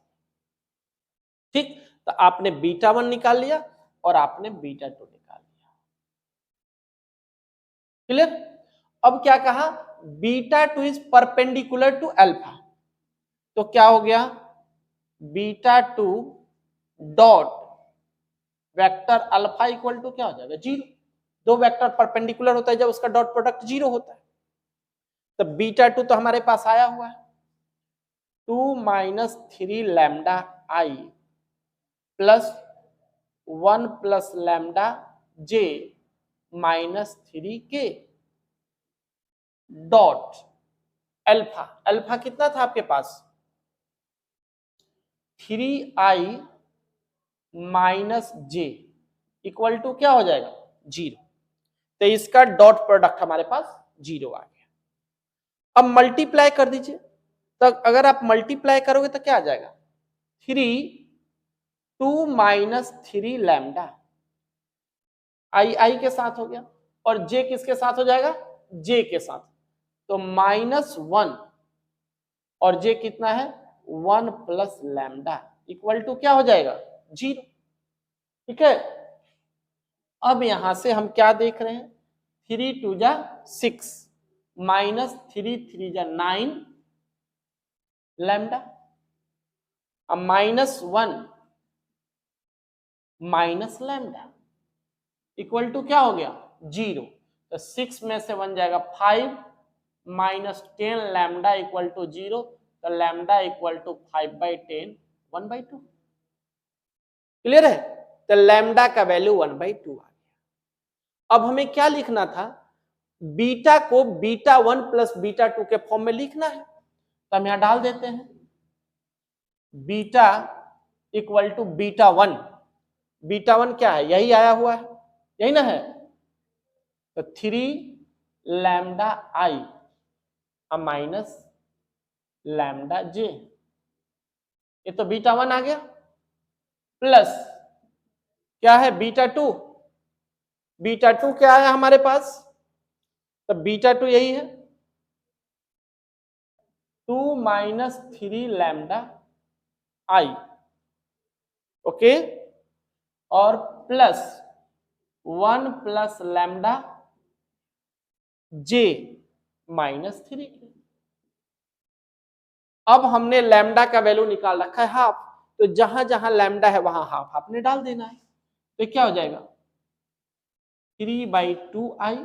ठीक, तो आपने बीटा 1 निकाल लिया और आपने बीटा 2 निकाल लिया। क्लियर? अब क्या कहा, beta 2 is perpendicular to alpha, तो क्या हो गया beta 2 dot vector alpha equal to क्या हो जाएगा 0। दो वेक्टर परपेंडिकुलर होता है जब उसका डॉट प्रोडक्ट 0 होता है, तो बीटा 2 तो हमारे पास आया हुआ है 2 minus 3 lambda I plus 1 plus lambda J minus 3 K dot alpha, alpha कितना था आपके पास 3i minus J equal to क्या हो जाएगा 0, तो इसका डॉट प्रोडक्ट हमारे पास 0 आ गया। अब मल्टीप्लाई कर दीजिए, तो अगर आप मल्टीप्लाई करोगे तो क्या आ जाएगा 2 माइनस 3 लैम्डा आई के साथ हो गया और जे किसके साथ हो जाएगा जे के साथ, तो -1 और जे कितना है 1 प्लस लैम्डा इक्वल टू क्या हो जाएगा 0। ठीक है, अब यहां से हम क्या देख रहे हैं 3 2 जा 6 माइनस 3 3 जा 9 लैम्डा, अब -1 माइनस लैम्डा इक्वल टू क्या हो गया 0, तो 6 में से 1 जाएगा 5 माइनस 10 लैम्डा इक्वल टू 0, तो लैम्डा इक्वल टू 5/10 1/2। क्लियर है, तो लैम्डा का वैल्यू 1/2 आ गया। अब हमें क्या लिखना था, बीटा को बीटा 1 प्लस बीटा 2 के फॉर्म में लिखना है, तो हम यहां डाल देते हैं beta equal to beta 1, beta 1 क्या है यही आया हुआ है, यही ना है, तो 3 लैम्डा आई माइनस लैम्डा जे, ये तो बीटा 1 आ गया, प्लस क्या है बीटा 2, बीटा 2 क्या है हमारे पास, तो बीटा 2 यही है 2 माइनस 3 लैम्डा आई, ओके, और plus 1 plus lambda J minus 3 के। अब हमने लैम्डा का वैल्यू निकाल रखा है हाफ, तो जहां जहां लैम्डा है वहां हाफ आपने डाल देना है, तो क्या हो जाएगा 3/2i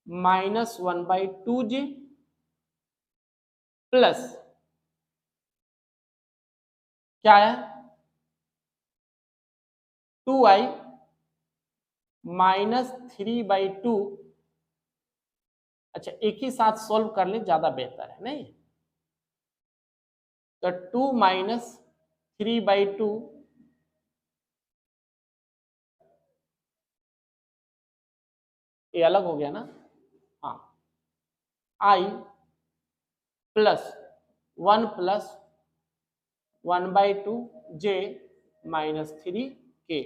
माइनस 1/2j प्लस क्या है 2i माइनस 3/2, अच्छा एक ही साथ सॉल्व कर ले ज्यादा बेहतर है नहीं, तो 2 माइनस 3/2 ये अलग हो गया ना, हाँ i plus 1 plus 1/2 j minus 3 के,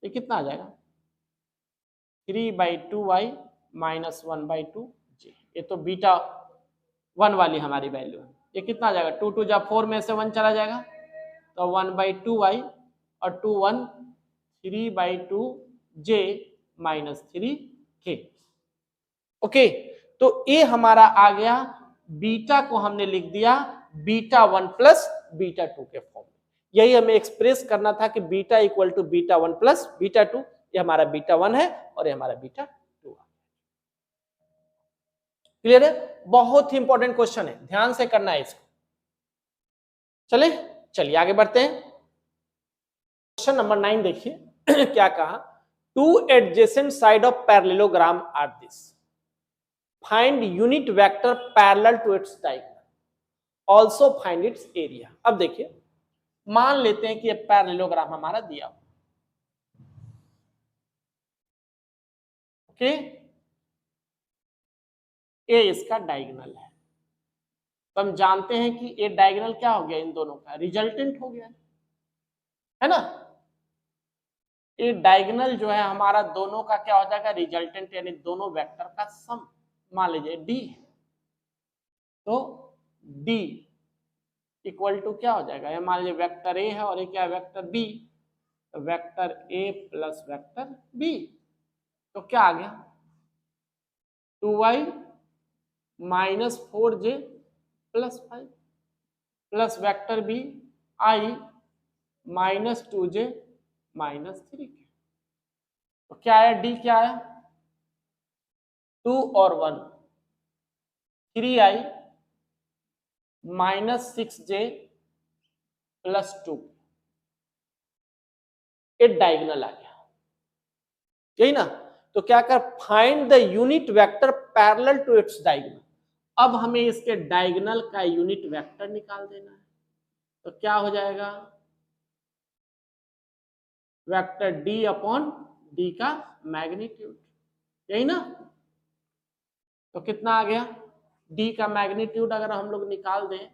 ये कितना आ जाएगा 3/2i माइनस 1/2 j, ये तो बीटा 1 वाली हमारी वैल्यू है, ये कितना आ जाएगा 2 2 जा 4 में से 1 चला जाएगा, तो 1/2i और 2 1 3/2 j माइनस 3 के। ओके, तो ये हमारा आ गया, बीटा को हमने लिख दिया बीटा 1 प्लस बीटा 2 के फॉर्म में, यही हमें एक्सप्रेस करना था कि beta equal to beta 1 plus beta 2, ये हमारा बीटा 1 है और ये हमारा बीटा 2 है। क्लियर है, बहुत ही इंपॉर्टेंट क्वेश्चन है, ध्यान से करना है इसको। चलिए आगे बढ़ते हैं, क्वेश्चन नंबर 9 देखिए क्या कहा, two adjacent side of parallelogram are this, find unit vector parallel to its diagonal, also find its area. अब देखिए, मान लेते हैं कि ये पैरेललोग्राम हमारा दिया हुआ, ओके, ए इसका डायगोनल तो हम जानते हैं कि ए डायगोनल क्या हो गया, इन दोनों का रिजल्टेंट हो गया, है ना। ए डायगोनल जो है हमारा दोनों का क्या हो जाएगा, रिजल्टेंट, यानी दोनों वेक्टर का सम। मान लीजिए डी, तो डी इक्वल टू क्या हो जाएगा, ये मान लीजिए वेक्टर ए है और ये क्या है, वेक्टर बी, तो vector A plus vector B, तो क्या आ गया, 2y minus 4j plus 5 plus vector B I minus 2j minus 3। तो क्या आया, डी क्या आया, 2 और 1 3i माइनस 6j प्लस 2, एक डायगोनल आ गया, यही ना। तो क्या कर, find the unit vector parallel to its diagonal. अब हमें इसके डायगोनल का यूनिट वेक्टर निकाल देना है, तो क्या हो जाएगा, वेक्टर डी अपॉन डी का मैग्नीट्यूड, यही ना। तो कितना आ गया, डी का मैग्नीट्यूड अगर हम लोग निकाल दें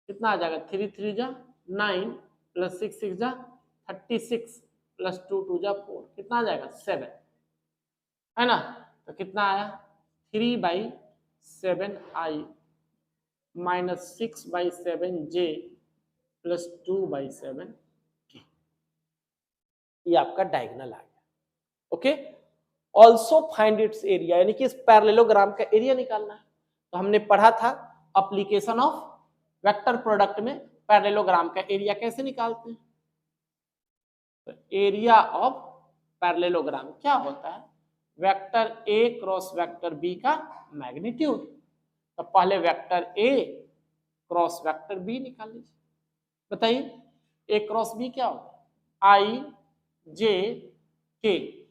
कितना आ जाएगा, 3 3 जा 9 प्लस 6 6 जा 36 प्लस 2 2 जा 4, कितना आ जाएगा 7, है ना। तो कितना आया, 3/7i minus 6/7j plus 2/7k, ये आपका डायगोनल आ गया, okay. Also find its area, यानी कि इस पैरेललोग्राम का एरिया निकालना है। तो हमने पढ़ा था एप्लीकेशन ऑफ वेक्टर प्रोडक्ट में पैरेललोग्राम का एरिया कैसे निकालते हैं। तो एरिया ऑफ पैरेललोग्राम क्या होता है, vector A cross vector B का मैग्नीट्यूड। तो पहले vector A cross vector B निकाल लीजिए, बताइए ए क्रॉस बी क्या होता है, आई जे के,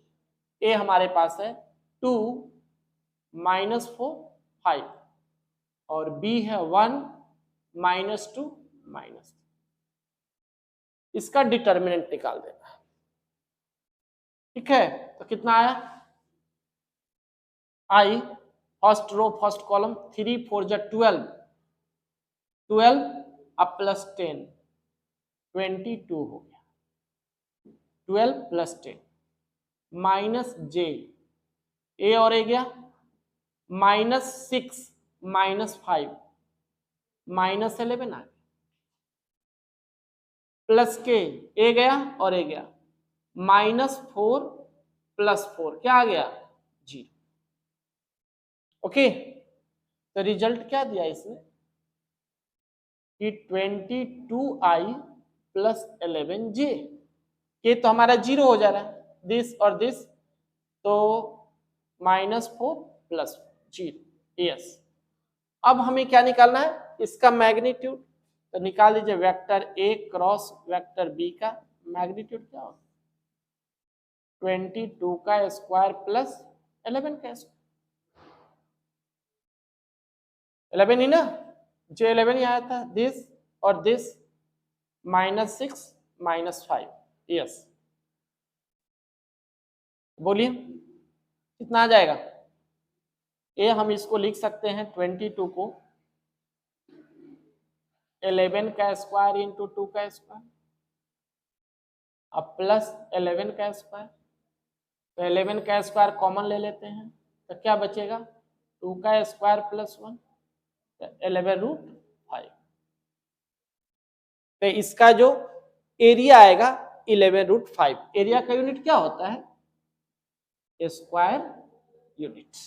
ए हमारे पास है 2 माइनस 4 5 और बी है 1 माइनस 2 माइनस, इसका डिटर्मिनेंट निकाल देना है, ठीक है। तो कितना आया, आई फर्स्ट रो फर्स्ट कॉलम 3 4 जा 12 12 अब प्लस 10 22 हो गया, 12 प्लस 10 माइनस जे, ए और ए गया माइनस 6 माइनस 5 माइनस 11 आ गया, प्लस के, ए गया और ए गया माइनस 4 प्लस 4 क्या आ गया 0, ओके। तो रिजल्ट क्या दिया इसने कि 22i प्लस 11j, ये तो हमारा 0 हो जा रहा है, दिस और दिस, तो माइनस 4 प्लस 0, यस। अब हमें क्या निकालना है, इसका मैग्नीट्यूड। तो निकाल लीजिए vector A cross vector B का मैग्नीट्यूड क्या होगा, 22 का स्क्वायर प्लस 11 का स्क्वायर, 11 ही ना, जो 11 ही आया था, दिस और दिस माइनस 6 माइनस 5, यस। बोलिए कितना आ जाएगा, ए हम इसको लिख सकते हैं 22 को 11 का स्क्वायर इंटू 2 का स्क्वायर, अब प्लस 11 का स्क्वायर, तो 11 का स्क्वायर कॉमन ले लेते हैं, तो क्या बचेगा 2 का स्क्वायर प्लस 1, 11√5। तो इसका जो एरिया आएगा 11√5, एरिया का यूनिट क्या होता है, स्क्वायर यूनिट,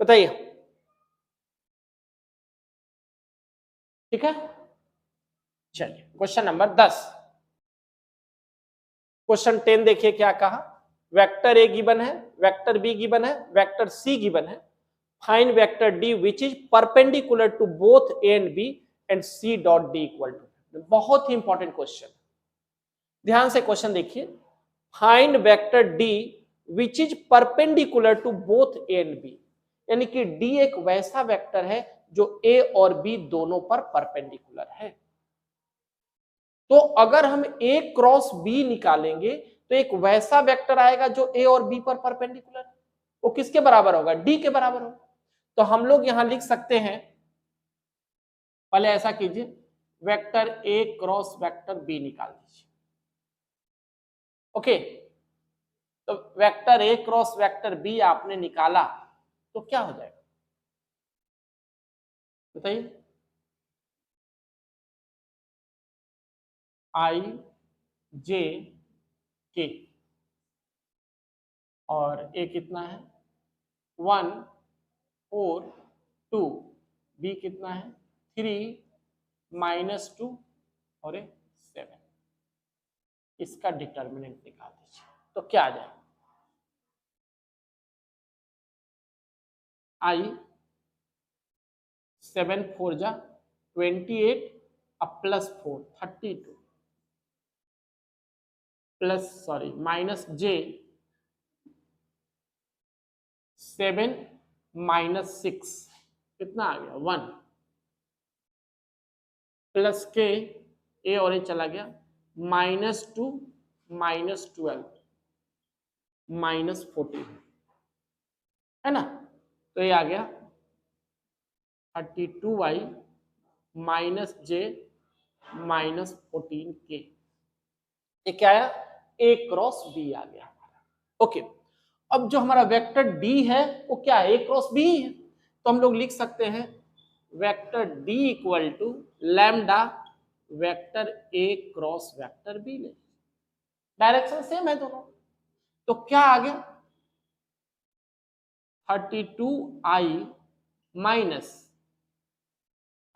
बताइए, ठीक है। चलिए क्वेश्चन नंबर 10, क्वेश्चन 10 देखिए क्या कहा, वेक्टर ए गिवन है, वेक्टर बी गिवन है, वेक्टर सी गिवन है, find vector D which is perpendicular to both A and B and C dot D equal to. बहुत ही इंपॉर्टेंट क्वेश्चन, ध्यान से क्वेश्चन देखिए, find vector D which is perpendicular to both A and B, यानी कि डी एक वैसा वेक्टर है जो ए और बी दोनों पर परपेंडिकुलर है। तो अगर हम ए क्रॉस बी निकालेंगे तो एक वैसा वेक्टर आएगा जो ए और बी पर परपेंडिकुलर है, वो किसके बराबर होगा, डी के बराबर होगा। तो हम लोग यहां लिख सकते हैं, पहले ऐसा कीजिए, vector A cross vector B निकाल दीजिए। ओके, तो vector A cross vector B आपने निकाला तो क्या हो जाएगा बताइए, आई जे के, और ए कितना है 1 4 2, बी कितना है 3 -2 और ए 7। इसका डिटर्मिनेंट निकाल दीजिए तो क्या आ जाएगा, आई 7 4 जा 28 अब +4 32 माइनस जे 7 -6 कितना आ गया 1 प्लस के ए और ए चला गया -2 -12 -14 है ना, तो ये आ गया 32y -j -14 के, ये क्या आया ए क्रॉस बी आ गया हमारा। ओके, अब जो हमारा वेक्टर डी है वो क्या है, ए क्रॉस बी है, तो हम लोग लिख सकते हैं vector D equal to lambda vector A cross vector B ले, डायरेक्शन सेम है दोनों, तो क्या आ गया 32i माइनस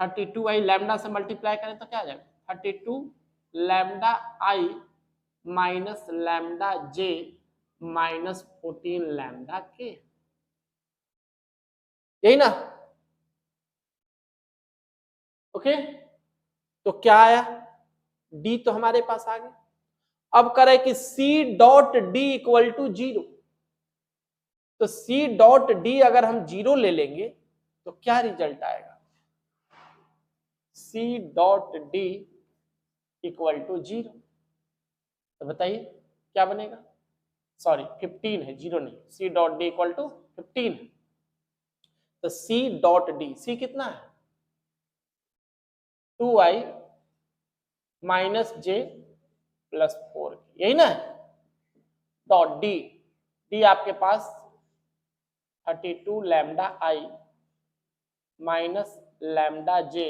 32i लैम्डा से मल्टीप्लाई करें तो क्या आ जाएगा 32 lambda I minus lambda J -14 lambda के, यही ना। ओके, तो क्या आया डी तो हमारे पास आ गया। अब करें कि C dot D equal to 0, तो सी डॉट डी अगर हम 0 ले लेंगे तो क्या रिजल्ट आएगा, C dot D equal to 0, तो बताइए क्या बनेगा, सॉरी 15 है 0 नहीं, C dot D equal to 15 है, तो सी डॉट डी, सी कितना है 2i माइनस जे +4, यही ना है, डॉट डी, डी आपके पास 32 lambda I minus lambda J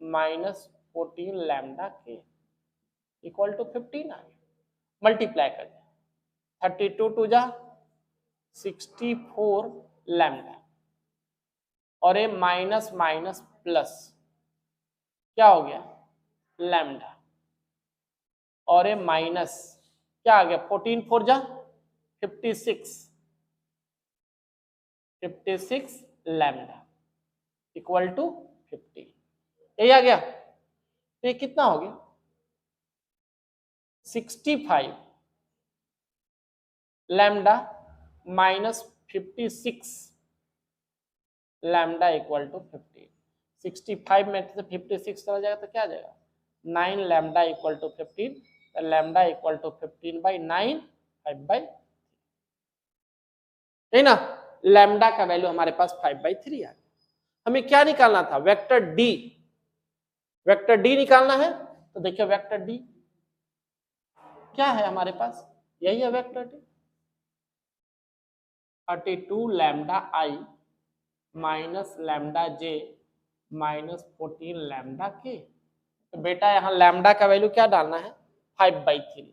-14 lambda के इक्वल टू 15 आ गया, मल्टीप्लाई कर दिया 32 टू जा 64 लैम्डा और ये माइनस माइनस प्लस क्या हो गया लैम्डा और ये माइनस क्या आ गया 14 4 जा 56 लैम्डा इक्वल टू 50, यही आ गया, तो ये कितना हो गया 65 lambda minus 56 lambda equal to 15, 65 में से 56 चला जाएगा तो क्या आ जाएगा 9 लैम्डा इक्वल टू 15, तो लैम्डा इक्वल टू 15/9 5/3, है ना, लैम्डा का वैल्यू हमारे पास 5/3 आ गया। हमें क्या निकालना था वेक्टर डी, वेक्टर डी निकालना है, तो देखिए वेक्टर डी क्या है हमारे पास, यही है vector D 32 lambda I minus lambda J -14 lambda के, तो बेटा यहाँ लैम्डा का वैल्यू क्या डालना है 5/3,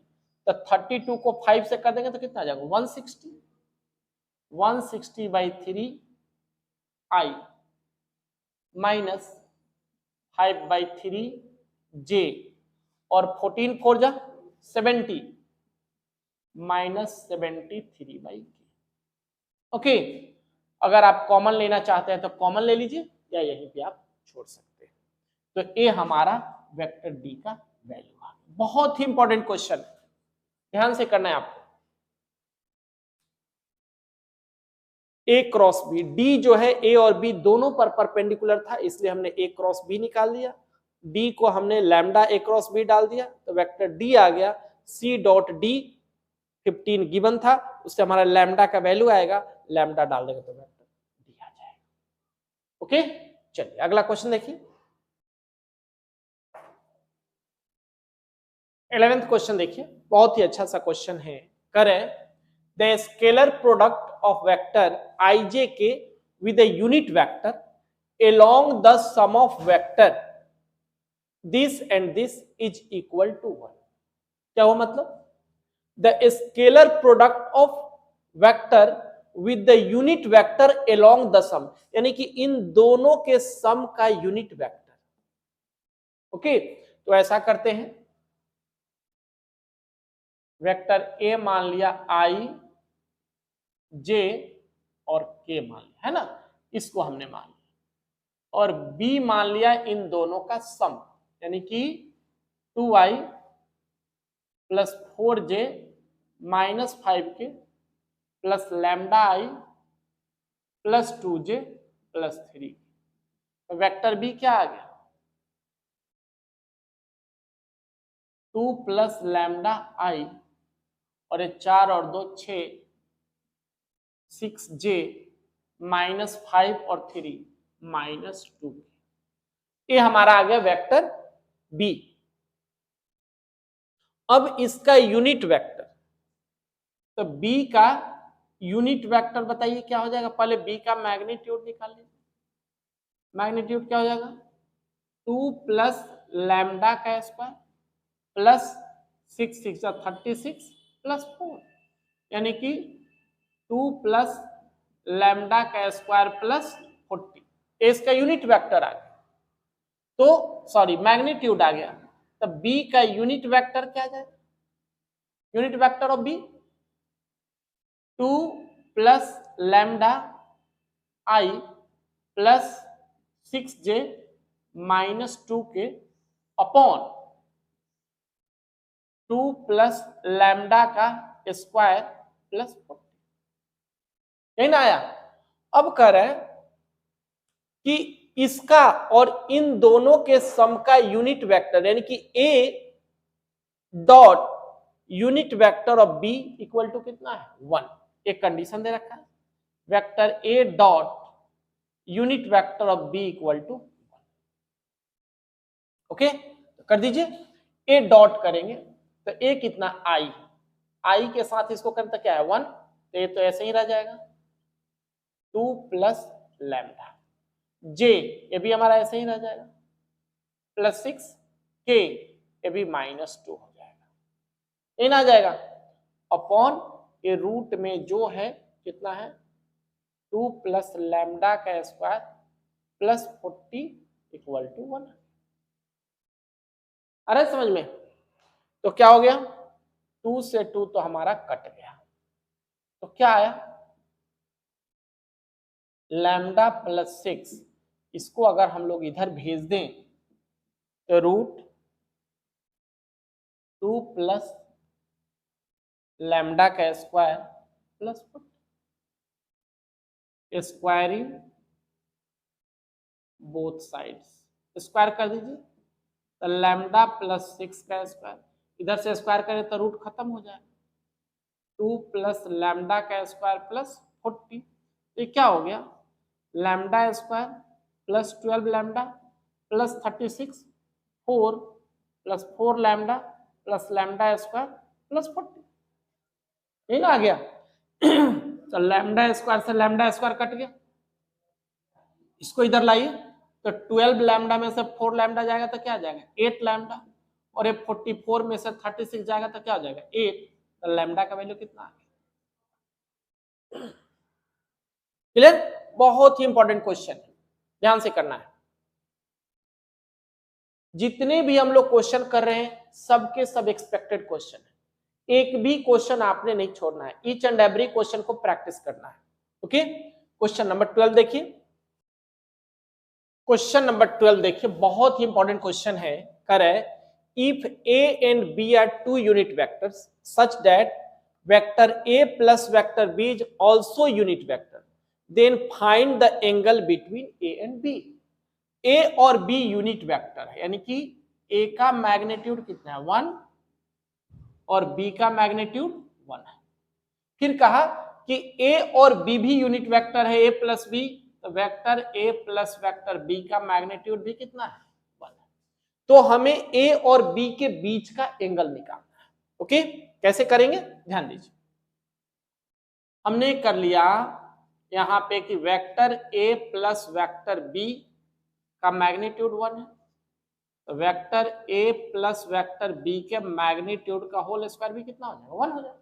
तो 32 को 5 से कर देंगे तो कितना आ जाएगा 160, 160/3 आई माइनस 5/3 जे और 14 4 जा 70 -73/k। ओके, अगर आप कॉमन लेना चाहते हैं तो कॉमन ले लीजिए या यहीं पे आप छोड़ सकते हैं, तो ये हमारा वेक्टर डी का वैल्यू आ गया। बहुत ही इंपॉर्टेंट क्वेश्चन, ध्यान से करना है आपको। ए क्रॉस बी, डी जो है ए और बी दोनों पर परपेंडिकुलर था इसलिए हमने ए क्रॉस बी निकाल लिया, डी को हमने लैम्डा ए क्रॉस बी डाल दिया तो वेक्टर डी आ गया। सी डॉट डी 15 गिवन था, उससे हमारा लैम्डा का वैल्यू आएगा, लैम्डा डाल देगा तो वेक्टर डी आ जाएगा। ओके, चलिए अगला क्वेश्चन देखिए। 11th क्वेश्चन देखिए, बहुत ही अच्छा सा क्वेश्चन है। करें the scalar product of vector ijk with a unit vector along the sum of vector this and this is equal to 1। क्या हुआ मतलब, the scalar product of vector with the unit vector along the sum, यानी कि इन दोनों के सम का यूनिट वेक्टर। ओके, तो ऐसा करते हैं, वेक्टर ए मान लिया आई जे और के मान लिया, है ना, इसको हमने मान लिया, और बी मान लिया इन दोनों का सम, यानी कि 2i plus 4j minus 5k plus lambda I plus 2j plus 3। तो वेक्टर बी क्या आ गया, 2 प्लस लैम्डा आई और ये 4 और 2 6, 6j माइनस 5 और 3 माइनस 2। ये हमारा आ गया वेक्टर बी। अब इसका यूनिट वेक्टर, तो बी का यूनिट वेक्टर बताइए क्या हो जाएगा, पहले बी का मैग्नीट्यूड निकाल लीजिए। मैग्नीट्यूड क्या हो जाएगा, 2 प्लस लैम्डा का स्क्वायर प्लस 6 6 36 प्लस 4, यानी कि 2 प्लस लैम्डा का स्क्वायर प्लस 40। इसका यूनिट वेक्टर आ गया, तो सॉरी मैग्नीट्यूड आ गया। तब बी का यूनिट वेक्टर क्या जाएगा, unit vector of B 2 plus lambda I plus 6j minus 2k upon 2 plus lambda का स्क्वायर प्लस 40। यही ना आया। अब कह रहे हैं कि इसका और इन दोनों के सम का यूनिट वेक्टर, यानी कि a dot unit vector of b equal to कितना है, 1। एक कंडीशन दे रखा है, vector a dot unit vector of b equal to 1। Okay, कर दीजिए, a डॉट करेंगे तो a कितना i के साथ इसको करें तो क्या है 1, तो ये तो ऐसे ही रह जाएगा 2 प्लस लैम्डा, जे ये भी हमारा ऐसे ही रह जाएगा प्लस 6 के ये भी माइनस 2 हो जाएगा, इन आ जाएगा अपॉन ये रूट में जो है कितना है 2 प्लस लैम्डा का स्क्वायर प्लस 40 इक्वल टू 1। अरे समझ में, तो क्या हो गया 2 से 2 तो हमारा कट गया, तो क्या आया लैम्डा प्लस 6, इसको अगर हम लोग इधर भेज दें तो रूट 2 प्लस लैम्डा का square plus 40, squaring both sides, square कर दीजिए तो लैम्डा प्लस 6 का स्क्वायर, इधर से स्क्वायर करें तो रूट खत्म हो जाएगा, 2 प्लस लैम्डा का स्क्वायर प्लस 40, ये क्या हो गया lambda square plus 12 lambda plus 36, 4 plus 4 lambda plus lambda square plus 40, यही ना आ गया। तो लैम्डा स्क्वायर से लैम्डा स्क्वायर कट गया, इसको इधर लाइए तो 12 लैम्डा में से 4 लैम्डा जाएगा तो क्या आ जाएगा 8 लैम्डा, और ये 44 में से 36 जाएगा तो क्या हो जाएगा 8, तो लैम्डा का वैल्यू कितना आ गया। क्लियर, बहुत ही इंपॉर्टेंट क्वेश्चन है, ध्यान से करना है। जितने भी हम लोग क्वेश्चन कर रहे हैं सबके सब एक्सपेक्टेड क्वेश्चन है, एक भी क्वेश्चन आपने नहीं छोड़ना है, ईच एंड एवरी क्वेश्चन को प्रैक्टिस करना है। ओके, क्वेश्चन नंबर 12 देखिए, क्वेश्चन नंबर 12 देखिए, बहुत ही इंपॉर्टेंट क्वेश्चन है। करे if a and b are two unit vectors such that vector a plus vector b is also unit vector, then find the angle between A and B. A और बी यूनिट वेक्टर है, यानी कि ए का मैग्नीट्यूड कितना है 1 और बी का मैग्नीट्यूड 1 है। फिर कहा कि ए और बी भी यूनिट वेक्टर है, ए प्लस बी, तो vector A plus vector B का मैग्नीट्यूड भी कितना है 1 है। तो हमें ए और बी के बीच का एंगल निकालना है। ओके, कैसे करेंगे ध्यान दीजिए। हमने कर लिया यहां पे कि vector A plus vector B का मैग्नीट्यूड 1 है, तो vector A plus vector B के मैग्नीट्यूड का होल स्क्वायर भी कितना हो जाएगा 1 हो जाएगा।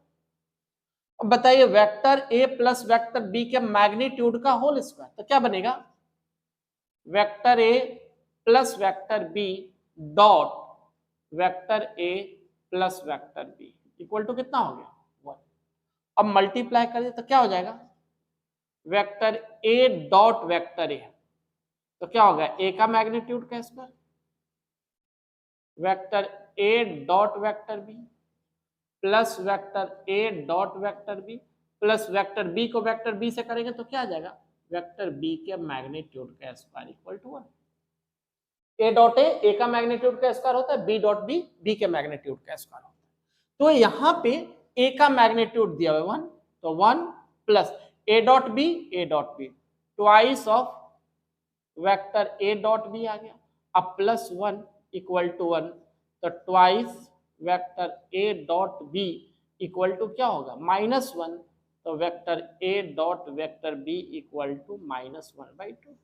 अब बताइए vector A plus vector B के मैग्नीट्यूड का होल स्क्वायर तो क्या बनेगा, vector A plus vector B dot vector A plus vector B equal to कितना हो गया 1। अब मल्टीप्लाई करिए तो क्या हो जाएगा, vector A dot vector A, तो क्या होगा ए का मैग्नीट्यूड का square, vector A dot vector B plus vector A dot vector B plus vector B को वेक्टर बी से करेंगे तो क्या आ जाएगा, वेक्टर बी के मैग्नीट्यूड का square equal to 1। A dot A का मैग्नीट्यूड का स्क्वायर होता है, बी डॉट बी बी के मैग्नीट्यूड का स्क्वायर होता है। तो यहां पे ए का मैग्नीट्यूड दिया हुआ 1, तो 1 plus A dot B twice of vector A dot B आ गया, अब प्लस 1 इक्वल टू 1, तो twice vector A dot B equal to क्या होगा -1, तो vector A dot vector B equal to -1/2,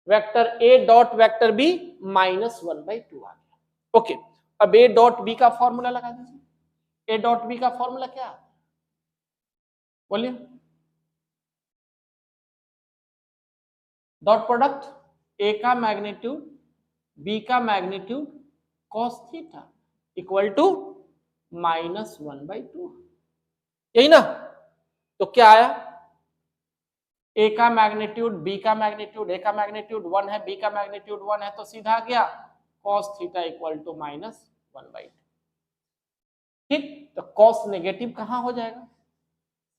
vector A dot vector B -1/2 आ गया। ओके, अब ए डॉट बी का फॉर्मूला लगा दीजिए। ए डॉट बी का फॉर्मूला क्या है बोलिए, डॉट प्रोडक्ट ए का मैग्नीट्यूड बी का magnitude cos theta equal to -1/2, यही ना। तो क्या आया, ए का मैग्नीट्यूड बी का मैग्नीट्यूड, ए का मैग्नीट्यूड 1 है बी का मैग्नीट्यूड 1 है, तो सीधा आ गया cos थीटा इक्वल टू -1/2। ठीक, तो cos नेगेटिव कहां हो जाएगा,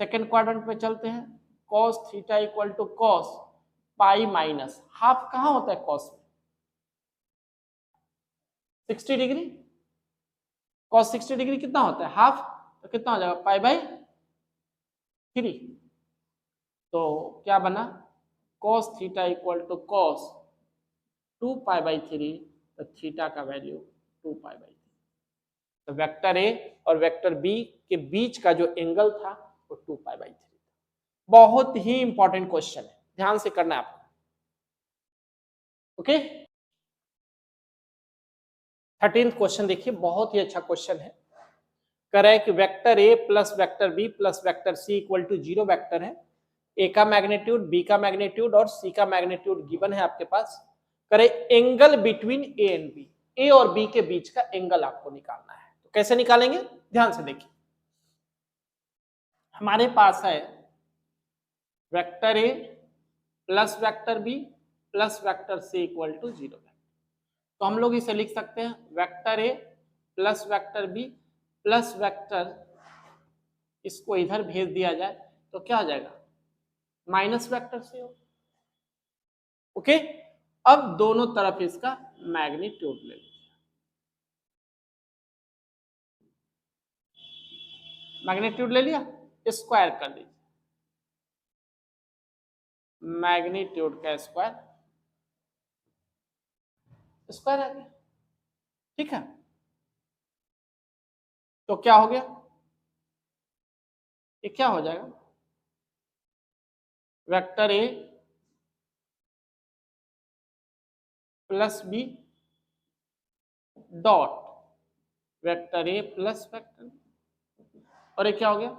सेकेंड क्वाड्रेंट में चलते हैं, cos theta equal to cos pi minus half कहां होता है cos में 60 डिग्री, cos 60 डिग्री कितना होता है हाफ, तो कितना हो जाएगा π/3। तो क्या बना cos theta equal to cos 2π/3, तो थीटा का वैल्यू 2π/3। तो वेक्टर ए और वेक्टर बी के बीच का जो एंगल था वो 2π/3। बहुत ही इंपॉर्टेंट क्वेश्चन है, ध्यान से करना है आपको। ओके, 13th क्वेश्चन देखिए, बहुत ही अच्छा क्वेश्चन है। कह रहा है कि vector A plus vector B plus vector C equal to 0 vector है, ए का मैग्नीट्यूड बी का मैग्नीट्यूड और सी का मैग्नीट्यूड गिवन है आपके पास। करे angle between A and B, A और बी के बीच का एंगल आपको निकालना है। तो कैसे निकालेंगे ध्यान से देखिए, हमारे पास है vector A plus vector B plus vector C equal to 0। तो हम लोग इसे लिख सकते हैं vector A plus vector B plus vector, इसको इधर भेज दिया जाए तो क्या हो जाएगा माइनस वेक्टर सी हो। ओके, अब दोनों तरफ इसका मैग्नीट्यूड ले लीजिए, मैग्नीट्यूड ले लिया, स्क्वायर कर दीजिए, मैग्नीट्यूड का स्क्वायर स्क्वायर आ गया। ठीक है, तो क्या हो गया, ये क्या हो जाएगा vector A plus B dot vector A plus vector, और ये क्या हो गया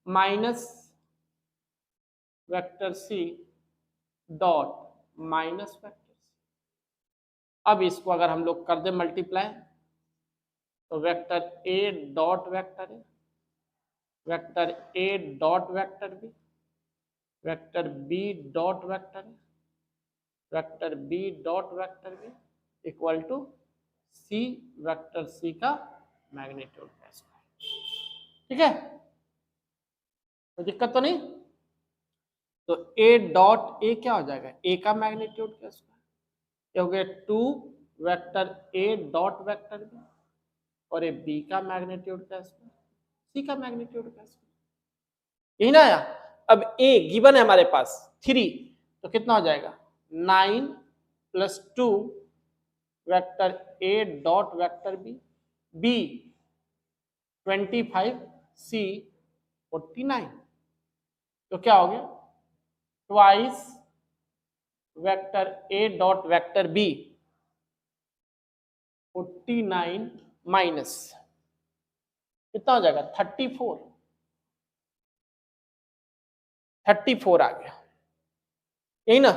minus vector C dot minus vector C. अब इसको अगर हम लोग कर दे मल्टीप्लाई, तो vector A dot vector A, vector A dot vector B, vector B dot vector A, vector B dot vector B equal to C vector C का मैग्नीट्यूड का स्क्वायर। ठीक है, कोई दिक्कत तो नहीं। तो ए डॉट ए क्या हो जाएगा, ए का मैग्नीट्यूड का स्क्वायर, क्या हो गया 2 vector A dot vector B, और ये बी का मैग्नीट्यूड का स्क्वायर, सी का मैग्नीट्यूड का स्क्वायर, यही ना आया। अब ए गिवन है हमारे पास 3, तो कितना हो जाएगा 9 + 2 vector A dot vector B, B 25, C 49, तो क्या हो गया twice vector A dot vector B 49 minus कितना हो जाएगा 34, 34 आ गया, यही ना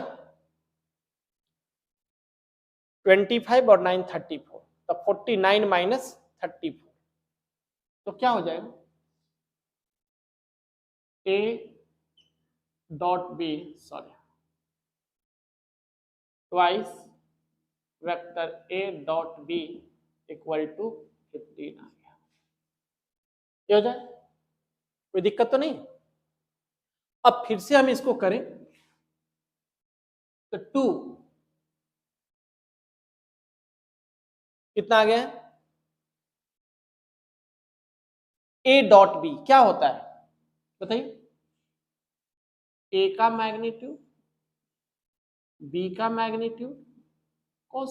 25 और 9 34, तो 49 माइनस 34, तो क्या हो जाएगा A dot B sorry twice vector A dot B equal to 15 आ गया। क्या हो जाए, कोई दिक्कत तो नहीं। अब फिर से हम इसको करें तो 2 कितना आ गया है, ए डॉट बी क्या होता है बताइए, ए का मैग्नीट्यूड बी का मैग्नीट्यूड cos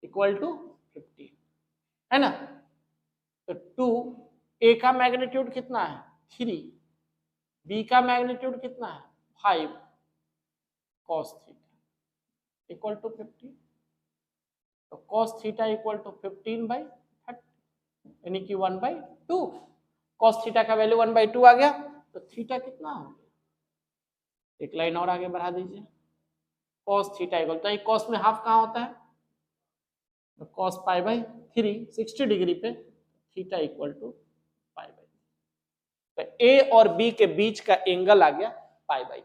इक्वल टू 15 है ना। तो 2 ए का मैग्नीट्यूड कितना है 3, बी का मैग्नीट्यूड कितना है 5 cos थीटा इक्वल टू 15, तो cos थीटा इक्वल टू 15/30 यानी कि 1/2, cos थीटा का वैल्यू 1/2 आ गया, तो थीटा कितना हो गया, एक लाइन और आगे बढ़ा दीजिए, cos थीटा इक्वल तो cos में हाफ कहाँ होता है, तो cos π/3 60 डिग्री पे थीटा इक्वल टू π/3, तो ए और बी के बीच का एंगल आ गया π/3।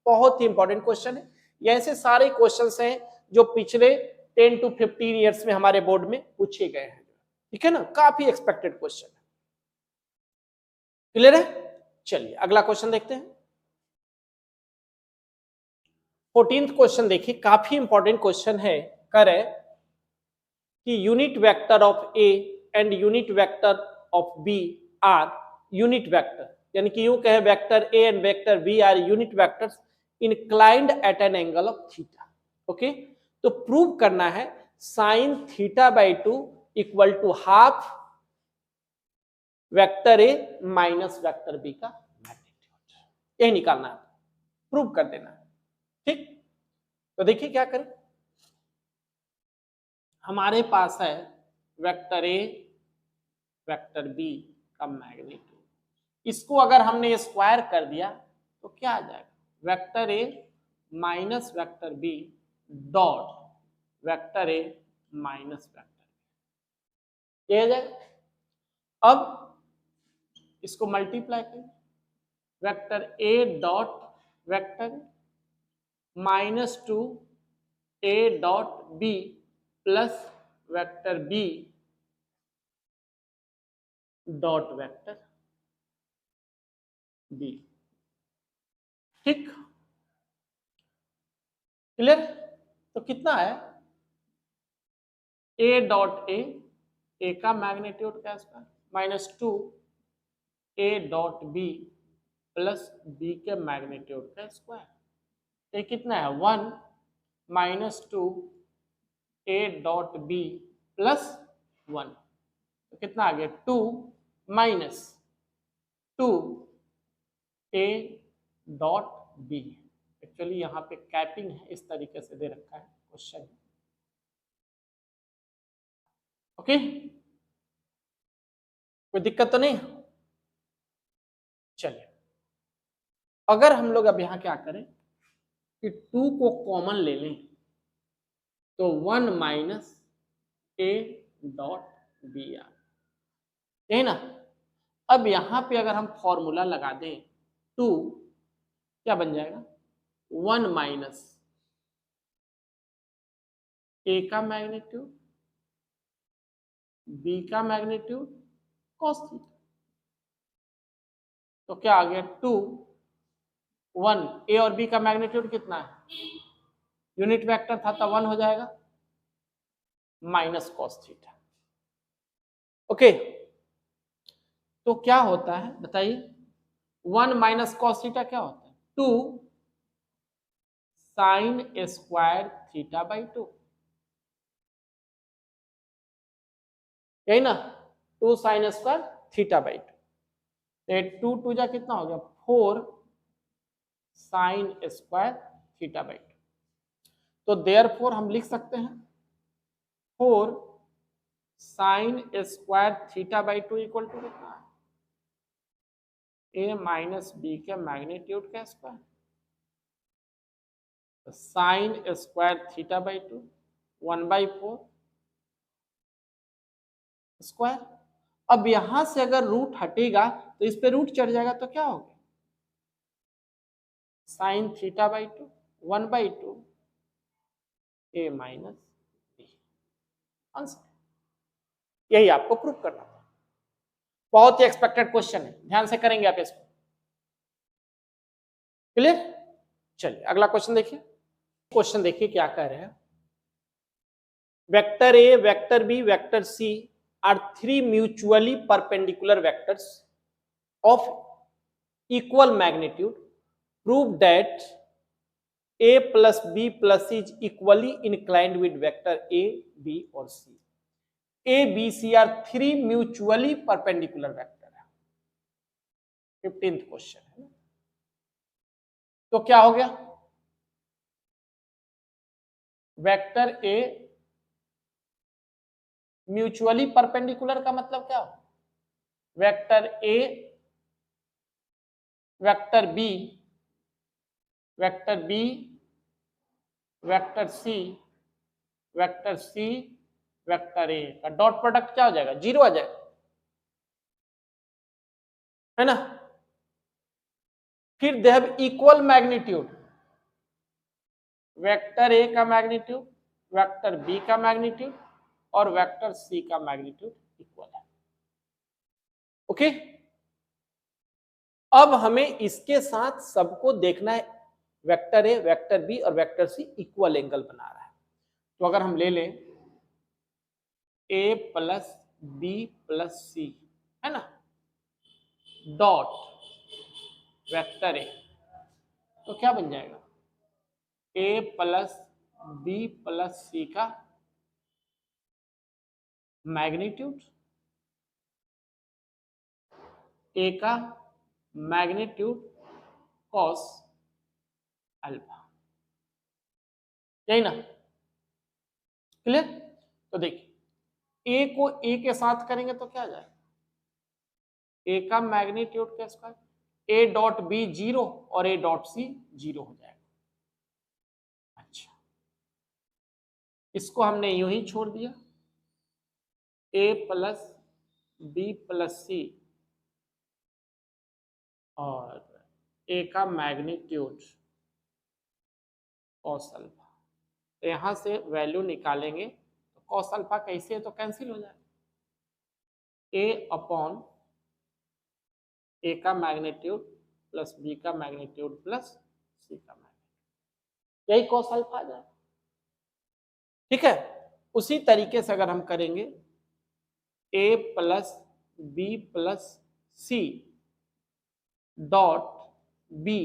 बहुत ही इंपॉर्टेंट क्वेश्चन है, ये ऐसे सारे क्वेश्चंस हैं जो पिछले 10 to 15 ईयर्स में हमारे बोर्ड में पूछे गए हैं, ठीक है ना, काफी एक्सपेक्टेड क्वेश्चन है। क्लियर है, चलिए अगला क्वेश्चन देखते हैं। 14th क्वेश्चन देखिए, काफी इंपॉर्टेंट क्वेश्चन है, करे कि unit vector of A and unit vector of B are unit vector, यानी कि यूं कहे vector A and vector B are unit vectors inclined at an angle of theta. Okay, तो प्रूव करना है sine theta by 2 equal to half vector A minus vector B का मैग्नीट्यूड, यही निकालना है, प्रूव कर देना है। ठीक, तो देखिए क्या करें, हमारे पास है वेक्टर ए वेक्टर बी का मैग्नीट्यूड, इसको अगर हमने स्क्वायर कर दिया तो क्या आ जाएगा vector A minus vector B dot vector A minus vector B, ये जाएगा। अब इसको मल्टीप्लाई करें, vector A dot vector -2 A dot B plus vector B dot vector B. ठीक, क्लियर, तो कितना है ए डॉट ए का मैग्नीट्यूड क्या square -2 A dot B plus B के मैग्नीट्यूड का स्क्वायर, ये कितना है 1 -2 ए डॉट बी प्लस 1, तो कितना आ गया 2 minus 2 A dot B. Actually यहाँ पे कैपिंग है, इस तरीके से दे रखा है क्वेश्चन। ओके, कोई दिक्कत तो नहीं। चलिए अगर हम लोग अब यहाँ क्या करें कि 2 को कॉमन ले लें तो 1 minus A dot B R, यही ना। अब यहाँ पे अगर हम फॉर्मूला लगा दें 2 क्या बन जाएगा 1 माइनस ए का मैग्नीट्यूड बी का मैग्नीट्यूड cos थीटा, तो क्या आ गया 2 1, ए और बी का मैग्नीट्यूड कितना है, यूनिट वेक्टर था तो 1 हो जाएगा, माइनस कॉस थीटा। ओके, तो क्या होता है बताइए, 1 माइनस कॉस थीटा क्या होता है, 2 साइन स्क्वायर थीटा बाई 2, यही ना, 2 साइन स्क्वायर थीटा बाई 2, 2 2 जा कितना हो गया, 4 साइन स्क्वायर थीटा बाई 2। तो देयरफॉर हम लिख सकते हैं 4 sine square theta by 2 equal to कितना है, ए माइनस बी के मैग्नीट्यूड का square, sine square theta by 2 1/4 square. अब यहां से अगर रूट हटेगा तो इस पे रूट चढ़ जाएगा तो क्या होगा, sine theta by 2 1/2 A minus B, answer. यही आपको प्रूव करना था, बहुत ही एक्सपेक्टेड क्वेश्चन है, ध्यान से करेंगे आप इसको, क्लियर। चलिए अगला क्वेश्चन देखिए, क्वेश्चन देखिए क्या कह रहे हैं, vector A, vector B, vector C are 3 mutually perpendicular vectors of equal magnitude, prove that a plus b plus c is equally inclined with vector a, b और c। a, b, c are 3 mutually perpendicular vector है, 15th क्वेश्चन है। तो क्या हो गया, वेक्टर a म्यूचुअली परपेंडिकुलर का मतलब क्या हो, vector a, vector b, vector b, vector c, vector c, vector a का डॉट प्रोडक्ट क्या हो जाएगा, 0 आ जाएगा, है ना। फिर they have equal magnitude, vector A का मैग्नीट्यूड, वेक्टर बी का मैग्नीट्यूड और वेक्टर सी का मैग्नीट्यूड इक्वल है। ओके, अब हमें इसके साथ सबको देखना है, वेक्टर ए, वेक्टर बी और वेक्टर सी इक्वल एंगल बना रहा है। तो अगर हम ले लें ए प्लस बी प्लस सी, है ना, डॉट वेक्टर ए, तो क्या बन जाएगा, A plus B plus C का मैग्नीट्यूड, ए का मैग्नीट्यूड कॉस अल्फा, यही ना, क्लियर। तो देखिए ए को ए के साथ करेंगे तो क्या आ जाएगा, ए का मैग्नीट्यूड का स्क्वायर, ए डॉट बी 0 और ए डॉट सी 0 हो जाएगा। अच्छा, इसको हमने यूं ही छोड़ दिया, ए प्लस बी प्लस सी और ए का मैग्नीट्यूड कॉस अल्फा, तो यहां से वैल्यू निकालेंगे तो कॉस अल्फा कैसे है तो कैंसिल हो जाएगा, ए अपॉन ए का मैग्नीट्यूड प्लस बी का मैग्नीट्यूड प्लस सी का मैग्नीट्यूड, यही कॉस अल्फा आ जाएगा। ठीक है, उसी तरीके से अगर हम करेंगे A plus B plus C dot B,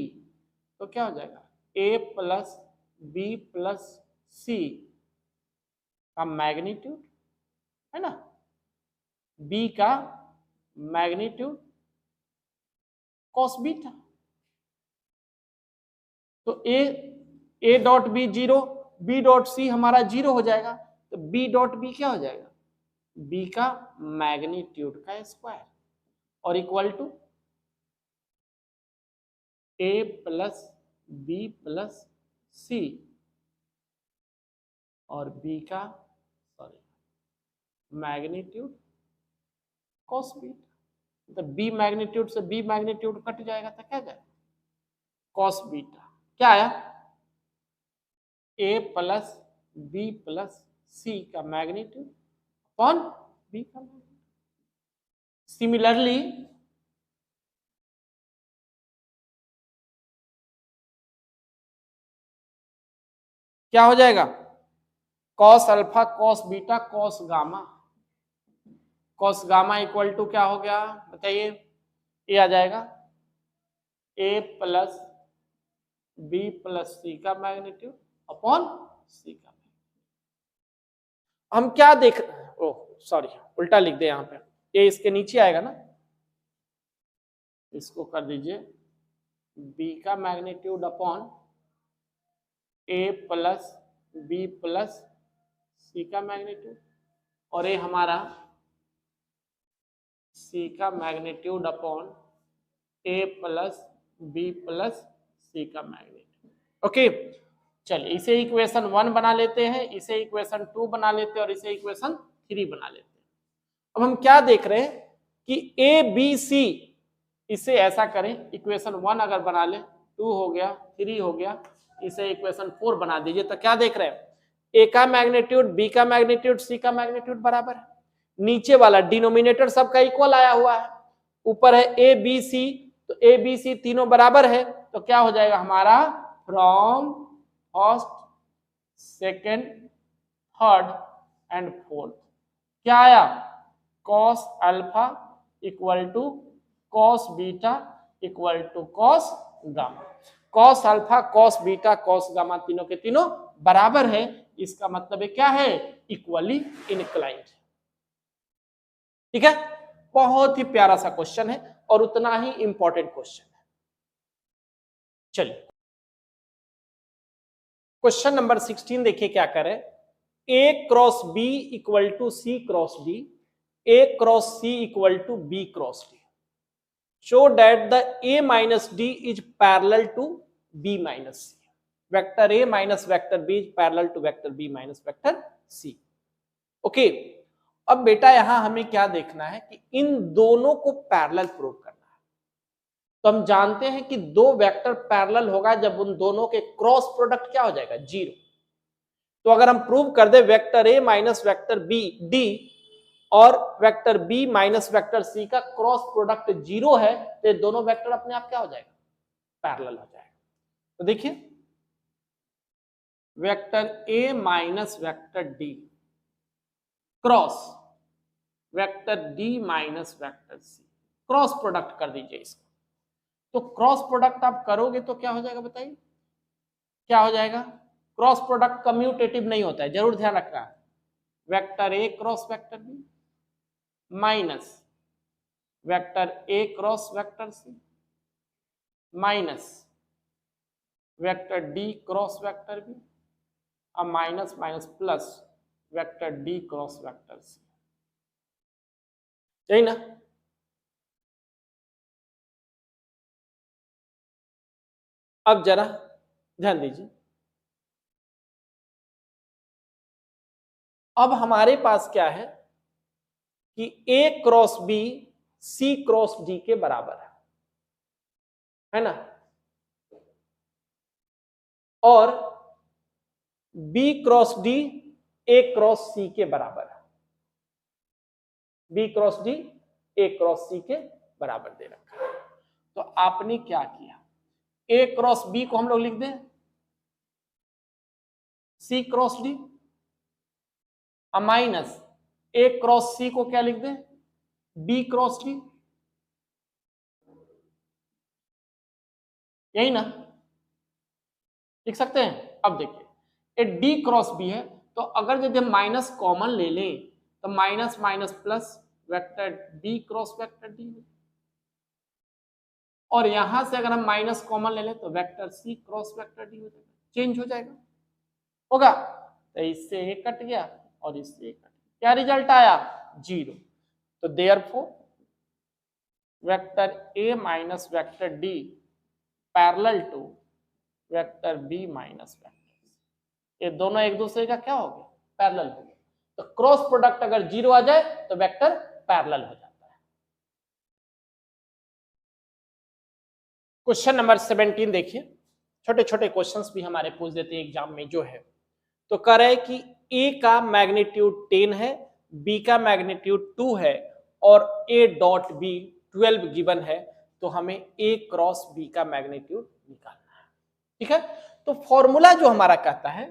तो क्या हो जाएगा, A plus B plus C का मैग्नीट्यूड, है ना, बी का मैग्नीट्यूड कॉस बीटा। तो A dot B 0, B dot C हमारा 0 हो जाएगा, तो बी डॉट बी क्या हो जाएगा, बी का मैग्नीट्यूड का स्क्वायर और equal to A plus B plus C और बी का मैग्नीट्यूड कॉस बीटा, तो बी मैग्नीट्यूड से बी मैग्नीट्यूड कट जाएगा तो क्या जाएगा, कॉस बीटा। क्या आया, A plus B plus C का मैग्नीट्यूड अपॉन बी का मैग्नीट्यूड। सिमिलरली क्या हो जाएगा, cos alpha cos beta cos gamma. Cos gamma equal to क्या हो गया बताइए, ये आ जाएगा A plus B plus C का मैग्नीट्यूड अपॉन सी का। हम क्या देख, ओह सॉरी उल्टा लिख दे यहाँ पे, ये इसके नीचे आएगा ना, इसको कर दीजिए बी का मैग्नीट्यूड अपॉन ए प्लस बी प्लस सी का मैग्नीट्यूड, और ये हमारा सी का मैग्नीट्यूड अपॉन ए प्लस बी प्लस सी का मैग्नीट्यूड। ओके चलिए इसे इक्वेशन 1 बना लेते हैं, इसे इक्वेशन 2 बना लेते हैं और इसे इक्वेशन 3 बना लेते हैं। अब हम क्या देख रहे हैं कि ए बी सी, इसे ऐसा करें इक्वेशन 1 अगर बना ले 2 हो गया 3 हो गया, इसे इक्वेशन 4 बना दीजिए, तो क्या देख रहे हैं, ए का मैग्नीट्यूड बी का मैग्नीट्यूड सी का मैग्नीट्यूड बराबर है, नीचे वाला डिनोमिनेटर सबका इक्वल आया हुआ है, ऊपर है ए बी सी, तो ए बी सी तीनों बराबर है, तो क्या हो जाएगा हमारा from first second third and fourth क्या आया, cos alpha equal to cos beta equal to cos gamma. Cos alpha cos beta cos gamma तीनों के तीनों बराबर है, इसका मतलब है क्या है, इक्वली इनक्लाइंड। ठीक है, बहुत ही प्यारा सा क्वेश्चन है और उतना ही इंपॉर्टेंट क्वेश्चन है। चलिए क्वेश्चन नंबर 16 देखिए क्या करे, A cross B equal to C cross D, A cross C equal to B cross D, show that the a minus d is parallel to b minus c, vector a minus vector b is parallel to vector b minus vector c। Okay अब बेटा यहां हमें क्या देखना है कि इन दोनों को पैरेलल प्रूव करना है, तो हम जानते हैं कि दो वेक्टर पैरेलल होगा जब उन दोनों के क्रॉस प्रोडक्ट क्या हो जाएगा 0। तो अगर हम प्रूव कर दे vector a minus vector b d और vector b minus vector c का क्रॉस प्रोडक्ट 0 है, तो दोनों वेक्टर अपने आप क्या हो जाएगा, पैरेलल हो जाएगा। तो देखिए vector a minus vector d cross vector d minus vector c, cross product कर दीजिए इसको, तो क्रॉस प्रोडक्ट आप करोगे तो क्या हो जाएगा बताइए, क्या हो जाएगा, क्रॉस प्रोडक्ट कम्यूटेटिव नहीं होता है, जरूर ध्यान रखना, vector a cross vector b minus vector a cross vector c minus vector d cross vector b और minus minus plus vector d cross vector c, यही ना। अब जरा ध्यान दीजिए, अब हमारे पास क्या है कि a cross b c cross d के बराबर है ना, और b cross d a cross c के बराबर है, b cross d a cross c के बराबर दे रखा है। तो आपने क्या किया, a क्रॉस b को हम लोग लिख दें c cross d, minus a cross c को क्या लिख दें b क्रॉस d, यही ना, लिख सकते हैं। अब देखिए ये d क्रॉस b है, तो अगर यदि हम माइनस कॉमन ले लें तो minus minus plus vector b cross vector d, और यहां से अगर हम माइनस कॉमन ले लें तो vector c cross vector d हो जाएगा, चेंज हो जाएगा होगा, तो इससे एक कट गया और इससे एक कट गया, क्या रिजल्ट आया 0। तो therefore vector a minus vector d parallel to vector b minus vector, ये दोनों एक दूसरे का क्या हो गया, पैरेलल हो गया। तो क्रॉस प्रोडक्ट अगर 0 आ जाए तो वेक्टर पैरेलल हो जाता है। क्वेश्चन नंबर 17 देखिए, छोटे छोटे क्वेश्चंस भी हमारे पूछ देते हैं एग्जाम में जो है, तो कह रहे हैं कि a का मैग्नीट्यूड 10 है, b का मैग्नीट्यूड 2 है और a डॉट b 12 गिवन है, तो हमें a क्रॉस b का मैग्नीट्यूड निकालना है। ठीक है, तो फॉर्मूला जो हमारा कहता है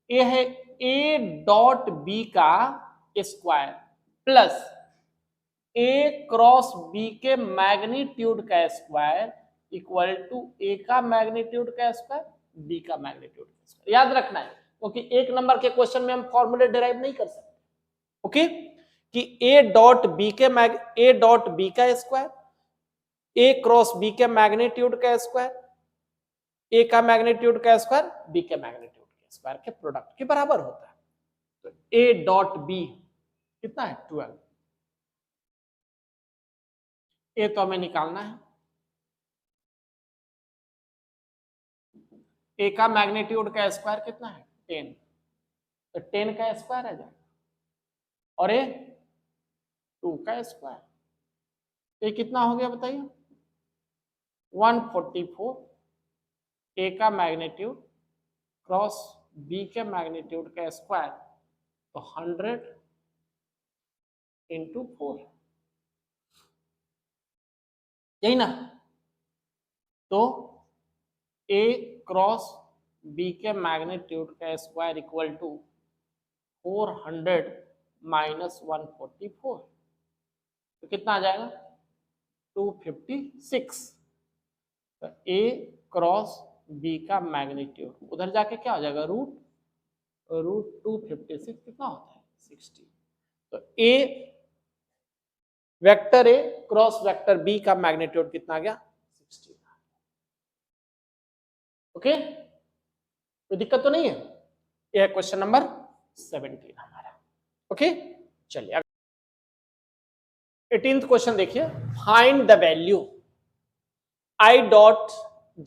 ए है ए डॉट बी का स्क्वायर प्लस ए क्रॉस बी के मैग्नीट्यूड का स्क्वायर इक्वल टू ए का मैग्नीट्यूड का स्क्वायर बी का मैग्नीट्यूड का स्क्वायर। याद रखना है क्योंकि एक नंबर के क्वेश्चन में हम फॉर्मूले डिराइव नहीं कर सकते। ओके, कि ए डॉट बी का स्क्वायर, ए क्रॉस बी के मैग्नीट्यूड का स्क्वायर, ए का मैग्नीट्यूड का स्क्वायर बी के मैग्नीट्यूड के स्क्वायर के प्रोडक्ट के बराबर होता है। तो ए डॉट बी कितना है 12, ए तो हमें निकालना है, ए का मैग्नीट्यूड का स्क्वायर कितना है 10, तो 10 का स्क्वायर आ जाएगा और ए 2 का स्क्वायर, ये कितना हो गया बताइए 144, ए का मैग्नीट्यूड क्रॉस बी के मैग्नीट्यूड का स्क्वायर तो 100 इंटू 4, यही ना। तो ए क्रॉस बी के मैग्नीट्यूड का स्क्वायर इक्वल टू 400 माइनस 144, तो कितना आ जाएगा 256। तो ए क्रॉस बी का मैग्नीट्यूड उधर जाके क्या हो जाएगा रूट 256 कितना होता है 60। तो A vector A cross vector B का मैग्नीट्यूड कितना आ गया 60। ओके, कोई दिक्कत तो नहीं है। यह है क्वेश्चन नंबर 17 हमारा। ओके, चलिए 18th क्वेश्चन देखिए, find the value I dot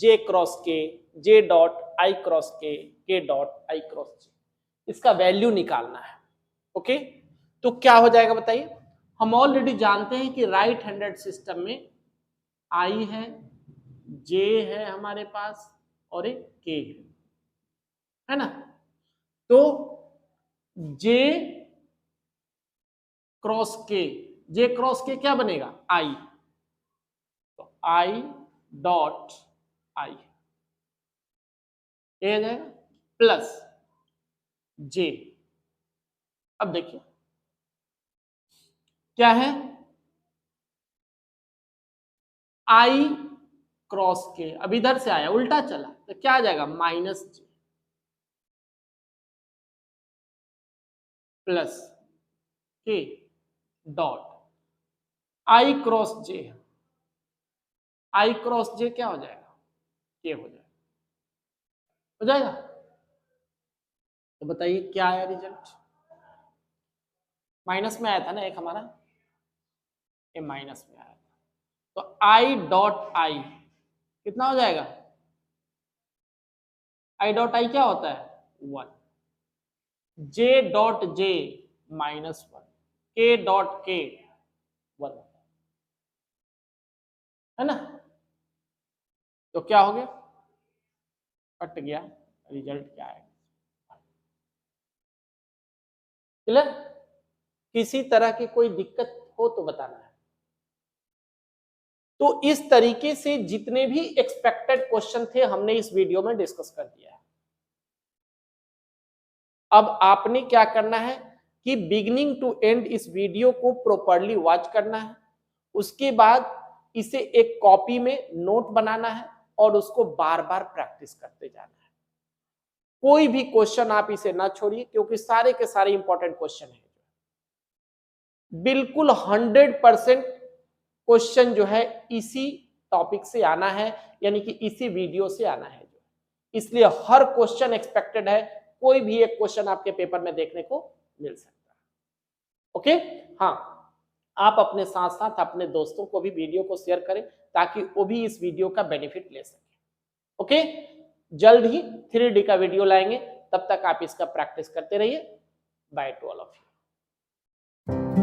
J cross के, जे डॉट आई क्रॉस के डॉट आई क्रॉस जे, इसका वैल्यू निकालना है। ओके, तो क्या हो जाएगा बताइए। हम ऑलरेडी जानते हैं कि राइट हैंडेड सिस्टम में आई है, जे है हमारे पास और एक के है ना। तो जे क्रॉस के क्या बनेगा आई, तो आई डॉट आई ये आ जाएगा प्लस जे। अब देखिए क्या है आई क्रॉस के, अब इधर से आया उल्टा चला तो क्या आ जाएगा minus J plus K dot I cross J, I cross J क्या हो जाएगा के हो जाएगा। तो बताइए क्या आया रिजल्ट, माइनस में आया था ना एक हमारा, ये माइनस में आया था। तो आई डॉट आई कितना हो जाएगा, आई डॉट आई क्या होता है 1, जे डॉट जे -1, के डॉट के 1 है ना। तो क्या हो गया कट गया, रिजल्ट क्या आएगा क्लियर। किसी तरह की कोई दिक्कत हो तो बताना है। तो इस तरीके से जितने भी एक्सपेक्टेड क्वेश्चन थे हमने इस वीडियो में डिस्कस कर दिया है। अब आपने क्या करना है कि बिगिनिंग टू एंड इस वीडियो को प्रॉपर्ली वॉच करना है, उसके बाद इसे एक कॉपी में नोट बनाना है और उसको बार बार प्रैक्टिस करते जाना है। कोई भी क्वेश्चन आप इसे ना छोड़िए क्योंकि सारे के सारे इंपॉर्टेंट क्वेश्चन हैं। बिल्कुल 100% क्वेश्चन जो है इसी टॉपिक से आना है, यानी कि इसी वीडियो से आना है। इसलिए हर क्वेश्चन एक्सपेक्टेड है, कोई भी एक क्वेश्चन आपके पेपर में देखने को मिल सकता है। ओके, हाँ, आप अपने साथ साथ अपने दोस्तों को भी वीडियो को शेयर करें ताकि वो भी इस वीडियो का बेनिफिट ले सके। ओके, जल्द ही 3D का वीडियो लाएंगे, तब तक आप इसका प्रैक्टिस करते रहिए। By two all of you.